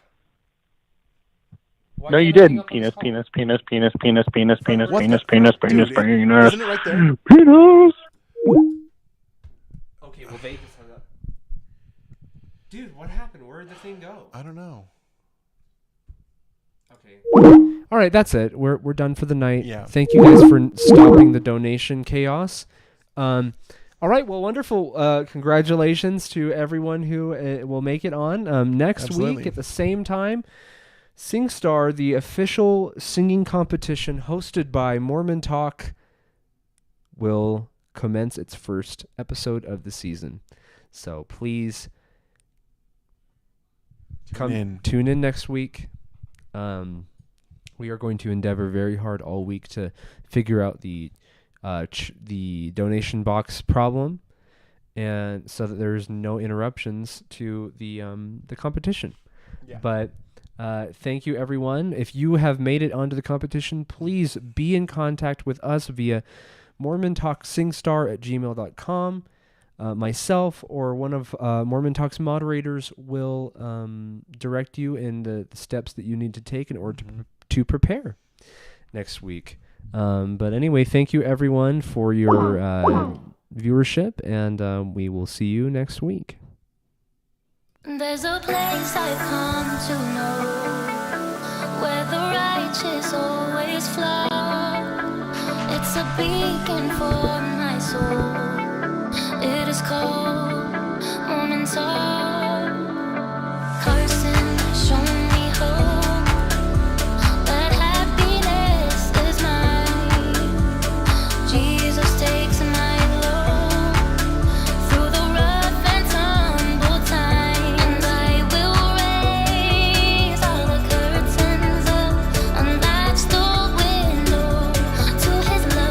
No, you didn't. Penis, penis, penis, penis, penis, penis, penis, What penis, the- penis, Dude, penis, penis. isn't it right there? Penis. Okay, well, they just hung up. Dude, what happened? Where did the thing go? I don't know. Okay. All right, that's it. We're done for the night. Yeah. Thank you guys for stopping the donation chaos. All right, well, wonderful. Congratulations to everyone who will make it on next Absolutely. week at the same time. SingStar, the official singing competition hosted by Mormon Talk, will commence its first episode of the season. So please tune in next week. We are going to endeavor very hard all week to figure out the donation box problem, and so that there's no interruptions to the competition. Yeah. But thank you, everyone. If you have made it onto the competition, please be in contact with us via mormontalksingstar@gmail.com. Myself or one of Mormon Talk's moderators will direct you in the steps that you need to take in order to prepare next week. But anyway, thank you, everyone, for your viewership, and we will see you next week. There's a place I've come to know where the righteous always flow. It's a beacon for my soul. It is called Mormon Talk. Carson, show me hope. That happiness is mine. Jesus takes my load through the rough and tumble time, and I will raise all the curtains up, unlatch the window to His love.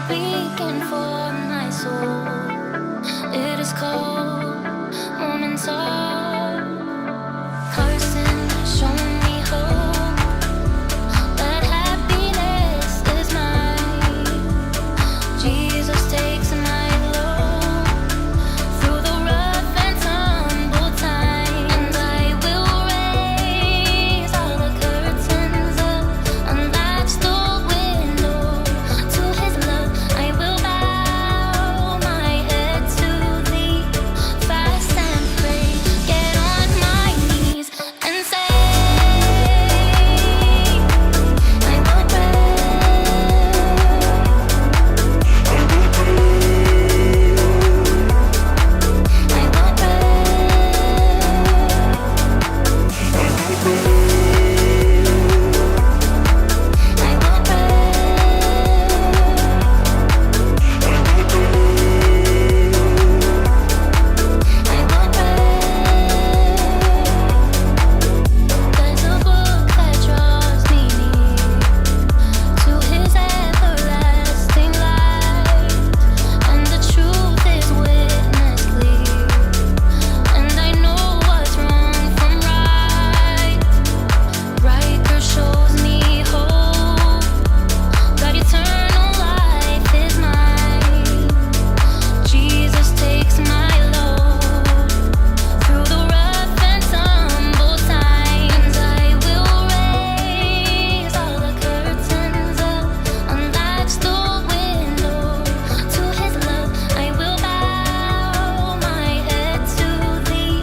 beacon for my soul. It is cold moments of Carson, show me hope that happiness is mine. Jesus takes my load through the rough and tumble time, and I will raise all the curtains up, unlatch the window to His love. I will bow my head to Thee, fast and pray, get on my knees and say, I will pray. There's a book that draws me near to His everlasting light, and the truth is witness clear, and I know what's wrong from right. Riker shows me hope that eternal life is mine. Jesus takes my load through the rough and tumble times. I will raise all the curtains up, unlatch the window to His love. I will bow my head to Thee,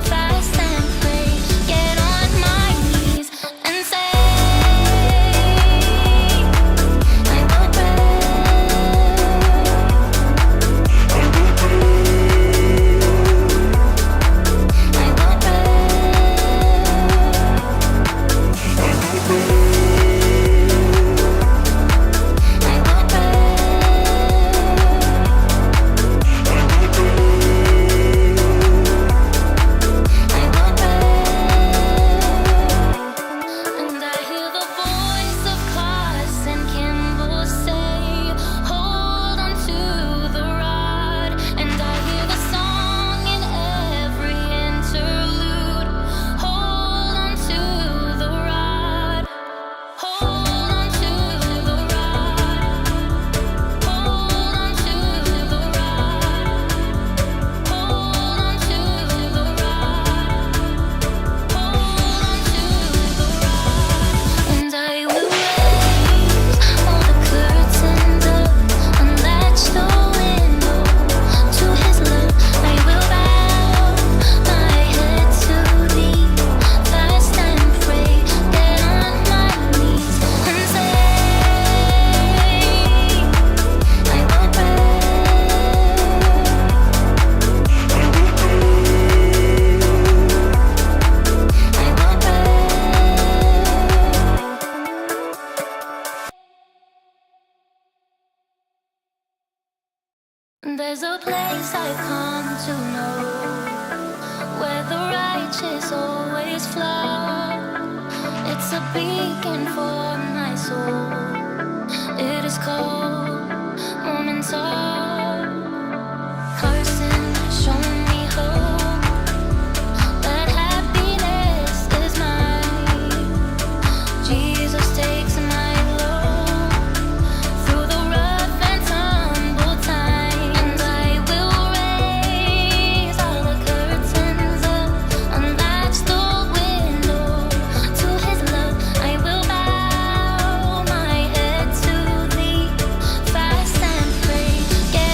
fast and pray, get on my knees and say, I will pray. And I hear the voice of Carson Kimball say, hold on to the rod. And I hear the song in every interlude, hold on to the rod. Hold on to the rod. Hold on to the rod. Hold on to the rod. Hold on to the rod. And I will raise all the curtains up, unlatch the window to His love. I will bow my head to Thee, fast and pray, get on my knees and say, I will pray. There's a place I've come to know where the righteous always flow. It's a beacon for my soul. It is called moments of Carson, show me hope that happiness is mine. Jesus takes my load through the rough and tumble time, and I will raise all the curtains up, unlatch the window to His love. I will bow my head to Thee, fast and pray, get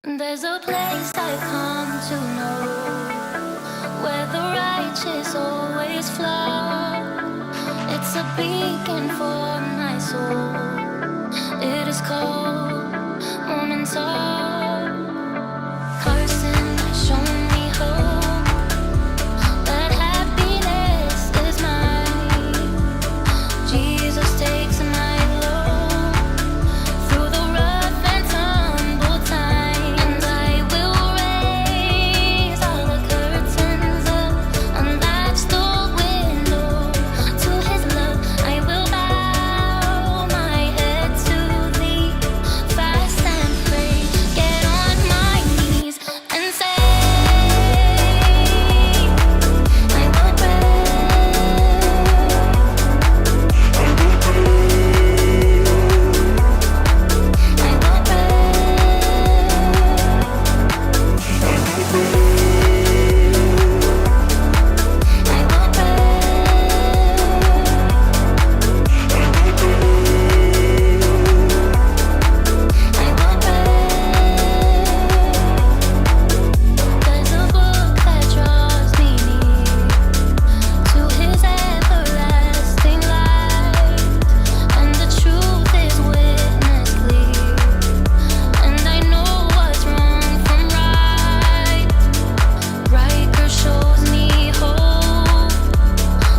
There's a place I've come to know where the righteous always flow. It's a beacon for my soul. It is called Moments of Carson. Show me hope that happiness is mine. Jesus takes my load through the rough and tumble time, and I will raise all the curtains up, unlatch the window to His love. I will bow my head to Thee, fast and pray, get on my knees and say, I will pray. There's a book that draws me near to His everlasting light, and the truth is witness clear, and I know what's wrong from right. Riker shows me hope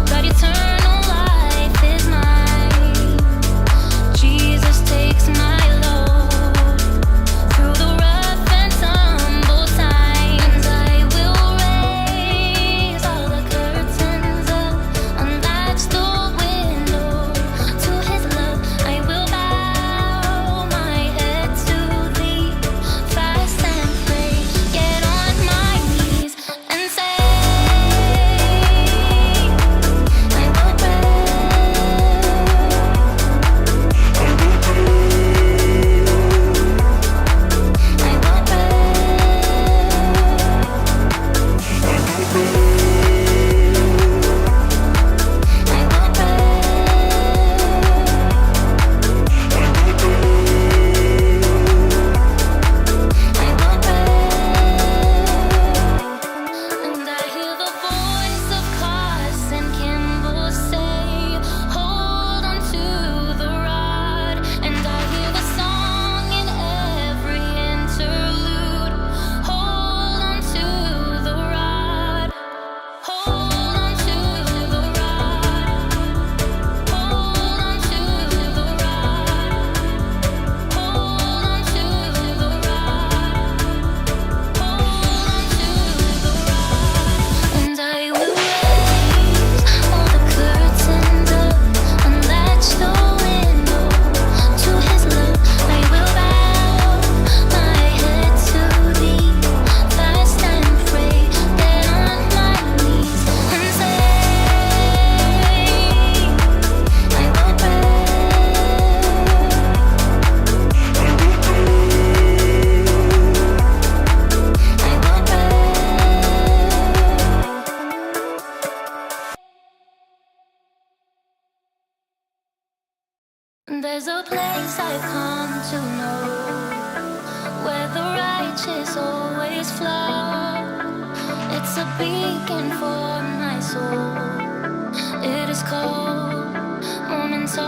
that eternal life is mine. Jesus takes my load through the rough and tumble times. I will raise all the curtains up, unlatch the window to His love. I will bow my head to Thee, fast and pray, get on my knees and say, I will pray. And I hear the voice of Carson Kimball say, hold on to the rod. And I hear the song in every interlude, hold on to the rod. Hold on to the rod. Hold on to the rod. Hold on to the rod. Hold on to the rod. And I will raise all the curtains up, unlatch the window to His love. I will bow my head to Thee, fast and pray, get on my knees and say, I will pray. There's a place I've come to know where the righteous always flow. It's a beacon for my soul. It is called Moments of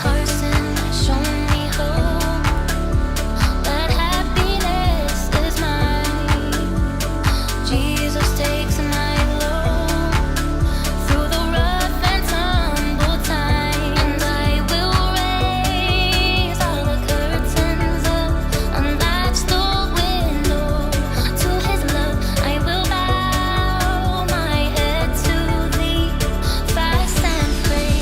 Carson. Show me hope that happiness is mine. Jesus takes my load through the rough and tumble time, and I will raise all the curtains up, unlatch the window to His love. I will bow my head to Thee, fast and pray,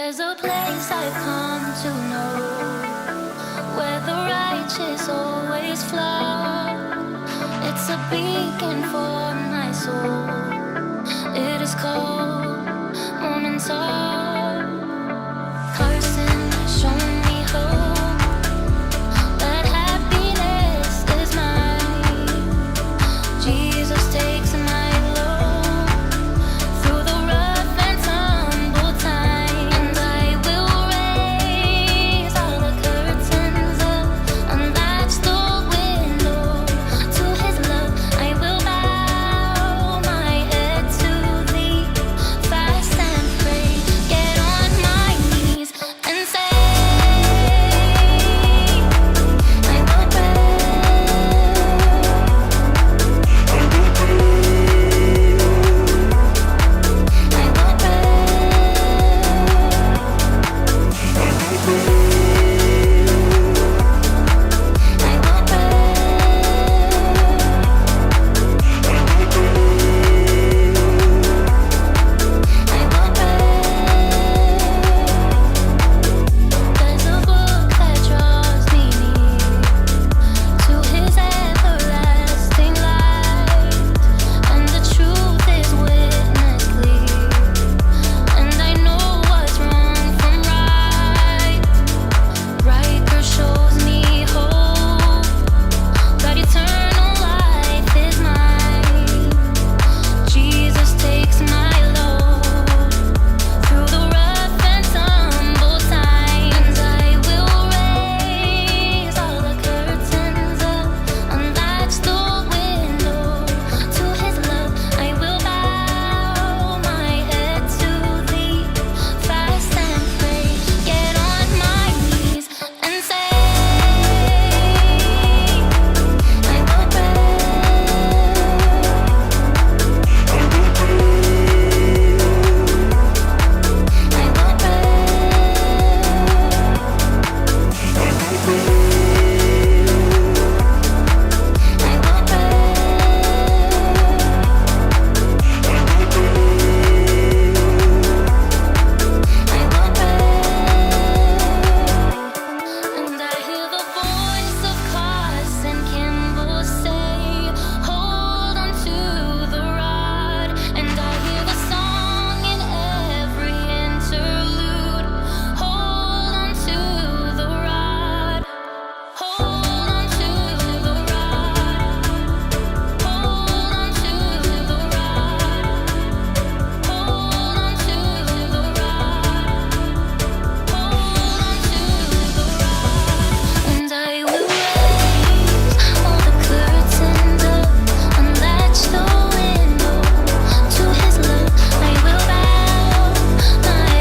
There's a place I've come to know where the righteous always flow. It's a beacon for my soul. It is called Morning Song.